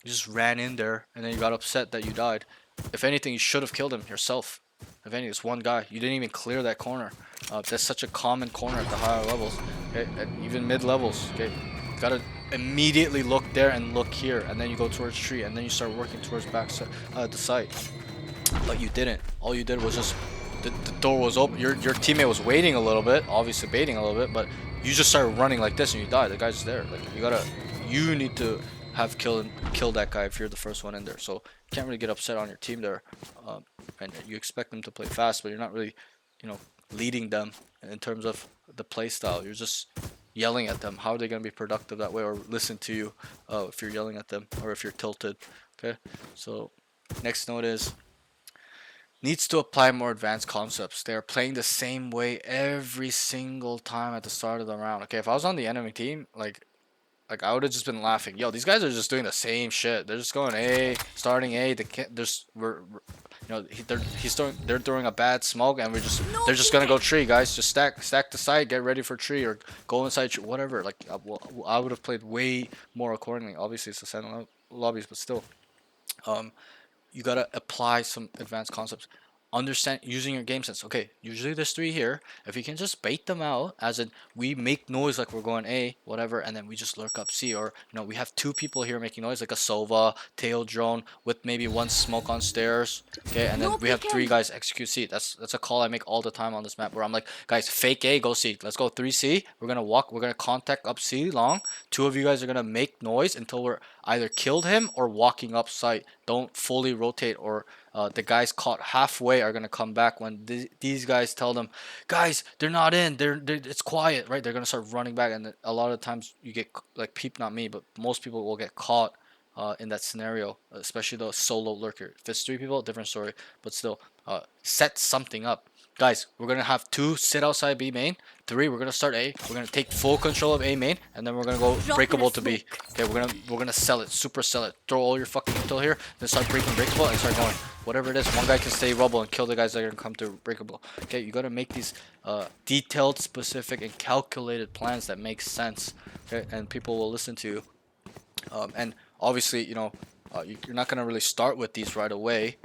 you just ran in there and then you got upset that you died. If anything, you should have killed him yourself. If anything, it's one guy. You didn't even clear that corner. That's such a common corner at the higher levels. Okay, at even mid levels. Okay, you gotta immediately look there and look here, and then you go towards tree, and then you start working towards the site. But you didn't. All you did was just the door was open. Your teammate was waiting a little bit, obviously baiting a little bit, but you just started running like this and you died. The guy's there. Like, you need to have killed that guy if you're the first one in there. So you can't really get upset on your team there, and you expect them to play fast, but you're not really, leading them in terms of the play style. You're just yelling at them. How are they going to be productive that way or listen to you if you're yelling at them or if you're tilted? Okay, so next note is needs to apply more advanced concepts. They're playing the same way every single time at the start of the round. Okay, if I was on the enemy team, like I would have just been laughing. Yo, these guys are just doing the same shit. They're just going A, starting A. They can't. They're throwing a bad smoke, and they're just gonna go tree, guys. Just stack the side, get ready for tree, or go inside tree, whatever. Like, I would have played way more accordingly. Obviously, it's Ascendant lobbies, but still, you gotta apply some advanced concepts. Understand using your game sense. Okay, usually there's three here. If you can just bait them out, as in we make noise like we're going A, whatever, and then we just lurk up C, or we have two people here making noise like a Sova, tail drone with maybe one smoke on stairs. Okay, and then we have three guys execute C. That's a call I make all the time on this map where I'm like, guys, fake A, go C. Let's go 3C. We're gonna contact up C long. Two of you guys are gonna make noise until we're either killed him or walking up site. Don't fully rotate, or the guys caught halfway are gonna come back when these guys tell them, guys, they're not in. It's quiet, right? They're gonna start running back, and a lot of times you get like not me, but most people will get caught in that scenario, especially the solo lurker. If it's three people, different story, but still, set something up. Guys, we're gonna have two sit outside B main. Three, we're gonna start A. We're gonna take full control of A main, and then we're gonna go breakable to B. Okay, we're gonna sell it, super sell it. Throw all your fucking intel here, then start breaking breakable and start going. Whatever it is, one guy can stay rubble and kill the guys that are gonna come to breakable. Okay, you gotta make these detailed, specific, and calculated plans that make sense. Okay, and people will listen to you. And obviously, you're not gonna really start with these right away,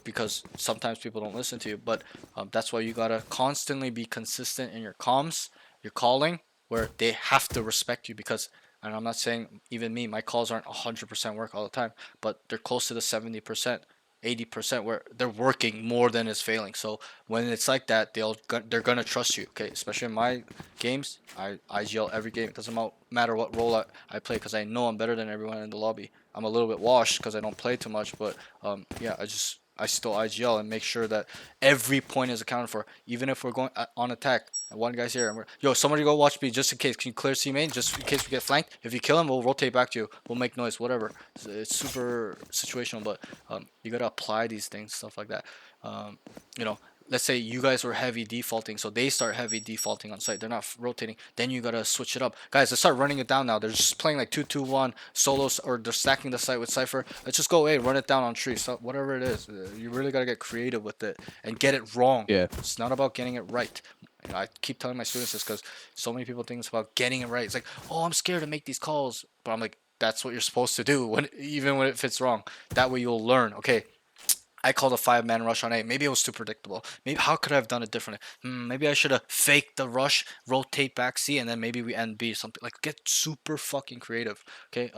because sometimes people don't listen to you, but that's why you gotta constantly be consistent in your comms, your calling, where they have to respect you. Because, and I'm not saying even me, my calls aren't 100% work all the time, but they're close to the 70%, 80% where they're working more than is failing. So when it's like that, they're gonna trust you. Okay, especially in my games, I IGL every game. It doesn't matter what role I play, because I know I'm better than everyone in the lobby. I'm a little bit washed because I don't play too much, but yeah, I still IGL and make sure that every point is accounted for. Even if we're going on attack, and one guy's here, and yo, somebody go watch B just in case. Can you clear C main just in case we get flanked? If you kill him, we'll rotate back to you. We'll make noise, whatever. It's super situational, but you gotta apply these things, stuff like that. Let's say you guys were heavy defaulting, so they start heavy defaulting on site. They're not rotating. Then you gotta switch it up, guys. Let's start running it down now. They're just playing like 2-2-1 solos, or they're stacking the site with Cypher. Let's just go A, run it down on tree. So whatever it is, you really gotta get creative with it and get it wrong. Yeah. It's not about getting it right. I keep telling my students this because so many people think it's about getting it right. It's like, oh, I'm scared to make these calls, but I'm like, that's what you're supposed to do even when it fits wrong. That way you'll learn. Okay, I called a 5-man rush on A. Maybe it was too predictable. Maybe how could I have done it differently? Maybe I should have faked the rush, rotate back C, and then maybe we end B. Something like get super fucking creative. Okay.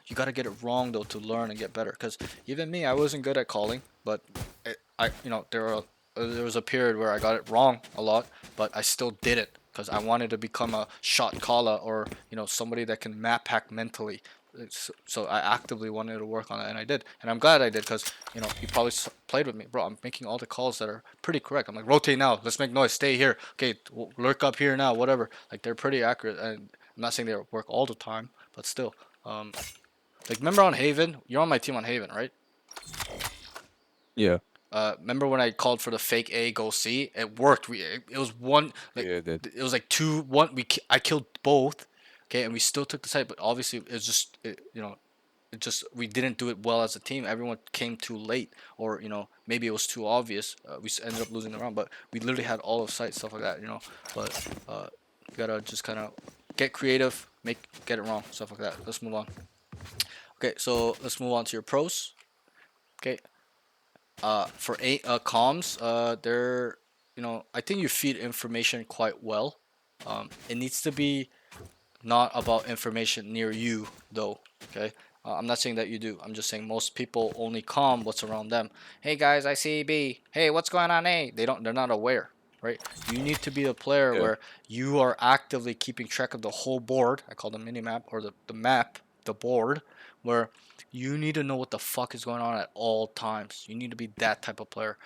You gotta get it wrong though to learn and get better. Cause even me, I wasn't good at calling, but there was a period where I got it wrong a lot, but I still did it because I wanted to become a shot caller or somebody that can map hack mentally. So I actively wanted to work on it, and I did, and I'm glad I did because you probably played with me, bro. I'm making all the calls that are pretty correct. I'm like, rotate now, let's make noise, stay here, okay, lurk up here now, whatever. Like they're pretty accurate, and I'm not saying they work all the time, but still. Like remember on Haven, you're on my team on Haven, right? Yeah. Remember when I called for the fake A go C? It worked. It was one like Yeah, it did. it was like 2-1. I killed both, okay, and we still took the site. But obviously, it's just it just we didn't do it well as a team. Everyone came too late, or maybe it was too obvious. We ended up losing the round, but we literally had all of sight stuff like that. But you gotta just kind of get creative, get it wrong, stuff like that. Let's move on. Okay, so let's move on to your pros. Okay, for comms, they're I think you feed information quite well. It needs to be not about information near you though. Okay, I'm not saying that you do. I'm just saying most people only comm what's around them. Hey guys, I see B. Hey, what's going on A? They're not aware, right? You need to be a player Yeah. where you are actively keeping track of the whole board. I call the mini map or the map, the board, where you need to know what the fuck is going on at all times. You need to be that type of player.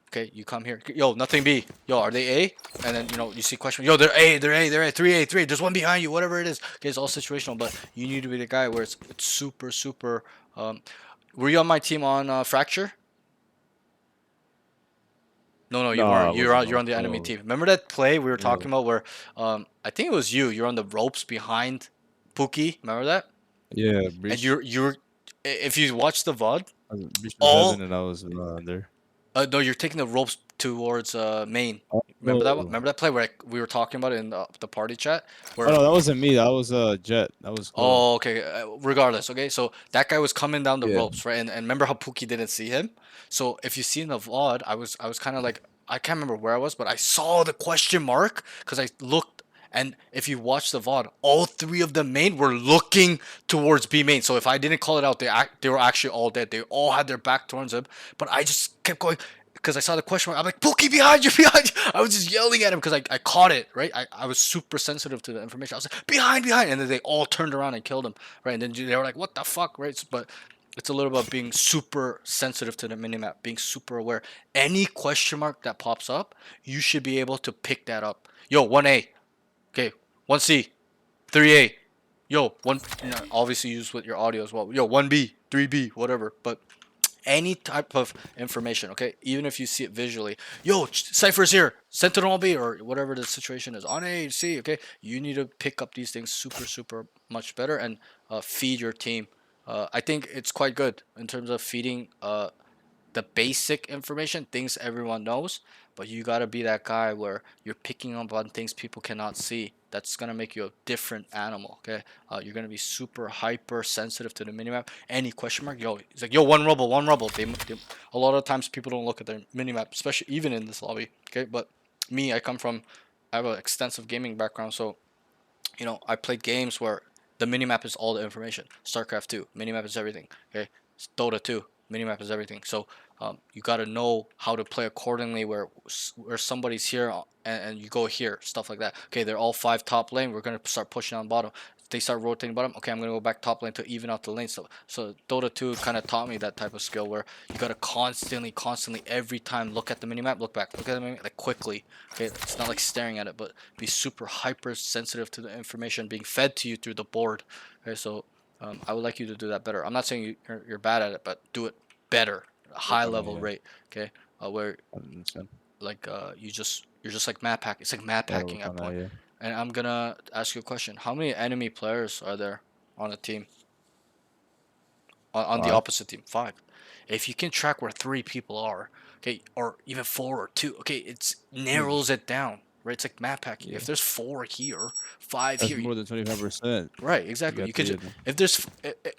Okay, you come here. Yo, nothing B. Yo, are they A? And then you see question. Yo, they're A. They're A. They're A. 3A. 3A. There's one behind you. Whatever it is. Okay, it's all situational, but you need to be the guy where it's super super. Were you on my team on Fracture? No, you No, I weren't. wasn't. You're on the enemy team. Remember that play we were Yeah. talking about where I think it was you. You're on the ropes behind Pookie. Remember that? Yeah, And breach. if you watch the VOD, Breach was heaven, all and I was there. no, you're taking the ropes towards main. Remember that one? Oh. Remember that play where we were talking about it in the party chat Oh where no, that wasn't me. That was Jet. That was Clove. oh, okay. Regardless, okay. So that guy was coming down the Yeah. ropes, right? And remember how Pookie didn't see him? So if you see in the VOD, I was kind of like I can't remember where I was, but I saw the question mark because I looked. And if you watch the VOD, all three of the main were looking towards B main. So if I didn't call it out, they were actually all dead. They all had their back towards him. But I just kept going because I saw the question mark. I'm like, Pookie, behind you, behind you. I was just yelling at him because I caught it, right? I was super sensitive to the information. I was like, behind, behind. And then they all turned around and killed him, right? And then they were like, what the fuck, right? But it's a little about being super sensitive to the minimap, being super aware. Any question mark that pops up, you should be able to pick that up. Yo, 1A. Okay, 1C. 3A. Yo, obviously use with your audio as well. Yo, 1B, 3B, whatever. But any type of information, okay? Even if you see it visually. Yo, Cypher's here. Sentinel B or whatever the situation is. On A, C, okay? You need to pick up these things super, super much better and feed your team. I think it's quite good in terms of feeding the basic information, things everyone knows, but you gotta be that guy where you're picking up on things people cannot see. That's gonna make you a different animal. Okay, you're gonna be super hyper sensitive to the minimap. Any question mark, yo, it's like yo, one rubble, one rubble. A lot of times people don't look at their minimap, especially even in this lobby. Okay, but me, I have an extensive gaming background, so I played games where the minimap is all the information. StarCraft 2, minimap is everything. Okay, Dota 2, minimap is everything. So you got to know how to play accordingly. Where somebody's here and you go here, stuff like that. Okay, they're all 5 top lane. We're gonna start pushing on bottom. They start rotating bottom. Okay, I'm gonna go back top lane to even out the lane. So Dota 2 kind of taught me that type of skill where you gotta constantly, every time look at the minimap, look back, look at the minimap, like quickly. Okay, it's not like staring at it, but be super hyper sensitive to the information being fed to you through the board. Okay, so I would like you to do that better. I'm not saying you're bad at it, but do it better, a high Work on it, level yeah. rate. Okay, where 100%. like you're just like map hack. It's like map Gotta hacking work at on that, point. yeah. And I'm gonna ask you a question. How many enemy players are there on a team? On the 5. opposite team, 5. If you can track where 3 people are, okay, or even 4 or 2, okay, it narrows it down, right? It's like map hacking. Yeah. If there's 4 here, 5 That's here, more than 25%. right? You Exactly. got You could three just of them. if there's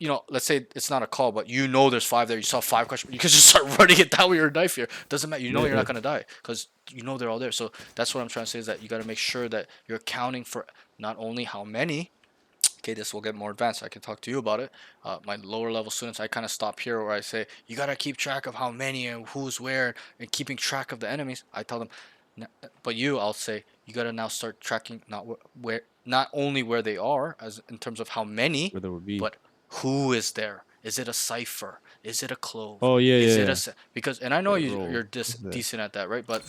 you know, let's say it's not a call, but you know there's 5 there. You saw 5 questions. You could just start running it down with your knife here. Doesn't matter. You know you're Yeah. not gonna die because you know they're all there. So that's what I'm trying to say is that you got to make sure that you're accounting for not only how many. Okay, this will get more advanced. I can talk to you about it. My lower level students, I kind of stop here where I say you gotta keep track of how many and who's where and keeping track of the enemies. I tell them, but you, I'll say you gotta now start tracking not where, not only where they are as in terms of how many, Where there would be. but who is there. Is it a cipher? Is it a clove? Oh, yeah, Is yeah, it a yeah. because and I know Yeah, you're bro. What's that? decent at that, right? But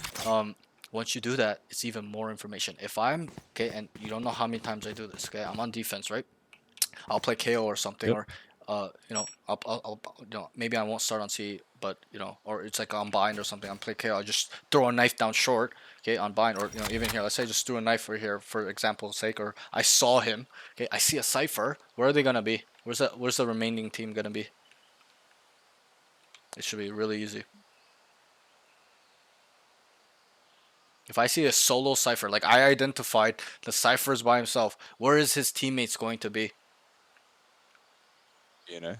once you do that, it's even more information. If I'm okay, and you don't know how many times I do this. Okay, I'm on defense, right? I'll play KO or something, Yep. or you know, I'll you know, maybe I won't start on C, but you know, or it's like on bind or something. I'm play KO. I just throw a knife down short, okay, on bind, or you know, even here. Let's say I just threw a knife for here, for example's sake, or I saw him. Okay, I see a cipher. Where are they gonna be? Where's the remaining team gonna be? It should be really easy. If I see a solo cipher, like I identified the ciphers by himself, where is his teammates going to be? You know?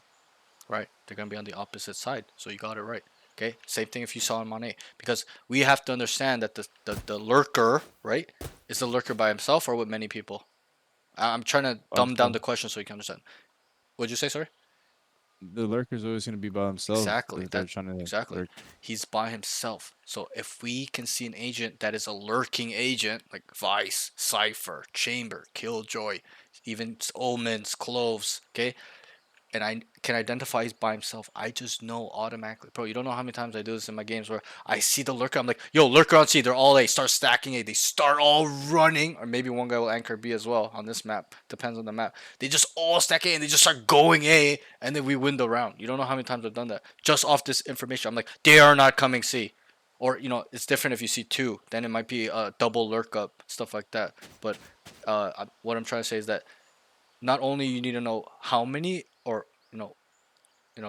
Right, they're gonna be on the opposite side. So you got it right. Okay, same thing if you saw him on A, because we have to understand that the lurker, right, is the lurker by himself or with many people. I'm trying to By dumb down himself. the question so you can understand. What'd you say? Sorry. The lurker's always going to be by himself Exactly. if they're That trying to exactly. lurk. He's by himself. So if we can see an agent that is a lurking agent, like Vice, Cipher, Chamber, Killjoy, even Omens, Cloves, okay, and I can identify he's by himself, I just know automatically. Bro, you don't know how many times I do this in my games where I see the lurker, I'm like, yo, lurker on C, they're all A, start stacking A, they start all running, or maybe one guy will anchor B as well on this map, depends on the map. They just all stack A and they just start going A, and then we win the round. You don't know how many times I've done that. Just off this information, I'm like, they are not coming C. Or, you know, it's different if you see 2, then it might be a double lurk up, stuff like that. But what I'm trying to say is that not only you need to know how many, or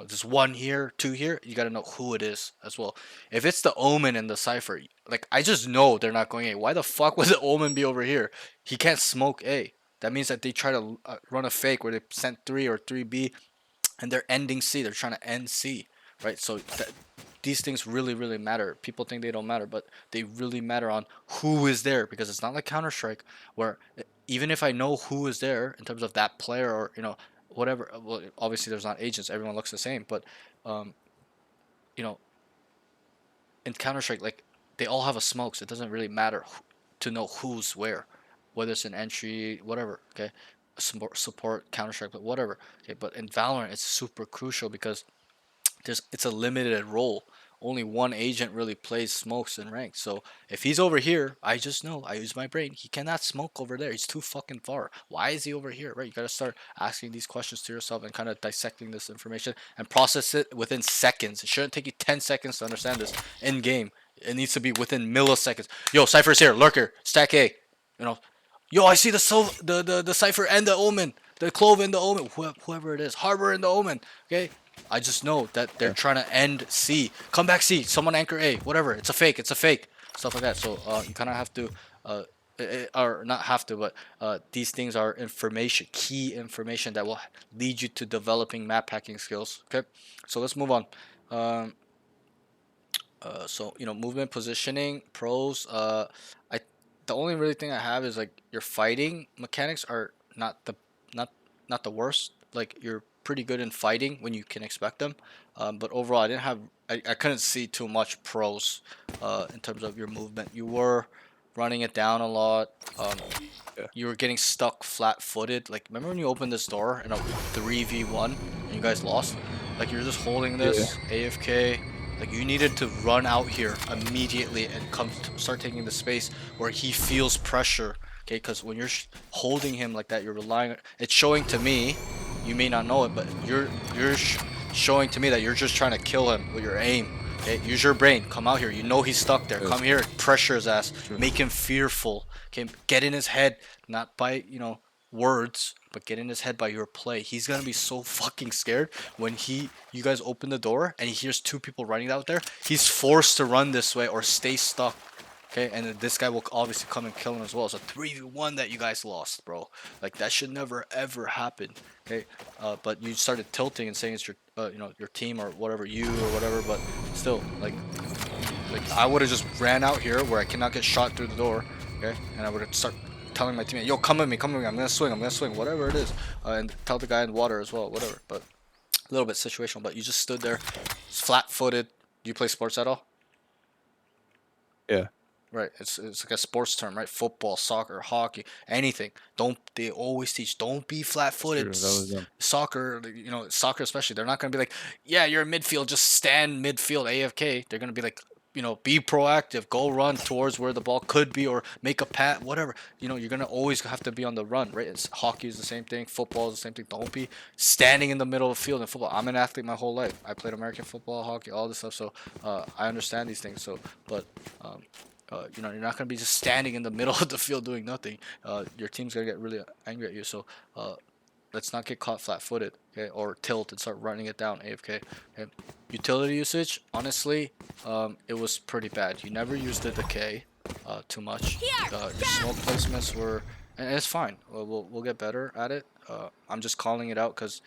there's 1 here, 2 here, you got to know who it is as well. If it's the Omen and the Cipher, like I just know they're not going A. Why the fuck would the Omen be over here? He can't smoke A. That means that they try to run a fake where they sent 3 or 3B and they're ending C. They're trying to end C, right? So these things really, really matter. People think they don't matter, but they really matter on who is there, because it's not like Counter Strike where even if I know who is there in terms of that player, or whatever. Well, obviously there's not agents. Everyone looks the same, but um, you know, in Counter Strike, like they all have a smoke, so it doesn't really matter to know who's where, whether it's an entry, whatever. Okay, support Counter Strike, but whatever. Okay, but in Valorant, it's super crucial because it's a limited role. Only one agent really plays smokes in rank. So if he's over here, I just know, I use my brain. He cannot smoke over there. He's too fucking far. Why is he over here? Right? You gotta start asking these questions to yourself and kind of dissecting this information and process it within seconds. It shouldn't take you 10 seconds to understand this in game. It needs to be within milliseconds. Yo, Cypher's here. Lurker. Stack A. You know, yo, I see the Cipher and the Omen. The Clove and the Omen. Whoever it is. Harbor and the Omen. Okay? I just know that they're Yeah. trying to end C. Come back C. Someone anchor A. Whatever. It's a fake. It's a fake. Stuff like that. So you kind of have to, or not have to, but these things are information, key information that will lead you to developing map hacking skills. Okay. So let's move on. So movement, positioning, pros. I the only really thing I have is like your fighting mechanics are not not the worst. Like you're pretty good in fighting when you can expect them. But overall, I couldn't see too much pros in terms of your movement. You were running it down a lot. Yeah. You were getting stuck flat-footed. Like remember when you opened this door in a 3v1 and you guys lost? Like you're just holding Yeah. this AFK. Like you needed to run out here immediately and start taking the space where he feels pressure. Okay, because when you're holding him like that, you're relying. It's showing to me. You may not know it, but you're showing to me that you're just trying to kill him with your aim. Okay, use your brain. Come out here. You know he's stuck there. Yes. Come here. Pressure his ass. Sure. Make him fearful. Okay, get in his head, not by words, but get in his head by your play. He's gonna be so fucking scared when you guys open the door and he hears 2 people running out there. He's forced to run this way or stay stuck. Okay, and then this guy will obviously come and kill him as well. It's a 3v1 that you guys lost, bro. Like that should never ever happen. Okay, but you started tilting and saying it's your, your team or whatever, you or whatever. But still, like I would have just ran out here where I cannot get shot through the door. Okay, and I would have start telling my teammate, yo, come with me, come with me. I'm gonna swing, whatever it is, and tell the guy in water as well, whatever. But a little bit situational. But you just stood there, flat-footed. Do you play sports at all? Yeah. Right, it's like a sports term, right? Football, soccer, hockey, anything. Don't they always teach? Don't be That's flat-footed. true. That was them. Soccer, soccer especially. They're not gonna be like, yeah, you're in midfield, just stand midfield, AFK. They're gonna be like, be proactive, go run towards where the ball could be, or make a pat, whatever. You're gonna always have to be on the run, right? Hockey is the same thing, football is the same thing. Don't be standing in the middle of the field in football. I'm an athlete my whole life. I played American football, hockey, all this stuff, so I understand these things. So, but you're not gonna be just standing in the middle of the field doing nothing. Your team's gonna get really angry at you. So let's not get caught flat-footed, okay, or tilt and start running it down AFK. Okay? Utility usage, honestly, it was pretty bad. You never used the decay too much. Your smoke placements were, and it's fine. We'll get better at it. I'm just calling it out because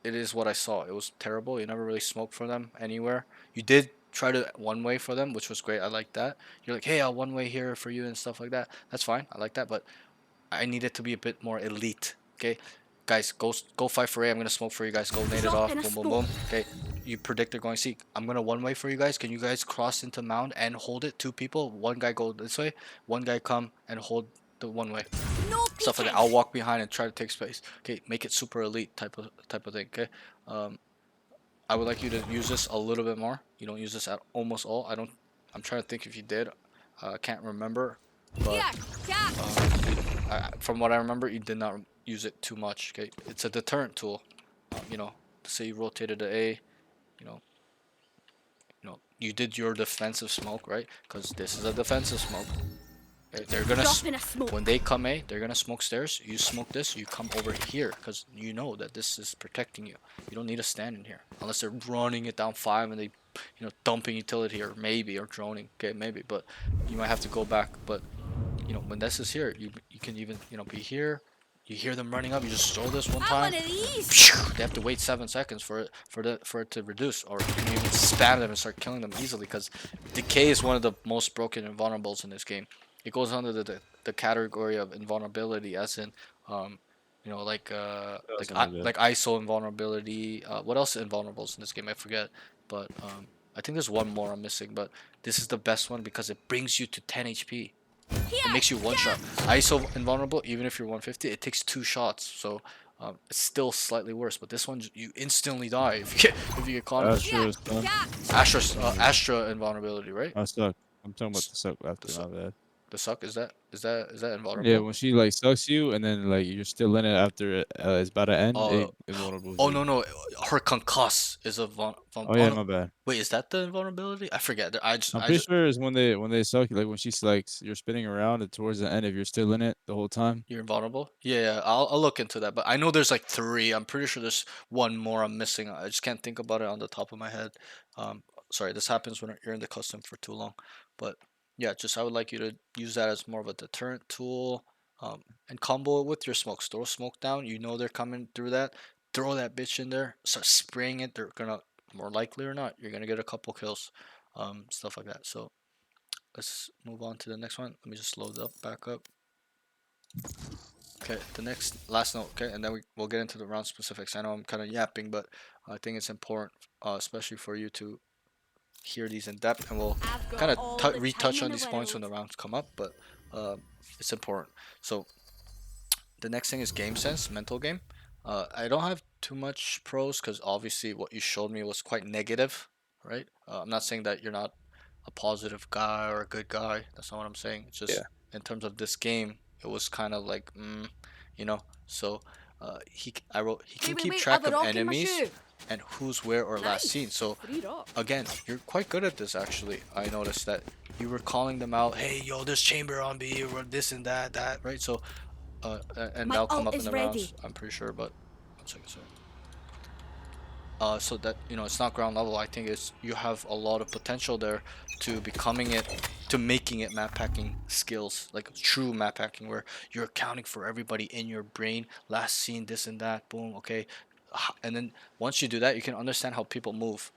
it is what I saw. It was terrible. You never really smoked for them anywhere. You did try to one way for them, which was great. I like that. You're like, hey, I'll one way here for you and stuff like that. That's fine. I like that, but I need it to be a bit more elite. Okay, guys, go fight for A. I'm gonna smoke for you guys. Go nade it off. Boom, boom, boom. Okay, you predict they're going C. I'm gonna one way for you guys. Can you guys cross into mound and hold it? Two people. One guy go this way. One guy come and hold the one way. No Stuff like that. I'll walk behind and try to take space. Okay, make it super elite type of thing. Okay, I would like you to use this a little bit more. You don't use this at almost all. I'm trying to think if you did. I can't remember, but from what I remember, you did not use it too much. Okay, it's a deterrent tool. Say you rotated to A, you know, you did your defensive smoke, right? Because this is a defensive smoke. They're gonna when they come A, they're gonna smoke stairs. You smoke this, you come over here because you know that this is protecting you. You don't need to stand in here unless they're running it down 5 and they, dumping utility or droning. Okay, maybe, but you might have to go back. But when this is here, you can even be here. You hear them running up. You just throw this one time. They have to wait 7 seconds for it to reduce, or you can even spam them and start killing them easily. Because decay is one of the most broken invulnerables in this game. It goes under the category of invulnerability, as in, like ISO invulnerability. What else invulnerables in this game? I forget, but I think there's one more I'm missing. But this is the best one because it brings you to 10 HP. It makes you one shot. ISO invulnerable, even if you're 150, it takes 2 shots. So it's still slightly worse. But this one, you instantly die if you get caught. Astra's done. Astra invulnerability, right? I suck. I'm talking about the suck after, my bad. The suck is that invulnerable? Yeah, when she like sucks you and then like you're still in it after it's about to end, it invulnerables you. No, her concuss is a Oh yeah, my bad. Wait, is that the invulnerability? I forget. I'm pretty sure it's when they suck you, like when she's like you're spinning around and towards the end, if you're still in it the whole time. You're invulnerable? Yeah, I'll look into that. But I know there's like 3. I'm pretty sure there's one more I'm missing. I just can't think about it on the top of my head. Sorry, this happens when you're in the custom for too long. But yeah, I would like you to use that as more of a deterrent tool. And combo it with your smokes. Throw smoke down. You know they're coming through that. Throw that bitch in there. Start spraying it. They're gonna, more likely or not, you're gonna get a couple kills. Stuff like that. So let's move on to the next one. Let me just load up, back up. Okay, last note, okay, and then we'll get into the round specifics. I know I'm kind of yapping, but I think it's important, especially for you to hear these in depth, and we'll kind of retouch on these points when the rounds come up, but it's important. So the next thing is game sense, mental game. I don't have too much pros because obviously what you showed me was quite negative, right? I'm not saying that you're not a positive guy or a good guy. That's not what I'm saying. It's just in terms of this game, it was kind of like, So he can keep track of enemies and who's where or last seen. So again, you're quite good at this actually. I noticed that you were calling them out. Hey, yo, there's chamber on B or this and that, right? So and that'll come up in the rounds, I'm pretty sure. But one second, sorry. so that it's not ground level. I think it's you have a lot of potential there to becoming it, to making it map packing skills, like true map packing, where you're accounting for everybody in your brain. Last seen this and that, boom, okay, and then once you do that, you can understand how people move,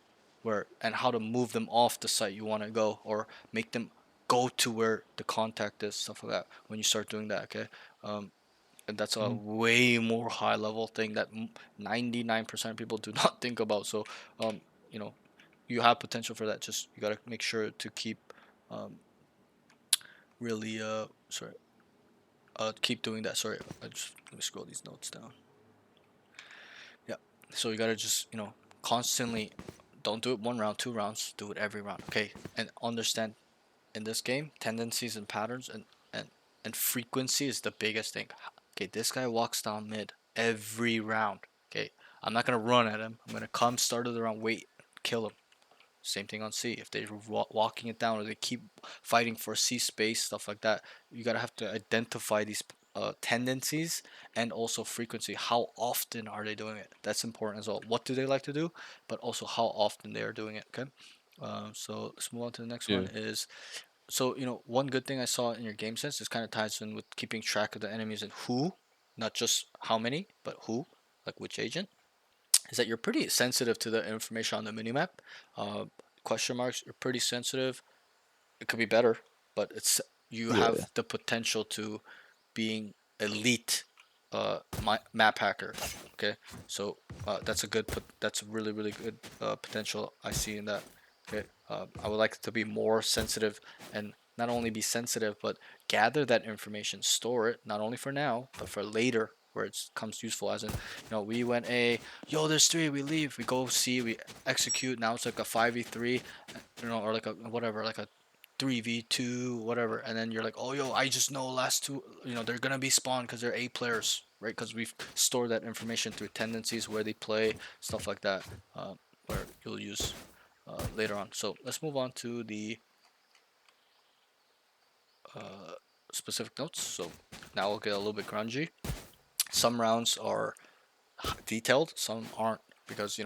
where and how to move them off the site you want to go, or make them go to where the contact is, stuff like that. When you start doing that, okay, and that's a Mhm. way more high level thing that 99% of people do not think about. So um you know you have potential for that. Just you got to make sure to keep um really sorry keep doing that. Sorry, let me scroll these notes down. Yeah, so you got to just constantly, don't do it one round, 2 rounds, do it every round, okay? And understand, in this game, tendencies and patterns and frequency is the biggest thing. Okay, this guy walks down mid every round. Okay, I'm not gonna run at him. I'm gonna come start of the round, wait, kill him. Same thing on C. If they're walking it down or they keep fighting for C space, stuff like that, you gotta have to identify these tendencies and also frequency. How often are they doing it? That's important as well. What do they like to do, but also how often they are doing it. Okay. So let's move on to the next one. Yeah. Is so one good thing I saw in your game sense, this kind of ties in with keeping track of the enemies and who, not just how many, but who, like which agent, is that you're pretty sensitive to the information on the minimap. Uh, question marks, you're pretty sensitive. It could be better, but you Yeah. have the potential to being elite map hacker. Okay, so that's a that's a really really good potential I see in that. Okay, I would like to be more sensitive, and not only be sensitive but gather that information, store it not only for now but for later where it comes useful. As in, we went A, yo, there's three, we leave, we go C, we execute. Now it's like a 5v3, or like a whatever, like a 3v2, whatever, and then you're like, oh yo, I just know last two, they're gonna be spawned because they're A players, right? Because we've stored that information through tendencies, where they play, stuff like that, where you'll use later on. So let's move on to the uh, specific notes. So now we'll get a little bit grungy. Some rounds are detailed, some aren't, because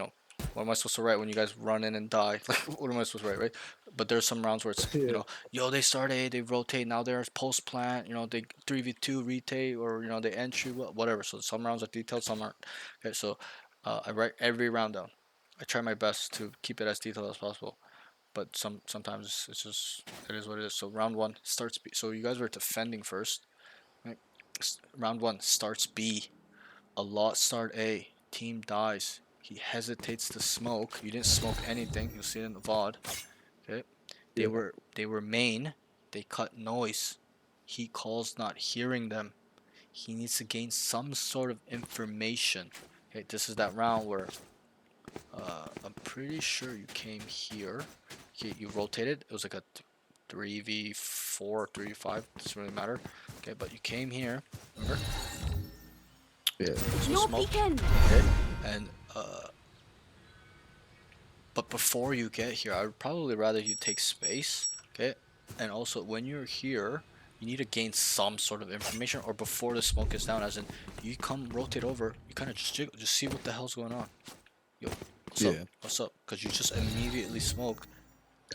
what am I supposed to write when you guys run in and die? Like, what am I supposed to write, right? But there's some rounds where it's Yeah. yo, they start A, they rotate, now there's post plant, they 3v2 rotate, or they entry, whatever. So some rounds are detailed, some aren't. Okay, so I write every round down. I try my best to keep it as detailed as possible, but sometimes it's just, it is what it is. So round one starts B. So you guys were defending first, right? Round one starts B. A lot start A. Team dies. He hesitates to smoke. You didn't smoke anything. You'll see it in the VOD. Okay. They Yeah. were main. They cut noise. He calls not hearing them. He needs to gain some sort of information. Okay, this is that round where I'm pretty sure you came here. You rotated. It was like a 3v4, 3v5. Doesn't really matter. Okay, but you came here. Remember? Yeah. So No smoke. peeking. Okay, and but before you get here, I would probably rather you take space. Okay, and also when you're here, you need to gain some sort of information, or before the smoke is down, as in you come rotate over, you kind of just jiggle, just see what the hell's going on. Yo, what's up? Yeah. What's up? Because you just immediately smoke.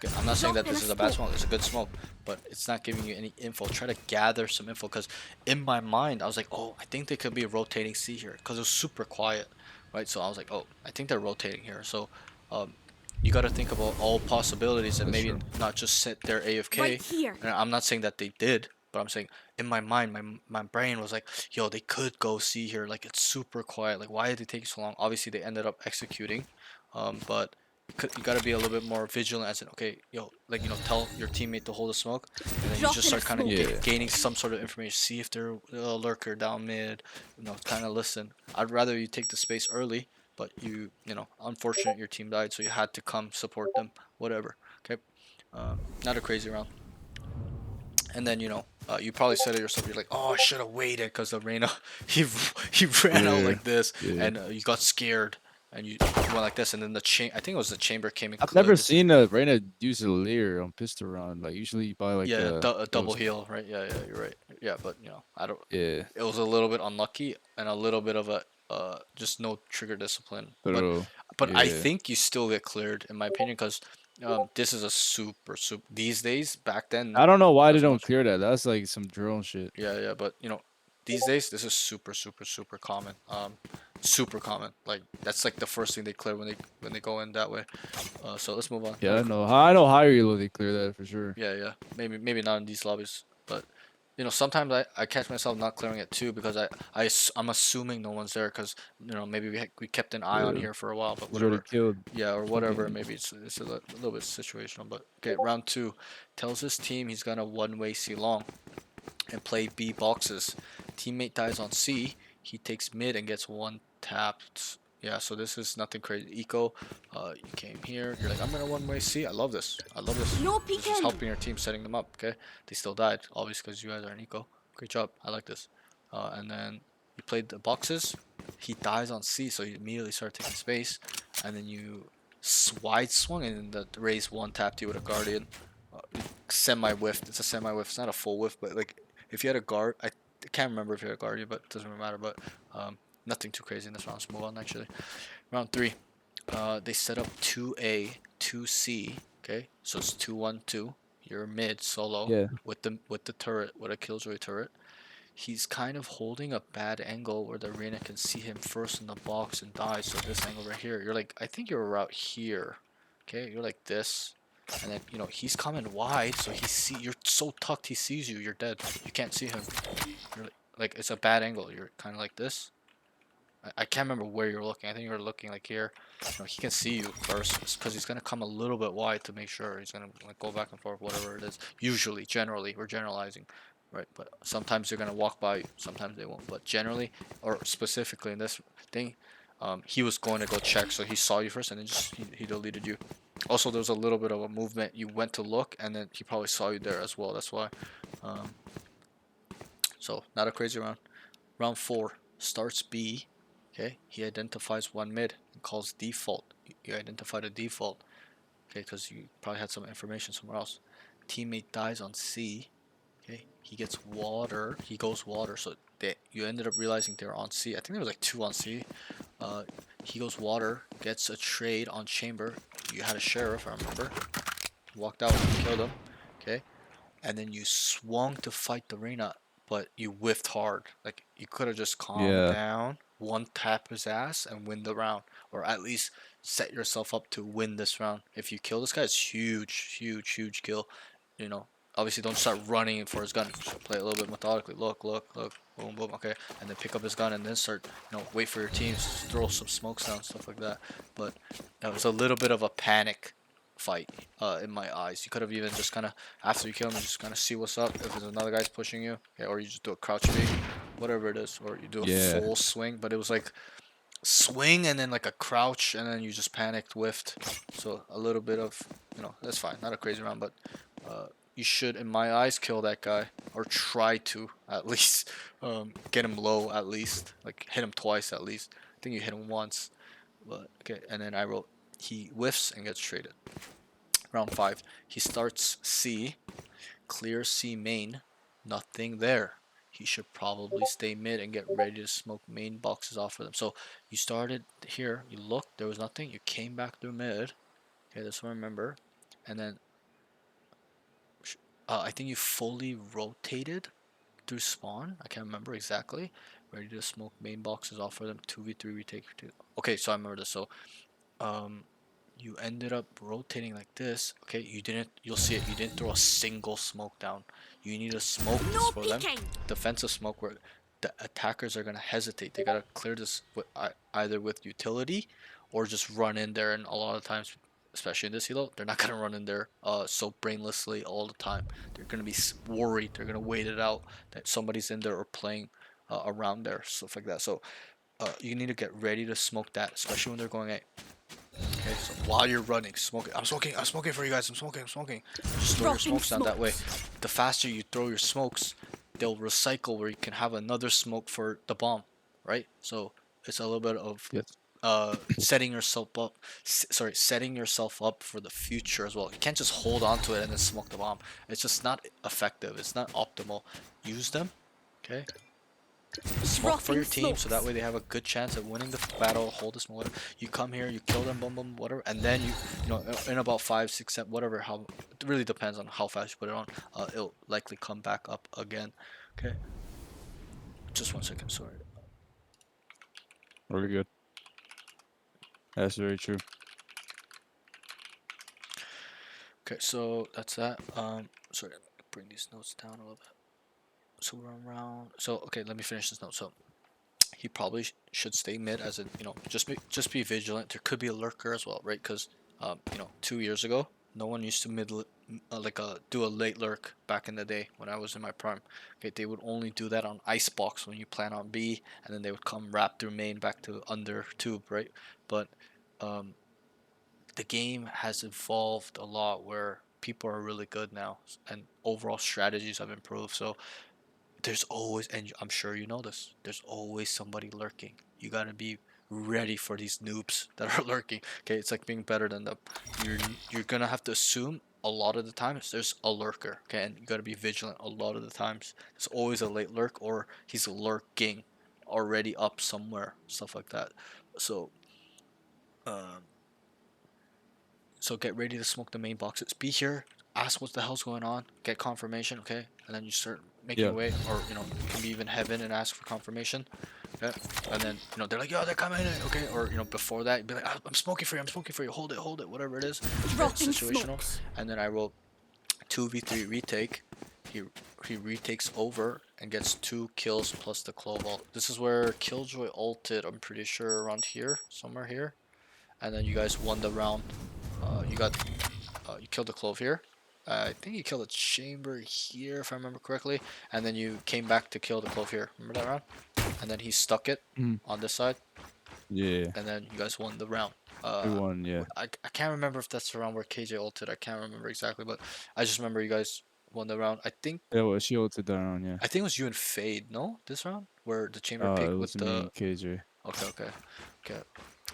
Okay, I'm not saying Drop that in this a is a bad smoke. smoke. It's a good smoke, but it's not giving you any info. Try to gather some info, because in my mind I was like, oh, I think they could be rotating C here, because it was super quiet, right? So I was like, oh, I think they're rotating here. So um, you got to think about all possibilities and That's maybe true. not just sit there Right AFK. here. And I'm not saying that they did, but I'm saying in my mind, my brain was like, yo, they could go C here. Like, it's super quiet. Like, why did they take so long? Obviously, they ended up executing, but you gotta be a little bit more vigilant, as in, okay, yo, like, tell your teammate to hold the smoke, and then you Drop just in a start kind of smoke. Yeah. gaining some sort of information, see if they're a lurker down mid, kind of listen. I'd rather you take the space early, but unfortunate your team died, so you had to come support them, whatever. Okay, not a crazy round. And then you probably said it yourself. You're like, oh, I should have waited, because the Reyna he ran out Yeah. like this, Yeah. and you got scared, and you went like this, and then I think it was the chamber came and I've never clipped. seen a Reyna use a layer on pistol round. Like usually you buy like Yeah, a double those. heal, right? Yeah, yeah, you're right. Yeah, but I don't. Yeah. It was a little bit unlucky and a little bit of a just no trigger discipline. True. But I Yeah. think you still get cleared in my opinion because this is a super these days. Back then, I don't know why they doesn't don't much. clear that. That's like some drone shit. Yeah, but these days this is super common. Super common. Like that's like the first thing they clear when they go in that way. So let's move on. Yeah, I know. I know higher elo they clear that for sure. Yeah. Maybe not in these lobbies, but sometimes I catch myself not clearing it too because I'm assuming no one's there because maybe we kept an eye on Yeah. here for a while, but He's already whatever. killed. Yeah, or whatever. Fucking Maybe it's a little bit situational, but okay. Round two tells his team he's gonna one-way C long and play B boxes. Teammate dies on C. He takes mid and gets one tapped. Yeah, so this is nothing crazy. Eco, you came here. You're like, I'm gonna one-way C. I love this. I love this. No This is peeking. helping your team, setting them up. Okay, they still died, obviously, because you guys are an eco. Great job. I like this. And then you played the boxes. He dies on C, so you immediately start taking space, and then you wide swung and the raise one tapped you with a guardian. Semi whiffed. It's a semi whiff. It's not a full whiff, but like if you had a guard, I can't remember if you had a guardian, but it doesn't really matter. But nothing too crazy in this round. Let's move on actually. Round three. They set up 2A, 2C. Okay, so it's 2-1-2. You're mid solo yeah. with the turret, with a killjoy turret. He's kind of holding a bad angle where the arena can see him first in the box and die. So this angle right here, you're like, I think you're about here. Okay, you're like this. And then, he's coming wide, so you're so tucked, he sees you, you're dead. You can't see him. You're like it's a bad angle. You're kind of like this. I can't remember where you're looking. I think you're looking like here. He can see you first because he's gonna come a little bit wide to make sure. He's gonna like go back and forth, whatever it is. Usually, generally, we're generalizing, right? But sometimes they're gonna walk by you. Sometimes they won't. But generally, or specifically in this thing, he was going to go check, so he saw you first, and then he deleted you. Also, there was a little bit of a movement. You went to look, and then he probably saw you there as well. That's why. Um, so not a crazy round. Round four starts B. Okay, he identifies one mid and calls default. You identified a default. Okay, because you probably had some information somewhere else. Teammate dies on C. Okay, he gets water. He goes water. So you ended up realizing they were on C. I think there was like two on C. He goes water, gets a trade on chamber. You had a sheriff, I remember. Walked out and killed him. Okay, and then you swung to fight the Reyna, but you whiffed hard. Like you could have just calmed Yeah. down, one tap his ass, and win the round, or at least set yourself up to win this round. If you kill this guy, it's huge kill. You know, obviously don't start running for his gun. Just play a little bit methodically. Look, boom, boom, okay, and then pick up his gun and then start. Wait for your teams, throw some smokes down, stuff like that. But that was a little bit of a panic fight in my eyes. You could have even just kind of after you kill him, you just kind of see what's up. If there's another guy's pushing you, okay, or you just do a crouch bait, whatever it is, or you do a Yeah. full swing. But it was like swing and then like a crouch, and then you just panicked, whiffed. So a little bit of that's fine, not a crazy round, but you should, in my eyes, kill that guy or try to at least get him low at least, like hit him twice at least. I think you hit him once, but okay. And then I wrote he whiffs and gets traded. Round 5. He starts C, clear C main, nothing there. He should probably stay mid and get ready to smoke main boxes off for them. So you started here, you looked, there was nothing, you came back through mid. Okay, that's what I remember. And then I think you fully rotated through spawn. I can't remember exactly. Ready to smoke main boxes off for them. 2v3 retake. Okay, so I remember this. So you ended up rotating like this. Okay, you'll see it, you didn't throw a single smoke down. You need a smoke this No for them, peeking. defensive smoke, where the attackers are gonna hesitate. They gotta clear this with either with utility or just run in there. And a lot of times, especially in this elo, they're not gonna run in there so brainlessly all the time. They're gonna be worried. They're gonna wait it out that somebody's in there or playing around there, stuff like that. So you need to get ready to smoke that, especially when they're going A. Okay, so while you're running, smoke it. I'm smoking for you guys. I'm smoking. Just throw your Dropping smokes down that way. smokes. The faster you throw your smokes, they'll recycle where you can have another smoke for the bomb, right? So it's a little bit of Yes. setting yourself up. Setting yourself up for the future as well. You can't just hold on to it and then smoke the bomb. It's just not effective. It's not optimal. Use them, okay? smoke for your Dropping team, so that smokes. way they have a good chance at winning the battle. Hold the smoke. You come here, you kill them, boom, boom, whatever, and then you know, in about 5, 6, 7, whatever. How it really depends on how fast you put it on. It'll likely come back up again. Okay. Just 1 second. Sorry. Very good. That's very true. Okay, so that's that. Sorry, let me bring these notes down a little bit. So we're around. So okay, let me finish this note. So he probably should stay mid, as in, you know, just be vigilant. There could be a lurker as well, right? Because you know, 2 years ago, no one used to do a late lurk back in the day when I was in my prime. Okay, they would only do that on icebox when you plan on B, and then they would come wrap through main back to under tube, right? But um, the game has evolved a lot where people are really good now, and overall strategies have improved. So there's always, and I'm sure you know this, there's always somebody lurking. You gotta be ready for these noobs that are lurking. Okay, it's like being better than them. You're gonna have to assume a lot of the times there's a lurker. Okay, and you gotta be vigilant a lot of the times. There's always a late lurk, or he's lurking already up somewhere, stuff like that. So um, so get ready to smoke the main boxes. Be here. Ask what the hell's going on. Get confirmation, okay? And then you start making Yeah. your way, or you know, you can be even heaven and ask for confirmation. Okay? And then you know they're like, yo, they're coming in, okay? Or you know, before that, you'd be like, "Ah, I'm smoking for you. I'm smoking for you. Hold it, whatever it is. Okay? Dropping Situational. smokes. And then I roll 2v3 retake. He he retakes over and gets 2 kills plus the clove ult. This is where Killjoy ulted. I'm pretty sure around here, somewhere here. And then you guys won the round. You killed the clove here. I think you killed the chamber here, if I remember correctly. And then you came back to kill the clove here. Remember that round? And then he stuck it Mm. on this side. Yeah. And then you guys won the round. We won. Yeah. I can't remember if that's the round where KJ ulted. I can't remember exactly, but I just remember you guys won the round. Yeah. Well, she ulted down. Yeah. I think it was you and Fade, no? This round? Where the chamber It pick with was me the... and KJ. Okay.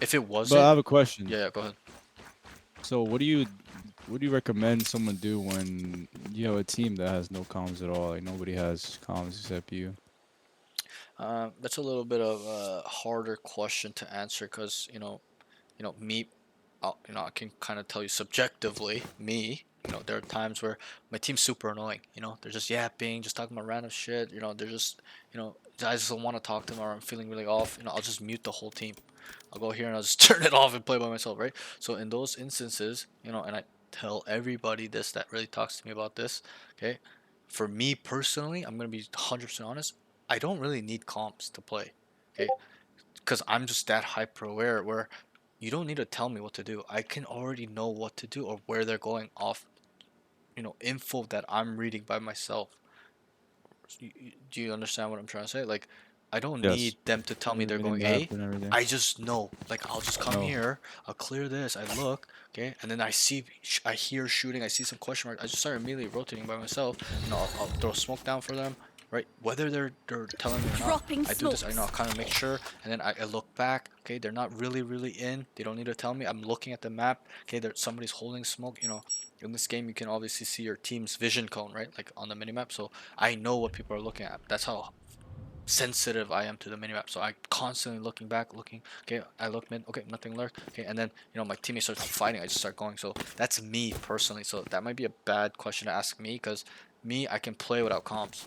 If it But I wasn't... have a question. Yeah, go ahead. So, what do you recommend someone do when you have a team that has no comms at all? Like nobody has comms except you. That's a little bit of a harder question to answer because me, I can kind of tell you subjectively, me. There are times where my team's super annoying. They're just yapping, just talking about random shit. They're just, I just don't want to talk to them, or I'm feeling really off. I'll just mute the whole team. I'll go here and I'll just turn it off and play by myself, right? So in those instances, and I tell everybody this that really talks to me about this, okay? For me personally, I'm gonna be 100% honest. I don't really need comps to play, okay? Because I'm just that hyper aware where you don't need to tell me what to do. I can already know what to do or where they're going off, info that I'm reading by myself. Do you understand what I'm trying to say? Like, I don't Yes. need them to tell me The they're mini going map A. and everything. I just know. Like, I'll just come No. here, I'll clear this, I look, okay, and then I hear shooting, I see some question marks. I just start immediately rotating by myself. I'll throw smoke down for them, right? Whether they're telling me or not, Dropping I do this. smokes. I'll kind of make sure, and then I look back. Okay, they're not really in. They don't need to tell me. I'm looking at the map. Okay, somebody's holding smoke. In this game, you can obviously see your team's vision cone, right? Like on the minimap. So I know what people are looking at. That's how sensitive I am to the minimap. So I constantly looking back, looking. Okay, I look mid. Okay, nothing lurk. Okay, and then my teammate starts fighting. I just start going. So that's me personally. So that might be a bad question to ask me because me, I can play without comms.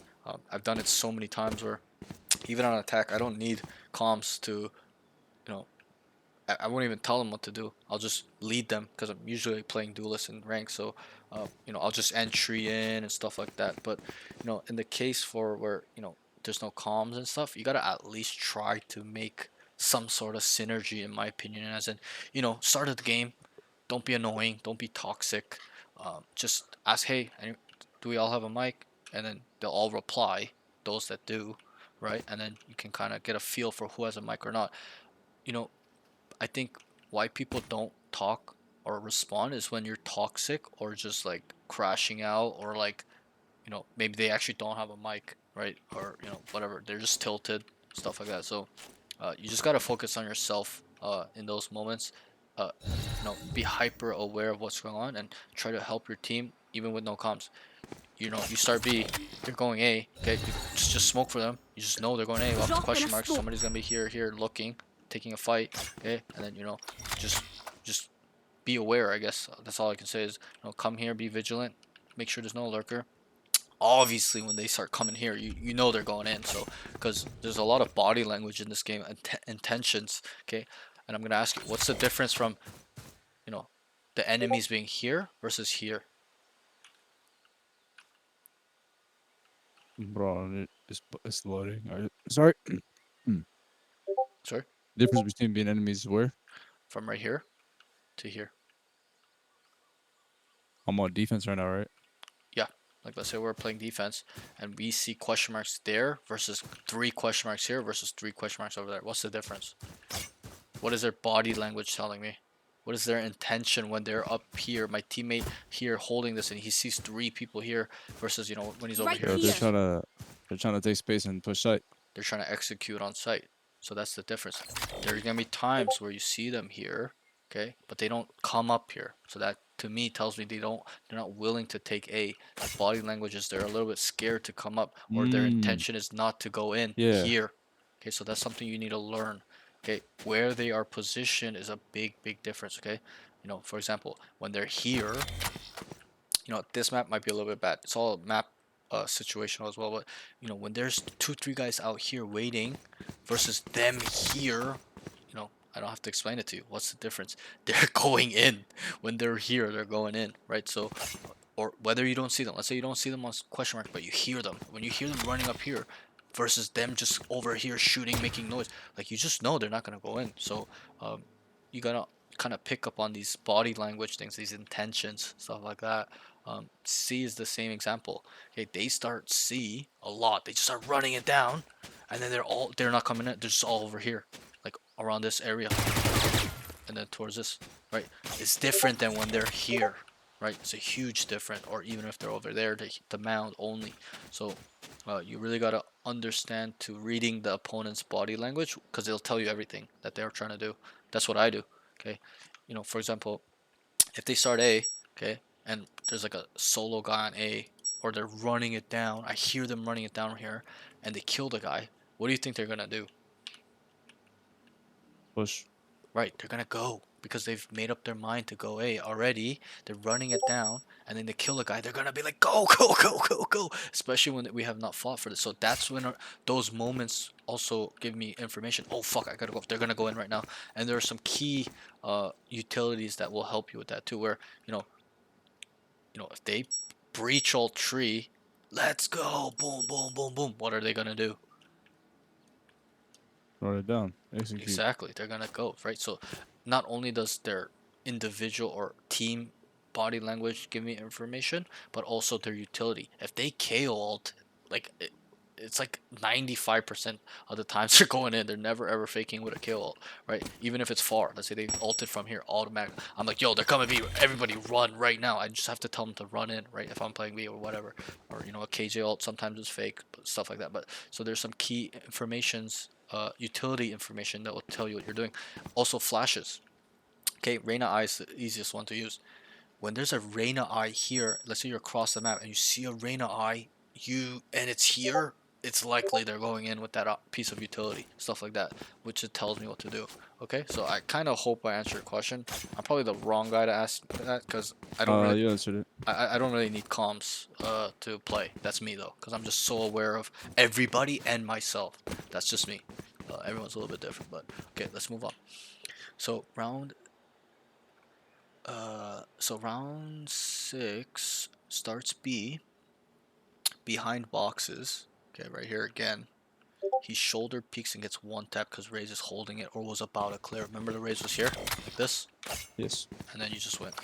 I've done it so many times where even on attack, I don't need comms to, you know, I won't even tell them what to do. I'll just lead them because I'm usually playing duelist in rank. So, I'll just entry in and stuff like that. But, in the case for where, there's no comms and stuff, you gotta at least try to make some sort of synergy, in my opinion. As in, start of the game, don't be annoying, don't be toxic. Just ask, hey, do we all have a mic? And then they'll all reply, those that do, right? And then you can kind of get a feel for who has a mic or not. You know, I think why people don't talk or respond is when you're toxic or just like crashing out, or like, maybe they actually don't have a mic, right? Or, whatever. They're just tilted, stuff like that. So you just got to focus on yourself in those moments. Be hyper aware of what's going on and try to help your team even with no comms. you know, you start B, they're going A. Okay, you just smoke for them. You just know they're going A. Off the Drop in question a marks. smoke. Somebody's gonna be here, looking, taking a fight. Okay, and then you know, just be aware. I guess that's all I can say is, you know, come here, be vigilant, make sure there's no lurker. Obviously, when they start coming here, you know they're going in. So, because there's a lot of body language in this game, intentions. Okay, and I'm gonna ask you, what's the difference from, you know, the enemies being here versus here? Bro, it's loading. Sorry. Sorry, Difference between being enemies is where? from right here to here. I'm on defense right now, right? Yeah, like let's say we're playing defense and we see question marks there versus 3 question marks here versus 3 question marks over there. What's the difference? What is their body language telling me? What is their intention when they're up here? My teammate here holding this and he sees 3 people here versus, you know, when he's over Right here. Yo, It's they're here. just, trying to take space and push site. they're trying to execute on site. So that's the difference. There's gonna be times where you see them here, okay, but they don't come up here. So that to me tells me they're not willing to take A. The body language is they're a little bit scared to come up, or their Mm, intention is not to go in yeah. here. Okay, so that's something you need to learn. Okay, where they are positioned is a big difference. Okay, you know, for example, when they're here, you know, this map might be a little bit bad. It's all map situational as well, but you know, when there's 2 3 guys out here waiting versus them here, you know, I don't have to explain it to you. What's the difference? They're going in. When they're here, they're going in, right? So, or whether you don't see them, let's say you don't see them on question mark, but you hear them. When you hear them running up here versus them just over here shooting, making noise, like you just know they're not gonna go in. So you gotta kind of pick up on these body language things, these intentions, stuff like that. C is the same example. Okay, they start C a lot. They just start running it down, and then they're not coming in. They're just all over here, like around this area, and then towards this. Right? It's different than when they're here. Right? It's a huge difference. Or even if they're over there, the mound only. So you really gotta understand to reading the opponent's body language because they'll tell you everything that they're trying to do. That's what I do. Okay, you know, for example, if they start A, okay, and there's like a solo guy on A, or they're running it down, I hear them running it down here, and they kill the guy. What do you think they're gonna do? Push. Right, they're gonna go because they've made up their mind to go A already. They're running it down, and then they kill a guy. They're gonna be like, go, go, go, go, go. Especially when we have not fought for this. So that's when those moments also give me information. Oh fuck, I gotta go. They're gonna go in right now. And there are some key utilities that will help you with that too. Where if they breach all 3, let's go, boom, boom, boom, boom. What are they gonna do? Write it down. Execute. Exactly, they're gonna go, right? So not only does their individual or team body language give me information, but also their utility. If they KO ult, like it's like 95% of the times they're going in. They're never ever faking with a KO ult, right? Even if it's far. Let's say they ulted from here, automatic. I'm like, yo, they're coming B. Everybody run right now. I just have to tell them to run in, right? If I'm playing B or whatever, or a KJ ult sometimes is fake, but stuff like that. But so there's some key informations, utility information that will tell you what you're doing. Also flashes. Okay, Reyna Eye is the easiest one to use. When there's a Reyna Eye here, let's say you're across the map and you see a Reyna Eye, and it's here, it's likely they're going in with that piece of utility, stuff like that, which it tells me what to do. Okay, so I kind of hope I answered your question. I'm probably the wrong guy to ask that because You answered it. I don't really need comms to play. That's me though, because I'm just so aware of everybody and myself. That's just me. Everyone's a little bit different, but okay, let's move on. So round 6 starts B, behind boxes. Okay, right here again. He shoulder peeks and gets 1 tap because Raze is holding it or was about to clear. Remember the Raze was here? Like this? Yes. And then you just went.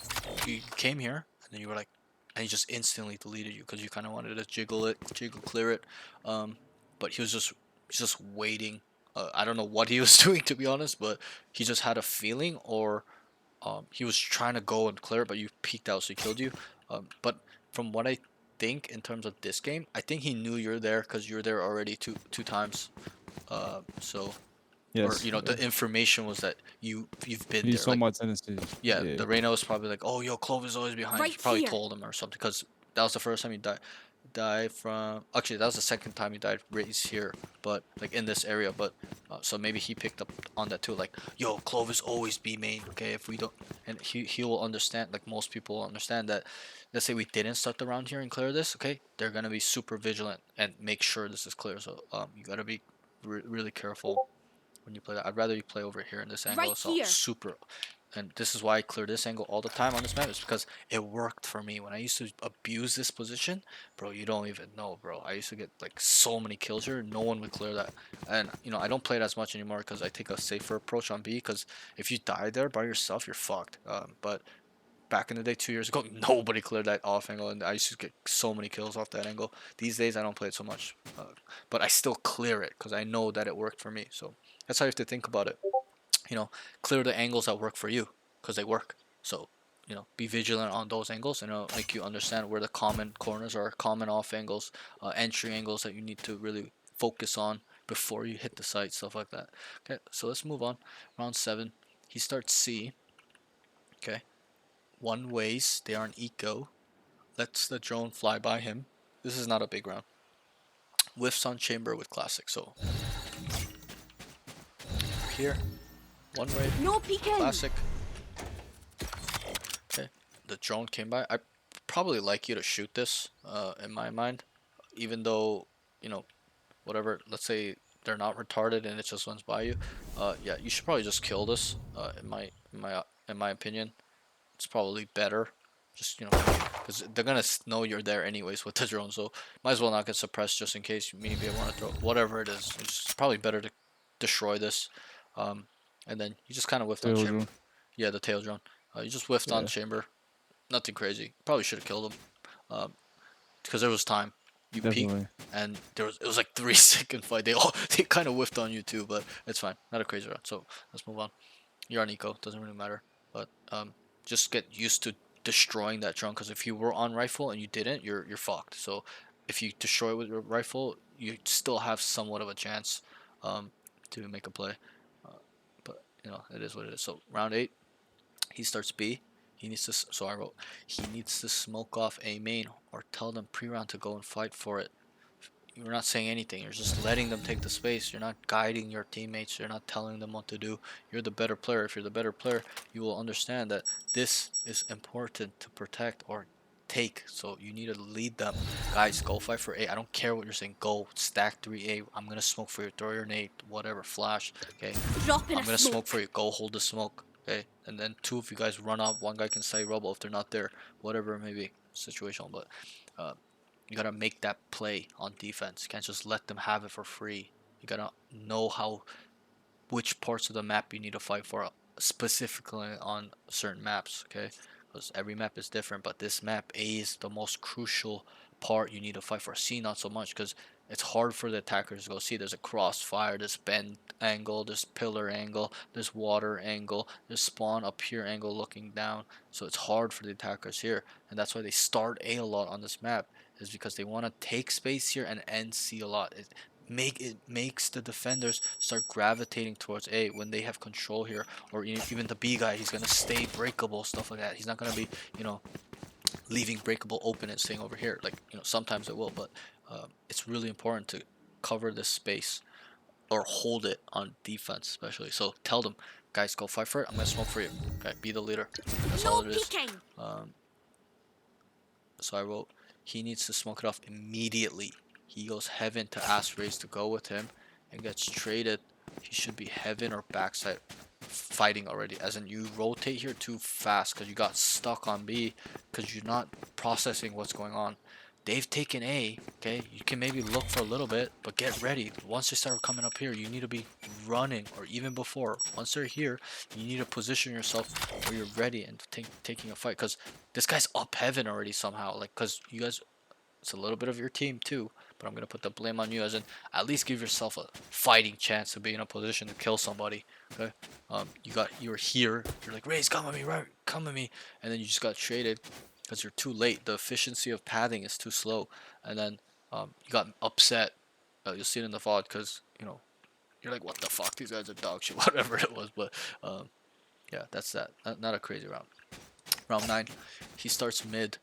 You came here, and then you were like, and he just instantly deleted you because you kind of wanted to jiggle clear it. But he was just waiting. I don't know what he was doing, to be honest, but he just had a feeling, or he was trying to go and clear it, but you peeked out, so he killed you. But from what I think in terms of this game, I think he knew you're there because you're there already two times. So Yes. or the information was that you've been He there. saw Like, my tendencies. yeah, the Reyna was probably like, oh yo, Clove is always behind. Right He probably here. told him or something because that was the first time he died. died from. Actually, that was the second time he died. Raised here, but like in this area. But so maybe he picked up on that too. Like, yo, Clovis always be main. Okay, if we don't, and he will understand. Like most people will understand that. Let's say we didn't start the round here and clear this. Okay, they're gonna be super vigilant and make sure this is clear. So you gotta be really careful when you play that. I'd rather you play over here in this angle. Right So here. super, and this is why I clear this angle all the time on this map, is because it worked for me. When I used to abuse this position, bro, you don't even know, bro. I used to get like so many kills here. No one would clear that. And you know, I don't play it as much anymore because I take a safer approach on B, because if you die there by yourself, you're fucked. But back in the day, 2 years ago, nobody cleared that off angle, and I used to get so many kills off that angle. These days, I don't play it so much, but I still clear it because I know that it worked for me. So that's how you have to think about it. You know, clear the angles that work for you because they work. So you know, be vigilant on those angles, and it'll make you understand where the common corners are, common off angles, entry angles that you need to really focus on before you hit the site, stuff like that. Okay, so let's move on. Round 7, he starts C. Okay, one ways, they are an eco, lets the drone fly by him. This is not a big round. Whiffs on chamber with classic. So here, one way, No peeking. classic. Okay, the drone came by. I probably like you to shoot this, in my mind, even though, you know, whatever. Let's say they're not retarded and it just runs by you. Yeah, you should probably just kill this. In my opinion, it's probably better. Just, you know, because they're gonna know you're there anyways with the drone, so might as well not get suppressed just in case maybe I want to throw whatever it is. It's probably better to destroy this, and then you just kind of whiffed on Tail chamber. drone. Yeah, the tail drone. You just whiffed on Yeah, chamber. Nothing crazy. Probably should have killed him, because there was time. You peeked, definitely. and it was like 3 second fight. They kind of whiffed on you too, but it's fine. Not a crazy round. So let's move on. You're on eco, doesn't really matter. But just get used to destroying that drone, because if you were on rifle and you didn't, you're fucked. So if you destroy it with your rifle, you still have somewhat of a chance um, to make a play. But you know, it is what it is. So round 8, he starts B. He needs to. So I wrote, he needs to smoke off A main or tell them pre-round to go and fight for it. You're not saying anything. You're just letting them take the space. You're not guiding your teammates. You're not telling them what to do. You're the better player. If you're the better player, you will understand that this is important to protect or take. So you need to lead them. Guys, go fight for A. I don't care what you're saying. Go stack 3A. I'm gonna smoke for you. Throw your nade. Whatever. Flash. Okay. Dropping I'm a gonna smoke. smoke for you. Go hold the smoke. Okay. And then 2 of you guys run up. 1 guy can say rubble if they're not there. Whatever it may be. Situational. But you gotta make that play on defense. You can't just let them have it for free. You gotta know which parts of the map you need to fight for, specifically on certain maps, okay? Because every map is different, but this map A is the most crucial part you need to fight for. C not so much, because it's hard for the attackers to go see. There's a crossfire, there's bend angle, there's pillar angle, there's water angle, there's spawn up here angle looking down. So it's hard for the attackers here, and that's why they start A a lot on this map, is because they want to take space here and end C a lot. It makes the defenders start gravitating towards A when they have control here, or even the B guy. He's gonna stay breakable, stuff like that. He's not gonna be, you know, leaving breakable open and staying over here. Like, you know, sometimes it will, but it's really important to cover this space or hold it on defense, especially. So tell them, guys, go fight for it. I'm gonna smoke for you. Okay, be the leader. That's all No it is. peeking. So I wrote, he needs to smoke it off immediately. He goes heaven to ask Raze to go with him and gets traded. He should be heaven or backside fighting already. As in, you rotate here too fast because you got stuck on B because you're not processing what's going on. They've taken A, okay? You can maybe look for a little bit, but get ready. Once they start coming up here, you need to be running, or even before. Once they're here, you need to position yourself where you're ready and taking a fight, because this guy's up heaven already somehow. Like, because you guys, it's a little bit of your team too, but I'm going to put the blame on you, as in at least give yourself a fighting chance to be in a position to kill somebody, okay? You're here, you're like, Raze, come with me, right? Come with me, and then you just got traded because you're too late. The efficiency of pathing is too slow, and then you got upset. You'll see it in the VOD because, you know, you're like, what the fuck, these guys are dog shit, whatever it was. But yeah, that's that. Not a crazy round. Round 9, he starts mid.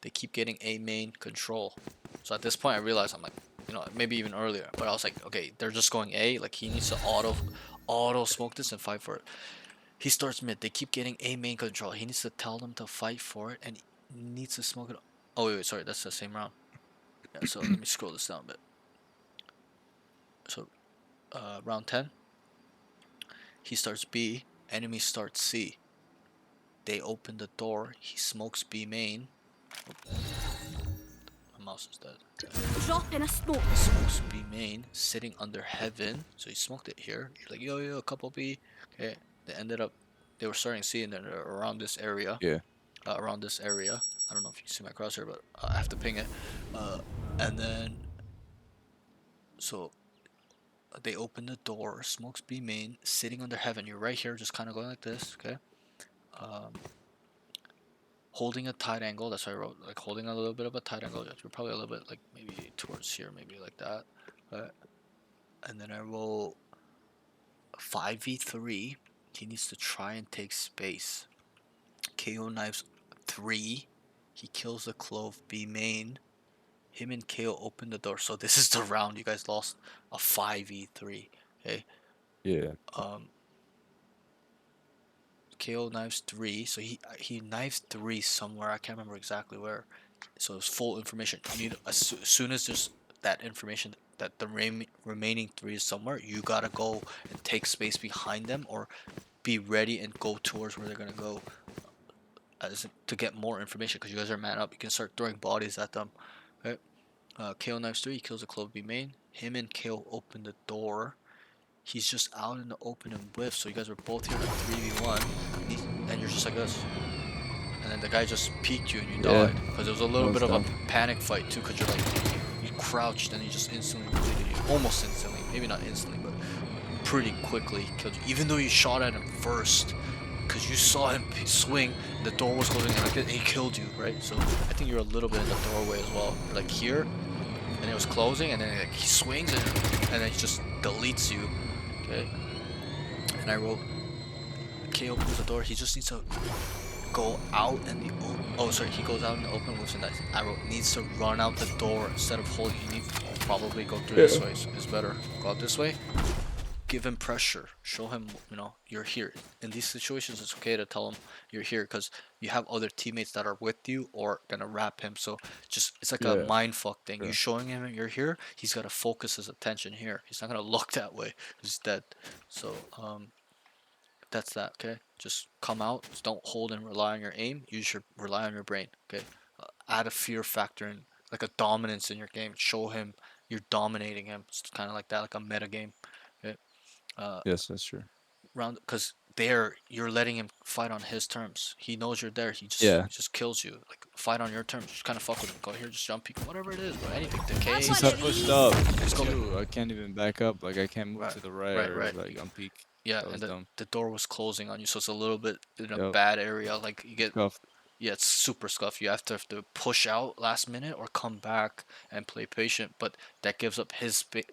they keep getting A main control. So at this point I realized, I'm like, you know, maybe even earlier, but I was like, okay, they're just going A, like he needs to auto smoke this and fight for it. He starts mid, they keep getting A main control. He needs to tell them to fight for it and he needs to smoke it. Oh wait, sorry, that's the same round. Yeah, so let me scroll this down a bit. So round 10, he starts B, enemy starts C. They open the door, he smokes B main. My mouse is dead. Drop in a smoke. He smokes B main, sitting under heaven. So he smoked it here. You're like, yo, couple B. Okay. They ended up, they were starting C and then around this area. Yeah. Around this area. I don't know if you see my crosshair, but I have to ping it. And then, so they open the door, smokes B main, sitting under heaven. You're right here, just kind of going like this, okay? Holding a tight angle. That's why I wrote like holding a little bit of a tight angle. You're probably a little bit like maybe towards here, maybe like that. And then I roll 5v3. He needs to try and take space. KO knives 3. He kills the clove B main. Him and KO open the door. So this is the round. You guys lost a 5v3. Okay. Yeah. KO knives 3. So he knives 3 somewhere. I can't remember exactly where. So it's full information. You need as soon as there's that information that the remaining 3 is somewhere, you gotta go and take space behind them or be ready and go towards where they're gonna go to get more information because you guys are man up. You can start throwing bodies at them. Okay. KO knives 3. He kills the clove B main. Him and KO open the door. He's just out in the open and whiff. So you guys were both here in a 3v1, and you're just like this. And then the guy just peeked you and you Yeah. died. Because it was a That little was bit of a dumb. panic fight too, because you're like, you crouched and he just instantly deleted you. Almost instantly. Maybe not instantly, but pretty quickly killed you. Even though you shot at him first. Because you saw him swing, the door was closing, and like he killed you, right? So I think you're a little bit in the doorway as well. You're like here, and it was closing, and then like, he swings, and then he just deletes you. Okay. And I wrote, K opens the door. He just needs to go out in the oh sorry, he goes out in the open with the arrow. Needs to run out the door instead of holding. You need to probably go through this way. So it's better. Go out this way. Give him pressure. Show him, you know, you're here. In these situations, it's okay to tell him you're here because you have other teammates that are with you or gonna wrap him. So just it's like a Yeah. mind fuck thing. Yeah. You showing him you're here. He's gotta focus his attention here. He's not gonna look that way. He's dead. So that's that. Okay. Just come out. Just don't hold and rely on your aim. Rely on your brain. Okay. Add a fear factor in, like a dominance in your game. Show him you're dominating him. It's kind of like that, like a meta game. Okay. Yes, that's true. Round because there you're letting him fight on his terms. He knows you're there. Yeah. He just kills you. Like fight on your terms. Just kind of fuck with him. Go here, just jump, peek, whatever it is, bro. Anything. Decay. That's Since what I it pushed is. up Just go. too, I can't even back up. Like I can't move Right, to the right, right, or right. like on peak. Yeah, That was and dumb. the door was closing on you, so it's a little bit in a Yep. bad area. Like you get Scuffed. yeah, it's super scuffed. You have to push out last minute or come back and play patient, but that gives up his space.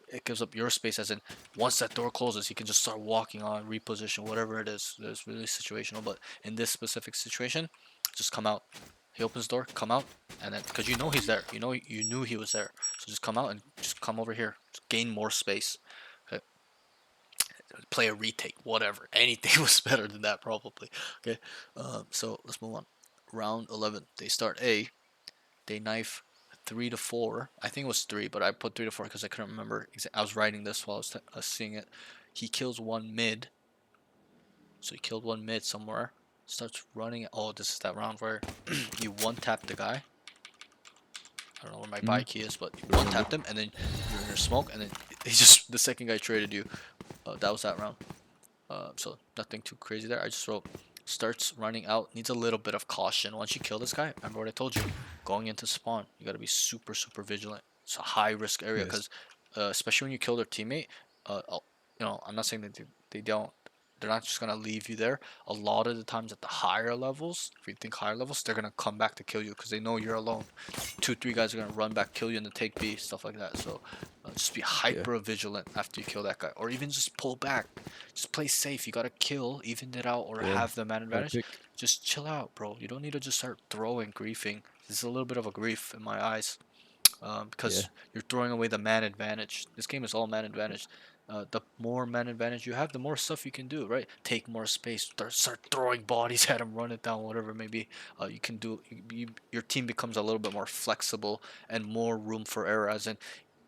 It gives up your space. As in, once that door closes, he can just start walking on, reposition, whatever it is. It's really situational, but in this specific situation, just come out. He opens the door, come out, and then because you know he's there, you knew he was there, so just come out and just come over here, just gain more space. Okay. Play a retake, whatever. Anything was better than that, probably. Okay, so let's move on. Round 11. They start A. They knife 3 to 4. I think it was 3, but I put 3 to 4 because I couldn't remember. I was writing this while I was seeing it. He kills one mid. So he killed one mid somewhere. Starts running. Oh, this is that round where you one tap the guy. I don't know where my buy key is, but you one tapped him, and then you're in your smoke, and then he just the second guy traded you. That was that round. So nothing too crazy there. I just wrote starts running out, needs a little bit of caution. Once you kill this guy, remember what I told you, going into spawn, you gotta be super vigilant. It's a high risk area Yes. because especially when you kill their teammate, you know, I'm not saying that they don't. They're not just gonna leave you there. A lot of the times at the higher levels, if you think higher levels, they're gonna come back to kill you because they know you're alone. 2, 3 guys are gonna run back, kill you, and then take B, stuff like that. So just be hyper vigilant after you kill that guy, or even just pull back. Just play safe. You gotta kill, even it out, or Yeah. have the man Gotta advantage. pick. Just chill out, bro. You don't need to just start throwing, griefing. This is a little bit of a grief in my eyes. Yeah. Because you're throwing away the man advantage. This game is all man advantage. The more man advantage you have, the more stuff you can do, right? Take more space, start throwing bodies at him, run it down, whatever it may be. You can do. Your team becomes a little bit more flexible and more room for error. As in,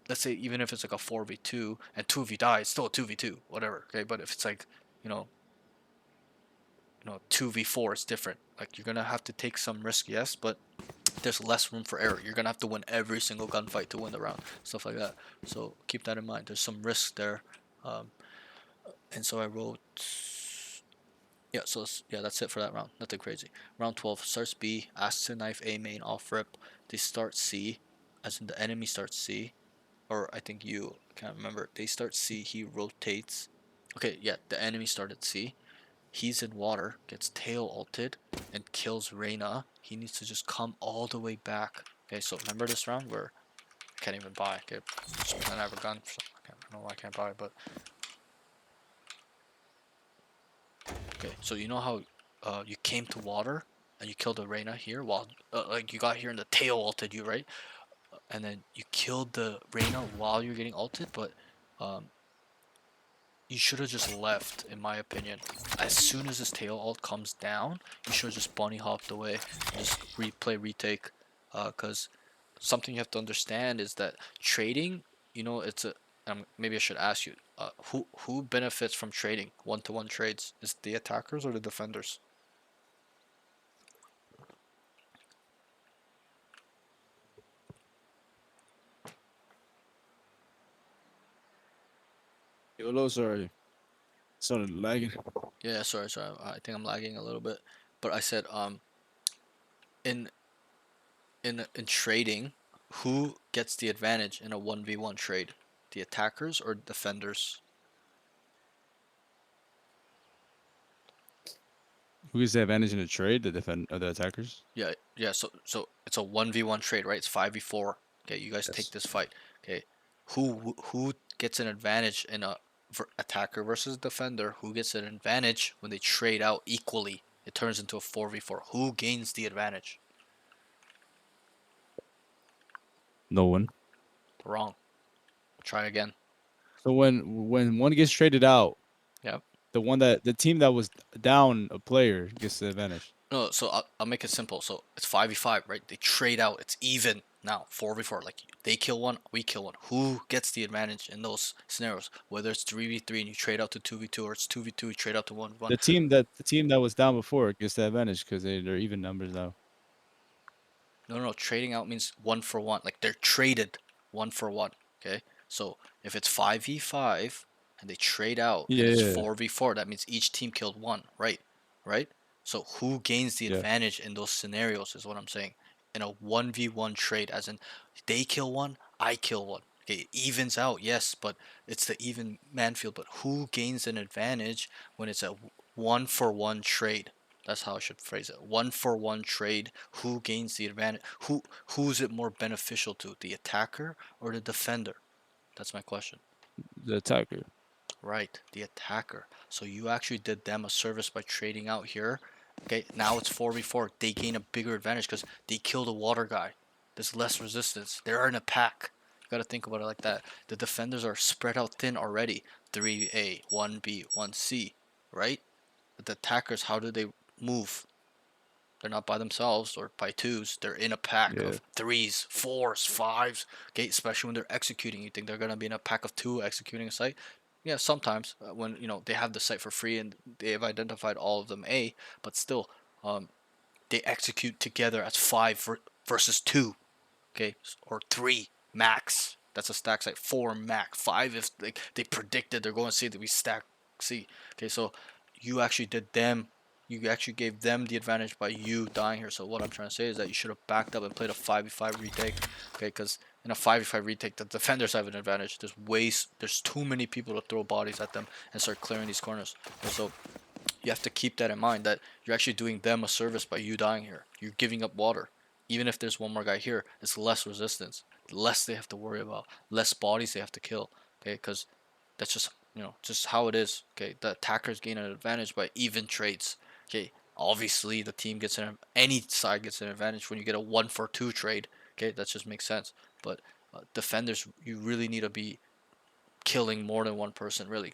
let's say even if it's like a 4v2 and two of you die, it's still a 2v2, whatever. Okay, but if it's like, you know, 2v4, it's different. Like you're gonna have to take some risk, yes, but there's less room for error. You're gonna have to win every single gunfight to win the round, stuff like that. So keep that in mind. There's some risk there, um, and so I wrote. Yeah, so yeah, that's it for that round. Nothing crazy. Round 12 starts B, asks to knife A main off rip. They start C, as in the enemy starts C, or I think you can't remember. They start C. He rotates. Okay, yeah, the enemy started C. He's in water, gets tail ulted, and kills Reyna. He needs to just come all the way back. Okay, so remember this round where I can't even buy. Okay, just I have a gun. So I don't know why I can't buy, but okay. So you know how you came to water and you killed the Reyna here while like you got here and the tail ulted you, right? And then you killed the Reyna while you're getting ulted, but um, you should have just left, in my opinion. As soon as this tail ult comes down, you should have just bunny hopped away and just replay retake. Because something you have to understand is that trading, it's a. Maybe I should ask you, who benefits from trading one-to-one trades? Is it the attackers or the defenders? Yo, low, sorry. Started lagging. Yeah, sorry. I think I'm lagging a little bit, but I said in in trading, who gets the advantage in a 1v1 trade? The attackers or defenders? Who gets the advantage in the trade? The attackers. Yeah. So it's a 1v1 trade, right? It's 5v4. Okay, you guys take Yes. this fight. Okay, who gets an advantage in a attacker versus defender? Who gets an advantage when they trade out equally? It turns into a 4v4. Who gains the advantage? No one. Wrong. Try again. So when one gets traded out, Yep. the team that was down a player gets the advantage. No, so I'll make it simple. So it's 5v5, right? They trade out. It's even now, 4v4. Like they kill one, we kill one. Who gets the advantage in those scenarios? Whether it's 3v3 and you trade out to 2v2, or it's 2v2, you trade out to 1v1. The team that was down before gets the advantage because they're even numbers now. No. Trading out means 1-for-1. Like they're traded 1-for-1. Okay. So if it's 5v5 and they trade out and Yeah, it's yeah, 4v4, that means each team killed one, right? Right? So who gains the yeah. advantage in those scenarios is what I'm saying. In a 1v1 trade, as in they kill one, I kill one. Okay, it evens out, yes, but it's the even man field. But who gains an advantage when it's a 1-for-1 trade? That's how I should phrase it. 1-for-1 trade. Who gains the advantage? Who's it more beneficial to? The attacker or the defender? That's my question. The attacker. Right, the attacker. So you actually did them a service by trading out here. Okay, now it's 4v4. They gain a bigger advantage because they killed a water guy. There's less resistance. They're in a pack. You gotta think about it like that. The defenders are spread out thin already. 3A, 1B, 1C, right? But the attackers, how do they move? They're not by themselves or by twos. They're in a pack Yeah. of threes, fours, fives. Okay, especially when they're executing. You think they're gonna be in a pack of two executing a site? Yeah, sometimes when they have the site for free and they've identified all of them A, but still, they execute together as five versus two. Okay, or three max. That's a stack site. Four max. Five if they predicted they're going to see that we stack C. Okay, so you actually did them. You actually gave them the advantage by you dying here. So what I'm trying to say is that you should have backed up and played a 5v5 retake. Okay, because in a 5v5 retake, the defenders have an advantage. There's too many people to throw bodies at them and start clearing these corners. Okay, so you have to keep that in mind that you're actually doing them a service by you dying here. You're giving up water. Even if there's one more guy here, it's less resistance, less they have to worry about, less bodies they have to kill. Okay, because that's just just how it is. Okay, the attackers gain an advantage by even trades. Okay, Obviously, the team gets any side gets an advantage when you get a 1-for-2 trade. Okay, that just makes sense. But defenders, you really need to be killing more than one person, really,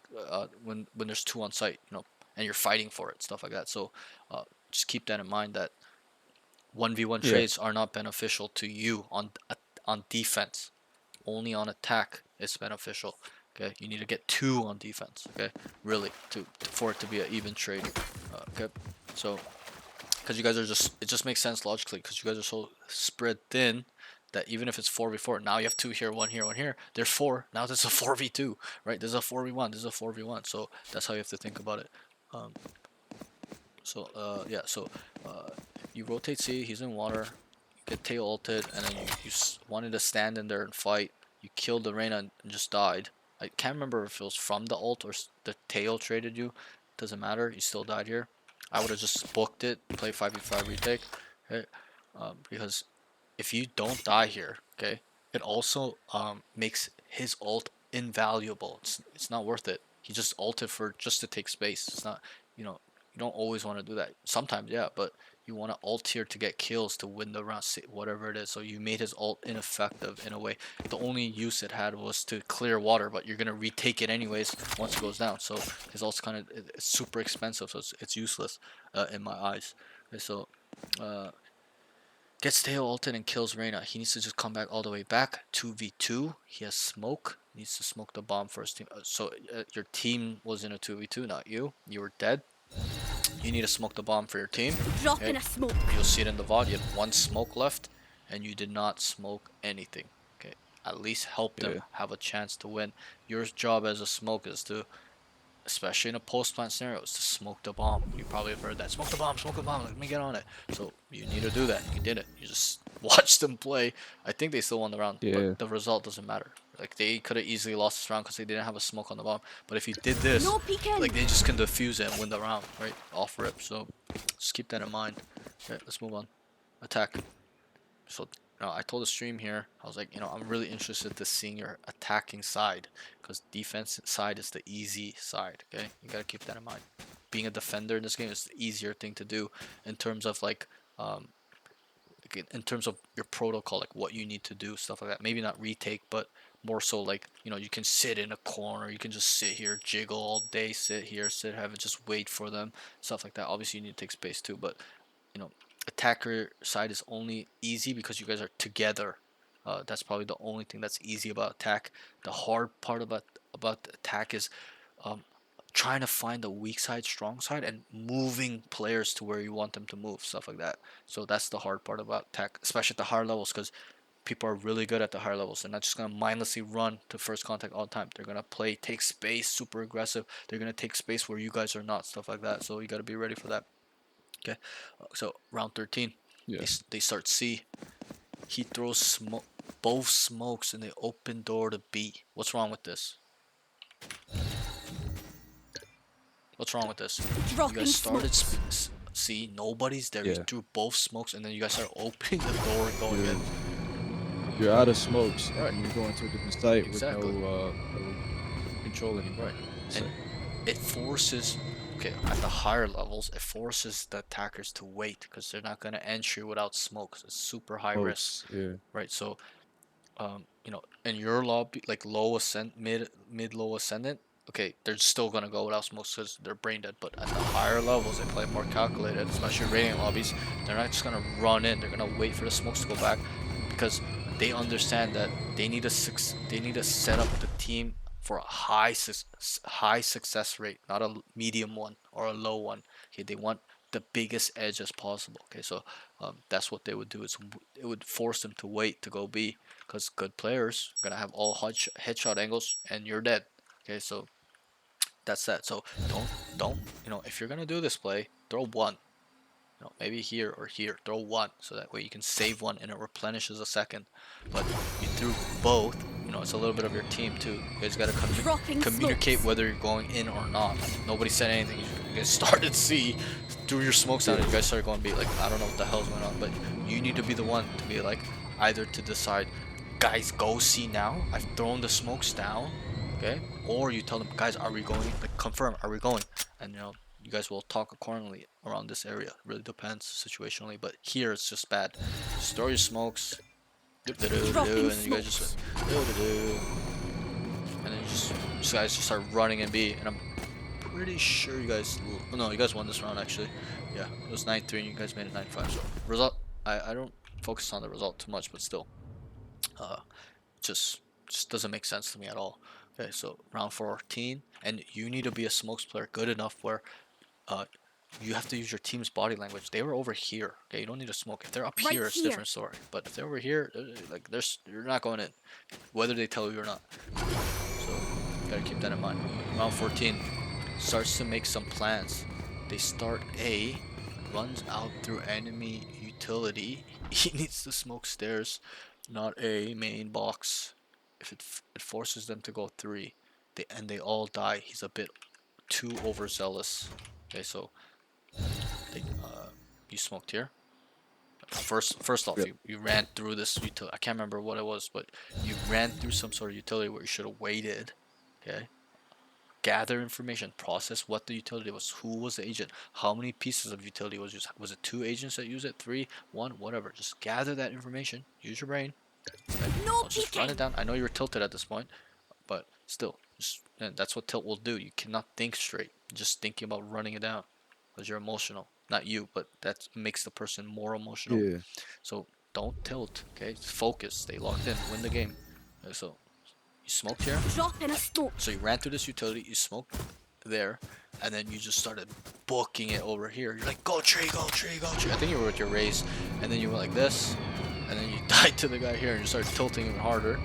when there's two on site, and you're fighting for it, stuff like that. So just keep that in mind that 1v1 Yeah. trades are not beneficial to you on defense. Only on attack it's beneficial. Okay, you need to get 2 on defense. Okay, really, for it to be an even trade. Okay, so because you guys are it just makes sense logically because you guys are so spread thin that even if it's 4v4, now you have 2 here, 1 here, 1 here. There's 4. Now there's a 4v2, right? There's a 4v1. There's a 4v1. So that's how you have to think about it. Yeah. So you rotate C. He's in water. Get tail ulted, and then you wanted to stand in there and fight. You killed the Reyna and just died. I can't remember if it was from the ult or the tail traded you. Doesn't matter. You still died here. I would have just booked it, play 5v5 retake, okay? Because if you don't die here, okay, it also makes his ult invaluable. It's not worth it. He just ulted for just to take space. It's not, you know, you don't always want to do that. Sometimes, yeah, but you want to ult here to get kills to win the round, whatever it is. So you made his ult ineffective in a way. The only use it had was to clear water, but you're gonna retake it anyways once it goes down. So his ult's kind of it's super expensive, so it's useless in my eyes. Okay, so gets tail ulted and kills Reyna. He needs to just come back all the way back. 2v2. He has smoke. Needs to smoke the bomb for his team. So your team was in a 2v2, not you. You were dead. You need to smoke the bomb for your team. Dropping Okay? a smoke. You'll see it in the VOD. You had 1 smoke left, and you did not smoke anything. Okay, at least help them Yeah. have a chance to win. Your job as a smoke is to, especially in a post-plant scenario, is to smoke the bomb. You probably have heard that. Smoke the bomb, let me get on it. So you need to do that. You did it. You just watched them play. I think they still won the round, Yeah. but the result doesn't matter. Like, they could have easily lost this round because they didn't have a smoke on the bomb. But if you did this, No peeking. like, they just can defuse it and win the round, right? Off rip. So just keep that in mind. Okay, let's move on. Attack. So I told the stream here, I was like, I'm really interested to seeing your attacking side because defense side is the easy side. Okay, you gotta keep that in mind. Being a defender in this game is the easier thing to do in terms of in terms of your protocol, like what you need to do, stuff like that. Maybe not retake, but more so like, you can sit in a corner, you can just sit here, jiggle all day, sit here, have it, just wait for them, stuff like that. Obviously, you need to take space too, but attacker side is only easy because you guys are together. That's probably the only thing that's easy about attack. The hard part about the attack is trying to find the weak side, strong side, and moving players to where you want them to move, stuff like that. So that's the hard part about attack, especially at the higher levels, because people are really good at the higher levels. They're not just gonna mindlessly run to first contact all the time. They're gonna take space, super aggressive. They're gonna take space where you guys are not, stuff like that. So you gotta be ready for that. Okay, so round 13, Yeah. they start C. He throws both smokes in the open door to B. What's wrong with this? What's wrong with this? You Dropping guys started smokes. C, nobody's there. You Yeah. threw both smokes, and then you guys start opening the door and going in. You're out of smokes, Right. and you're going to a different site Exactly. with no control anymore. Right. So, And it forces, at the higher levels, it forces the attackers to wait because they're not going to entry without smokes. It's super high risk, smokes, yeah. right? So, in your lobby, like low ascent, mid low ascendant, okay, they're still gonna go without smokes because they're brain dead. But at the higher levels, they play more calculated, especially radiant lobbies. They're not just gonna run in. They're gonna wait for the smokes to go back because they understand that they need to set up the team for a high success rate, not a medium one or a low one. Okay, they want the biggest edge as possible. Okay, so that's what they would do. It would force them to wait to go B because good players are gonna have all headshot angles and you're dead. Okay, so that's that. So don't if you're gonna do this play, throw one. Maybe here or here, throw one so that way you can save one and it replenishes a second. But you threw both. It's a little bit of your team too. You guys gotta communicate smokes. whether you're going in or not. Nobody said anything. You guys started C, threw your smokes out, and you guys started going B. Like, I don't know what the hell's going on, but you need to be the one to be like either to decide, guys, go C now. I've thrown the smokes down, okay? Or you tell them, guys, are we going? Like, confirm, are we going? And you guys will talk accordingly around this area. It really depends situationally, but here it's just bad. Just throw your smokes, and then you guys just and then you guys just start running in B, and I'm pretty sure you guys, no, you guys won this round actually. Yeah, it was 9-3 and you guys made it 9-5. So result, I don't focus on the result too much, but still, uh, just doesn't make sense to me at all. Okay, so round 14, and you need to be a smokes player good enough where uh, you have to use your team's body language. They were over here. Okay, you don't need to smoke. If they're up Right here, it's a here. different story. But if they're over here, like you're not going in, whether they tell you or not. So gotta keep that in mind. Round 14 starts to make some plans. They start A, runs out through enemy utility. He needs to smoke stairs, not A main box. If it forces them to go 3, they all die. He's a bit too overzealous. Okay, so you smoked here. First off, Yep. you ran through this utility. I can't remember what it was, but you ran through some sort of utility where you should have waited. Okay, gather information, process what the utility was, who was the agent, how many pieces of utility was used. Was it 2 agents that use it, 3, 1, whatever. Just gather that information. Use your brain. Okay? No Don't just run it peeking. down. I know you're tilted at this point, but still, and that's what tilt will do. You cannot think straight. Just thinking about running it down, because you're emotional. Not you, but that makes the person more emotional. Yeah. So don't tilt. Okay, focus. Stay locked in. Win the game. Okay, so you smoked here. Drop in a smoke. So you ran through this utility. You smoked there, and then you just started booking it over here. You're like, go tree, go tree, go tree. I think you were with your raise, and then you went like this, and then you died to the guy here, and you started tilting even harder.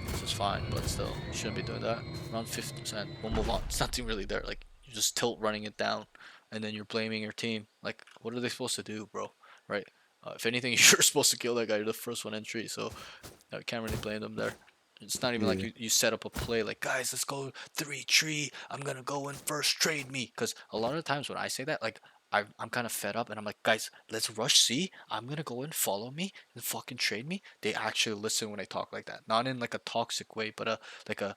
This is fine, but still, you shouldn't be doing that. Around 50%. We'll move on. It's nothing really there. Like, you just tilt running it down, and then you're blaming your team. Like, what are they supposed to do, bro? Right? If anything, you're supposed to kill that guy. You're the first one in tree, so I can't really blame them there. It's not even like Yeah. you set up a play like, guys, let's go 3 tree. I'm gonna go in first, trade me. Because a lot of times when I say that, like, I'm kind of fed up and I'm like, guys, let's rush C. I'm gonna go in, follow me, and fucking trade me. They actually listen when I talk like that. Not in like a toxic way, but like a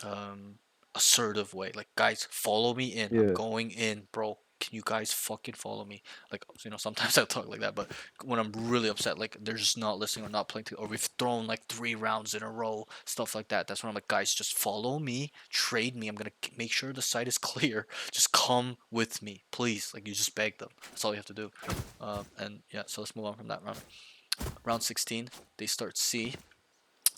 um assertive way. Like, guys, follow me in. I'm Yeah. going in, bro. Can you guys fucking follow me? Like, sometimes I talk like that, but when I'm really upset, like they're just not listening or not playing or we've thrown like 3 rounds in a row, stuff like that. That's when I'm like, guys, just follow me, trade me. I'm gonna make sure the site is clear. Just come with me, please. Like, you just beg them. That's all you have to do. And yeah, so let's move on from that round. Round 16, they start C.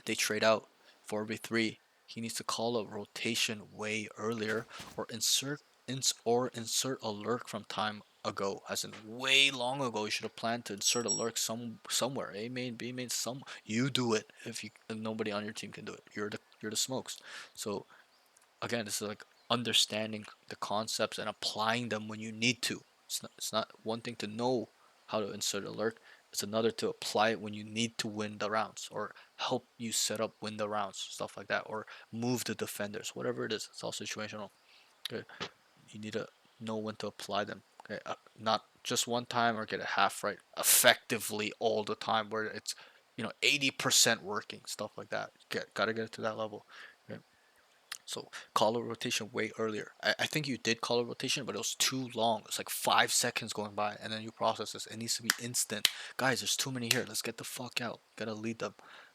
They trade out 4v3. He needs to call a rotation way earlier or insert a lurk from time ago. As in way long ago, you should have planned to insert a lurk somewhere. A main, B main, some you do it if nobody on your team can do it. You're the smokes. So again, this is like understanding the concepts and applying them when you need to. It's not one thing to know how to insert a lurk. It's another to apply it when you need to win the rounds or help you set up win the rounds, stuff like that, or move the defenders, whatever it is. It's all situational. Okay, you need to know when to apply them. Okay, not just one time or get it half right. Effectively all the time, where it's 80% working, stuff like that. Gotta get it to that level. Okay? So call a rotation way earlier. I think you did call a rotation, but it was too long. It's like 5 seconds going by, and then you process this. It needs to be instant. Guys, there's too many here. Let's get the fuck out. Gotta lead them,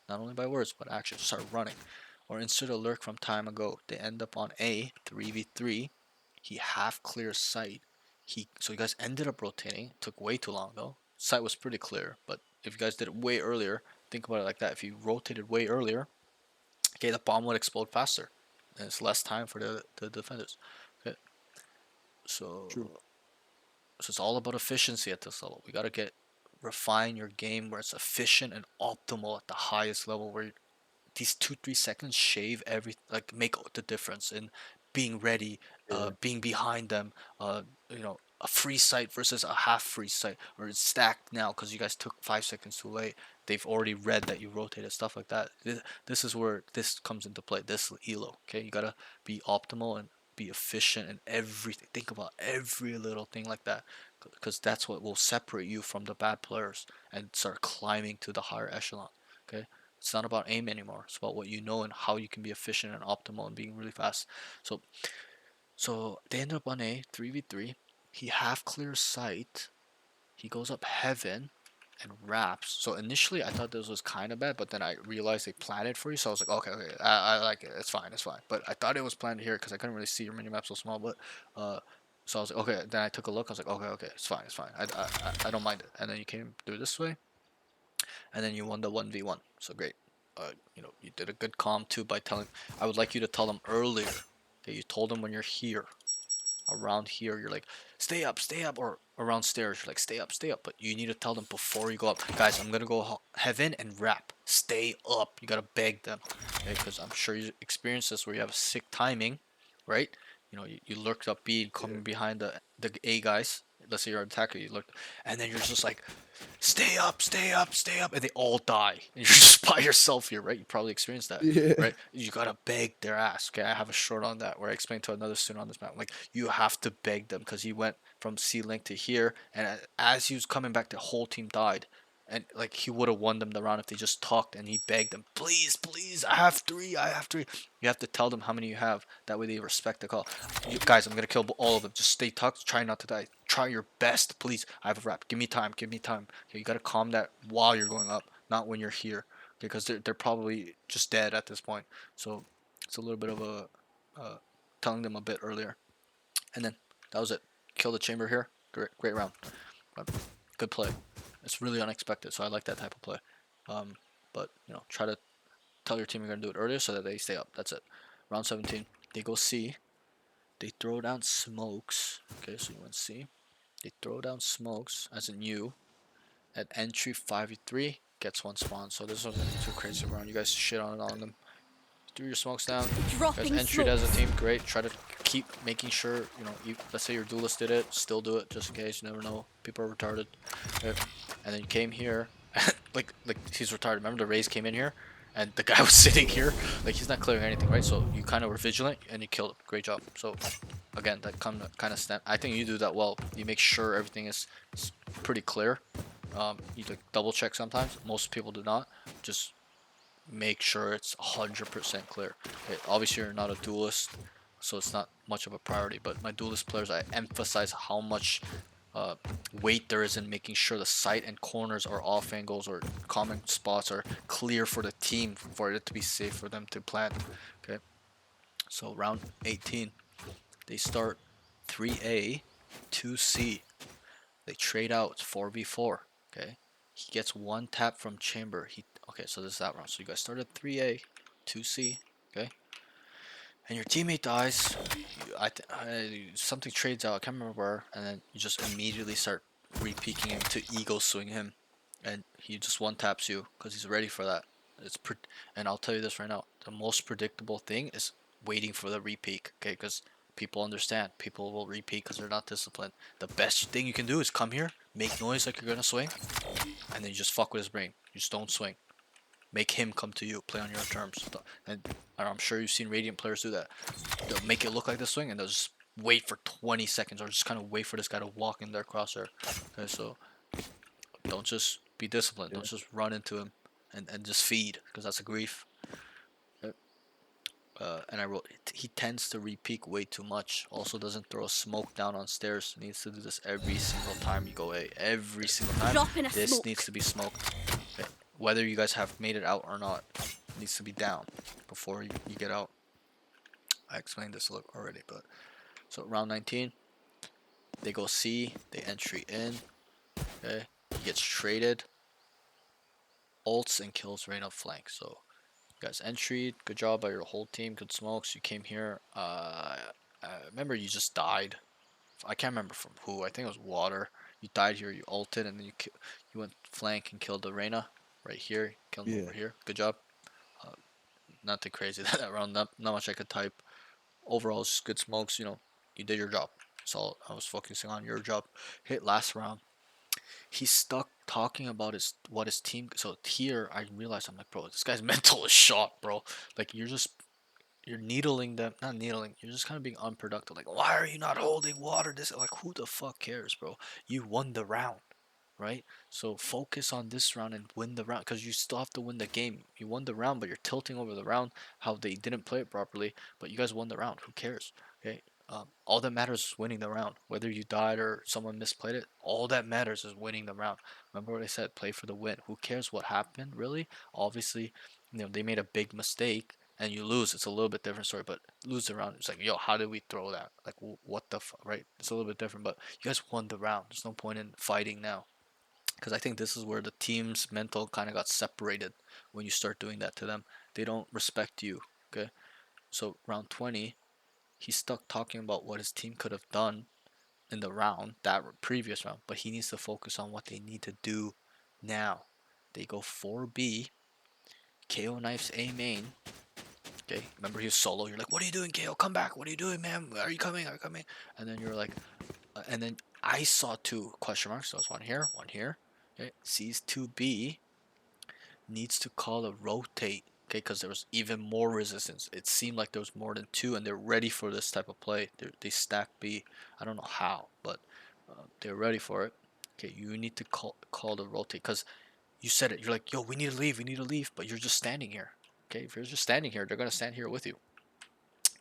not only by words but actions. Start running, or insert a lurk from time ago. They end up on A 3v3. He half clears sight. So you guys ended up rotating. It took way too long though. Sight was pretty clear, but if you guys did it way earlier, think about it like that. If you rotated way earlier, okay, the bomb would explode faster, and it's less time for the defenders. Okay, so True. it's all about efficiency at this level. We gotta refine your game where it's efficient and optimal at the highest level, where these 2-3 seconds shave like make the difference in being ready, Yeah. being behind them, a free sight versus a half free sight, or it's stacked now because you guys took 5 seconds too late. They've already read that you rotated, stuff like that. This is where this comes into play. This elo, okay, you gotta be optimal and be efficient in everything. Think about every little thing like that, because that's what will separate you from the bad players and start climbing to the higher echelon. Okay, it's not about aim anymore. It's about what you know and how you can be efficient and optimal and being really fast. So So they ended up on A, 3v3. He half clears sight. He goes up heaven and wraps. So initially I thought this was kind of bad, but then I realized they planned it for you. So I was like, okay, okay, I like it. It's fine, it's fine. But I thought it was planned here because I couldn't really see your mini map so small. But so I was like, okay. Then I took a look. I was like, okay, okay, it's fine, it's fine. I don't mind it. And then you came through this way, and then you won the 1v1. So great. You did a good calm too by telling. I would like you to tell them earlier. Okay, you told them when you're here, around here, you're like, stay up, or around stairs, you're like, stay up. But you need to tell them before you go up, guys, I'm gonna go heaven and rap. Stay up. You gotta beg them, okay? Because I'm sure you experienced this where you have sick timing, right? You lurked up B, coming behind the A guys. Let's say you're an attacker, you look, and then you're just like, stay up, stay up, stay up, and they all die. And you're just by yourself here, right? You probably experienced that, Yeah. right? You gotta beg their ass. Okay, I have a short on that where I explained to another student on this map, like you have to beg them because he went from C link to here, and as he was coming back, the whole team died. And like he would have won them the round if they just talked and he begged them, please, please, I have three, I have three. You have to tell them how many you have. That way they respect the call. Guys, I'm gonna kill all of them. Just stay tucked. Try not to die. Try your best, please. I have a wrap. Give me time. Give me time. Okay, you gotta calm that while you're going up, not when you're here, because they're probably just dead at this point. So it's a little bit of a telling them a bit earlier, and then that was it. Kill the chamber here. Great round. Good play. It's really unexpected, so I like that type of play. But try to tell your team you're gonna do it earlier so that they stay up. That's it. Round 17. They go C. They throw down smokes. Okay, so you went C. They throw down smokes, as in you. At entry 5v3 gets one spawn. So this wasn't too crazy around. You guys shit on them. Threw your smokes down. You guys Dropping entered as a smokes. team. Great. Try to keep making sure, let's say your duelist did it, still do it just in case. You never know. People are retarded. Okay. And then you came here. like he's retarded. Remember the Rays came in here? And the guy was sitting here. Like he's not clearing anything, right? So you kind of were vigilant and you killed him. Great job. So again, that kind of snap. I think you do that well. You make sure everything is pretty clear. You like double check sometimes. Most people do not. Just make sure it's 100% clear. Okay, obviously, you're not a duelist, so it's not much of a priority. But my duelist players, I emphasize how much uh, weight there is in making sure the sight and corners or off angles or common spots are clear for the team for it to be safe for them to plant. Okay, so round 18, they start 3A, 2C. They trade out. It's 4v4. Okay. He gets one tap from chamber. Okay, so this is that round. So you guys started 3A, 2C. Okay. And your teammate dies. Something trades out. I can't remember where. And then you just immediately start re-peeking him to ego swing him. And he just one taps you because he's ready for that. And I'll tell you this right now. The most predictable thing is waiting for the re-peek. Okay, because people understand. People will re-peek because they're not disciplined. The best thing you can do is come here, make noise like you're gonna swing, and then you just fuck with his brain. You just don't swing. Make him come to you. Play on your terms. And I'm sure you've seen Radiant players do that. They'll make it look like the swing, and they'll just wait for 20 seconds, or just kind of wait for this guy to walk in their crosshair. Okay, so don't just be disciplined. Don't just run into him and just feed, because that's a grief. And I wrote, he tends to re-peek way too much. Also doesn't throw smoke down on stairs. Needs to do this every single time you go A. Every single time. Dropping a This smoke. needs to be smoked. Okay. Whether you guys have made it out or not, it needs to be down before you get out. I explained this already, but so round 19, they go C, they entry in. Okay, he gets traded, ults and kills right up flank. So you guys entry, good job by your whole team, good smokes. You came here. I remember you just died. I can't remember from who. I think it was water. You died here. You ulted and then you went flank and killed the Reyna right here. Killed him over here. Good job. Nothing crazy that round. Not much I could type. Overall, it's just good smokes. You did your job. So I was focusing on your job. Hit last round. He's stuck talking about what his team. So here I realized, I'm like, bro, this guy's mental is shot, bro. Like you're needling them, not needling. You're just kind of being unproductive. Like, why are you not holding water? This, like, who the fuck cares, bro? You won the round, right? So focus on this round and win the round, because you still have to win the game. You won the round, but you're tilting over the round how they didn't play it properly. But you guys won the round. Who cares? Okay. All that matters is winning the round. Whether you died or someone misplayed it, all that matters is winning the round. Remember what I said? Play for the win. Who cares what happened, really? Obviously, they made a big mistake and you lose. It's a little bit different story, but lose the round. It's like, yo, how did we throw that? Like, what the right? It's a little bit different, but you guys won the round. There's no point in fighting now. Because I think this is where the team's mental kind of got separated when you start doing that to them. They don't respect you. Okay, so round 20, he's stuck talking about what his team could have done in the round, that previous round, but he needs to focus on what they need to do now. They go 4B, KO knifes A main. Okay, remember he was solo. You're like, what are you doing, KO? Come back. What are you doing, man? Are you coming? Are you coming? And then you're like, and then I saw two question marks. So it's one here, one here. Okay, sees 2B, needs to call a rotate. Okay, because there was even more resistance. It seemed like there was more than two, and they're ready for this type of play. They stack B. I don't know how, but they're ready for it. Okay, you need to call the rotate because you said it. You're like, yo, we need to leave. We need to leave, but you're just standing here. Okay, if you're just standing here, they're gonna stand here with you.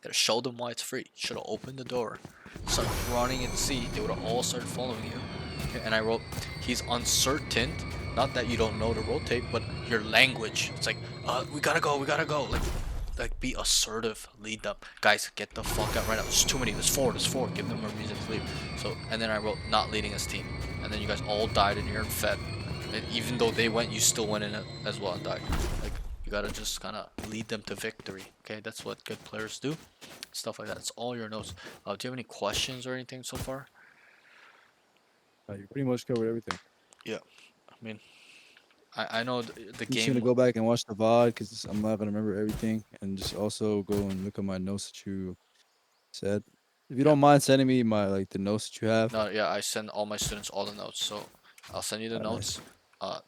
Gotta show them why it's free. Should have opened the door, start running and see. They would have all started following you. Okay, and I wrote, he's uncertain. Not that you don't know to rotate, but your language. It's like, we gotta go, we gotta go. Like be assertive, lead them. Guys, get the fuck out right now. There's too many. There's four. Give them a reason to leave. So, and then I wrote, not leading his team. And then you guys all died in here and fed. And even though they went, you still went in it as well and died. Like, you gotta just kind of lead them to victory. Okay, that's what good players do. Stuff like that. It's all your notes. Do you have any questions or anything so far? You pretty much covered everything. Yeah, I mean, I know the I'm just game. gonna go back and watch the VOD because I'm not gonna remember everything, and just also go and look at my notes that you said. If you Yeah. don't mind sending me my the notes that you have. No, yeah, I send all my students all the notes. So I'll send you the Nice. notes.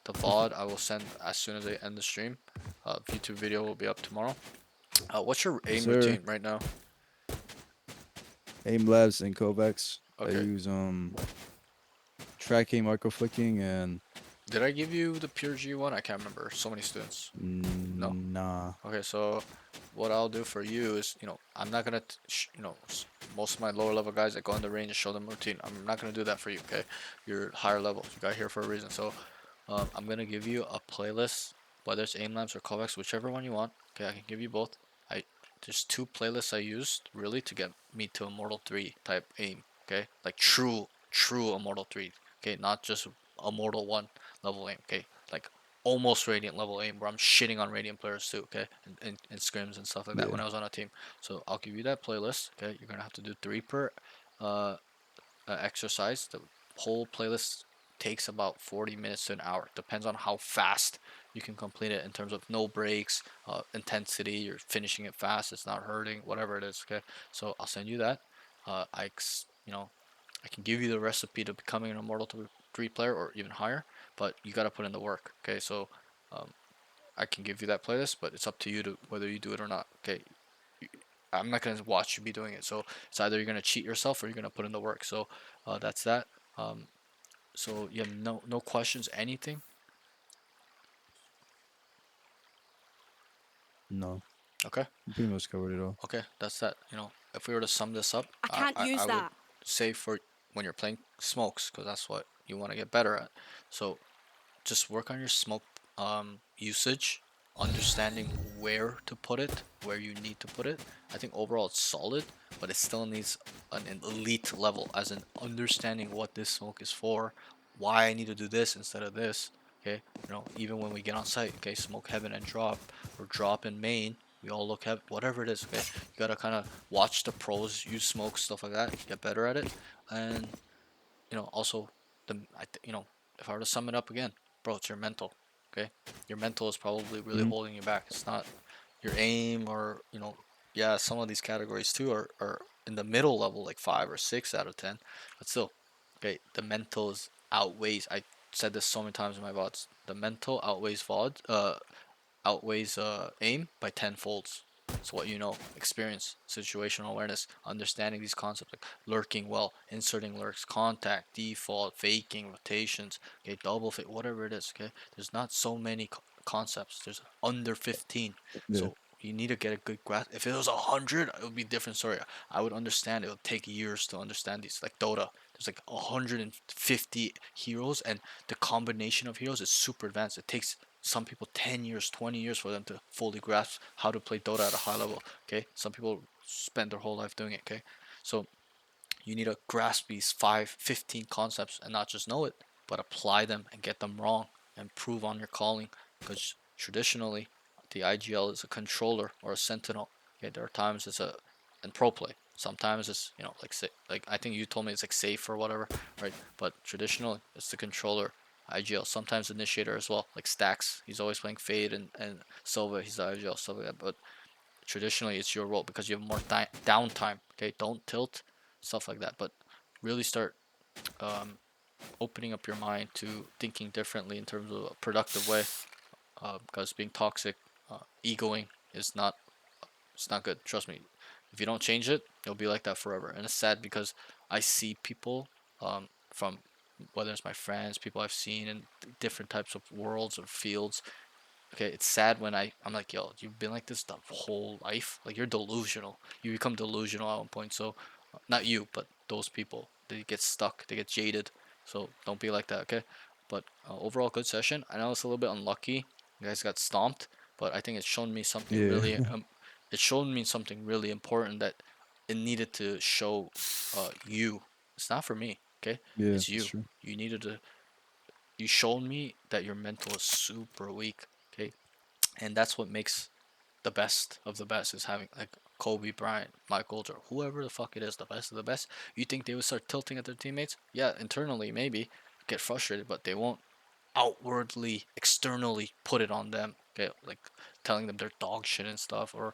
The VOD I will send as soon as I end the stream. YouTube video will be up tomorrow. What's your Yes, aim sir. routine right now? Aim labs and Kovacs. I Okay. use tracking, micro flicking, and Did I give you the pure G one? I can't remember. So many students. No. nah. Okay, so what I'll do for you is, I'm not gonna, most of my lower level guys that go in the range and show them routine. I'm not gonna do that for you. Okay, you're higher level. You got here for a reason. So, I'm gonna give you a playlist, whether it's aim labs or callbacks, whichever one you want. Okay, I can give you both. There's two playlists I used really to get me to Immortal 3 type aim. Okay, like true Immortal 3. Okay, not just Immortal 1 level aim. Okay, like almost Radiant level aim where I'm shitting on Radiant players too, okay? And scrims and stuff like that Yeah. when I was on a team. So I'll give you that playlist, okay? You're gonna have to do 3 per uh, exercise. The whole playlist takes about 40 minutes to an hour. Depends on how fast you can complete it in terms of no breaks, intensity. You're finishing it fast. It's not hurting. Whatever it is. Okay. So I'll send you that. I can give you the recipe to becoming an Immortal 3 player or even higher, but you gotta put in the work. Okay. So um, I can give you that playlist, but it's up to you to whether you do it or not. Okay. I'm not gonna watch you be doing it. So it's either you're gonna cheat yourself or you're gonna put in the work. So that's that. Um, so you have no questions, anything? No. Okay, You pretty much covered it all. okay, that's that. If we were to sum this up, I can't use I would that. say for when you're playing smokes, because that's what you want to get better at. So just work on your smoke usage, understanding where to put it, where you need to put it. I think overall it's solid, but it still needs an elite level, as in understanding what this smoke is for, why I need to do this instead of this. Okay, even when we get on site, okay, smoke heaven and drop, or drop in main. We all look at whatever it is. Okay, you gotta kind of watch the pros use smoke, stuff like that, get better at it, and also if I were to sum it up again, bro, it's your mental. Okay, your mental is probably really Mhm. holding you back. It's not your aim, or yeah, some of these categories too are in the middle level, like 5 or 6 out of 10, but still, okay, the mental is outweighs. I said this so many times in my vods. The mental outweighs aim by 10 folds. It's what experience, situational awareness, understanding these concepts like lurking well, inserting lurks, contact, default, faking, rotations, okay, double fake, whatever it is, okay. There's not so many concepts. There's under 15. Yeah. So you need to get a good grasp. If it was 100, it would be a different story. I would understand. It would take years to understand these. Like Dota, there's like 150 heroes, and the combination of heroes is super advanced. It takes some people 10 years, 20 years for them to fully grasp how to play Dota at a high level. Okay, some people spend their whole life doing it. Okay, so you need to grasp these 15 concepts and not just know it, but apply them and get them wrong and prove on your calling. Because traditionally, the IGL is a controller or a sentinel. Okay, there are times it's a in pro play. Sometimes it's like say, like I think you told me it's like safe or whatever, right? But traditionally, it's the controller. IGL, sometimes initiator as well, like Stacks. He's always playing Fade and Silva. He's the IGL, stuff like that. But traditionally, it's your role because you have more downtime. Okay, don't tilt, stuff like that. But really start um, opening up your mind to thinking differently in terms of a productive way. Because being toxic, egoing is not it's not good. Trust me. If you don't change it, it'll be like that forever. And it's sad because I see people from whether it's my friends, people I've seen in different types of worlds or fields. Okay, it's sad when I'm like, yo, you've been like this the whole life. Like you're delusional. You become delusional at one point. So, not you, but those people. They get stuck. They get jaded. So don't be like that. Okay. But overall, good session. I know it's a little bit unlucky. You guys got stomped, but I think it's shown me something Yeah. really. It showed me something really important that it needed to show you. It's not for me. Okay. Yeah, It's that's you. true. You needed to. You showed me that your mental is super weak. Okay, and that's what makes the best of the best is having like Kobe Bryant, Michael or whoever the fuck it is, the best of the best. You think they would start tilting at their teammates? Yeah, internally maybe get frustrated, but they won't outwardly, externally put it on them. Okay, like telling them they're dog shit and stuff, or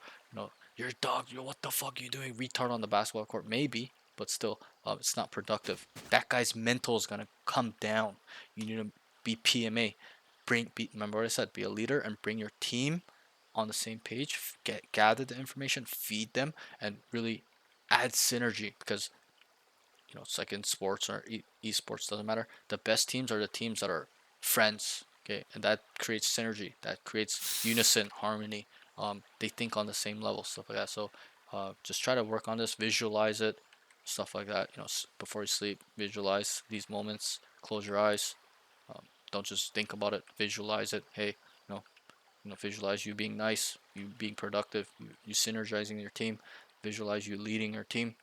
you're a dog. What the fuck you doing, retard on the basketball court? Maybe, but still, it's not productive. That guy's mental is gonna come down. You need to be PMA. Remember what I said. Be a leader and bring your team on the same page. Gather the information, feed them, and really add synergy because it's like in sports or esports, doesn't matter. The best teams are the teams that are friends. Okay, and that creates synergy. That creates unison, harmony. They think on the same level, stuff like that. So, just try to work on this, visualize it, stuff like that. Before you sleep, visualize these moments. Close your eyes. Don't just think about it. Visualize it. Hey, visualize you being nice, you being productive, you synergizing your team. Visualize you leading your team.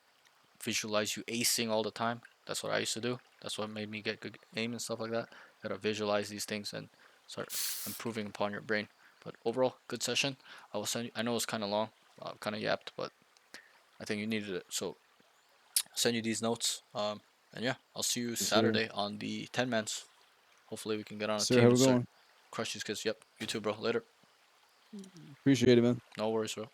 Visualize you acing all the time. That's what I used to do. That's what made me get good aim and stuff like that. You gotta visualize these things and start improving upon your brain. But overall, good session. I will send you. I know it's kind of long, kind of yapped, but I think you needed it. So I'll send you these notes. And yeah, I'll see you Yes, sir. Saturday on the 10 mans. Hopefully we can get on a Sir, team have and a good start one. crush these kids. Yep. You too, bro. Later. Appreciate it, man. No worries, bro.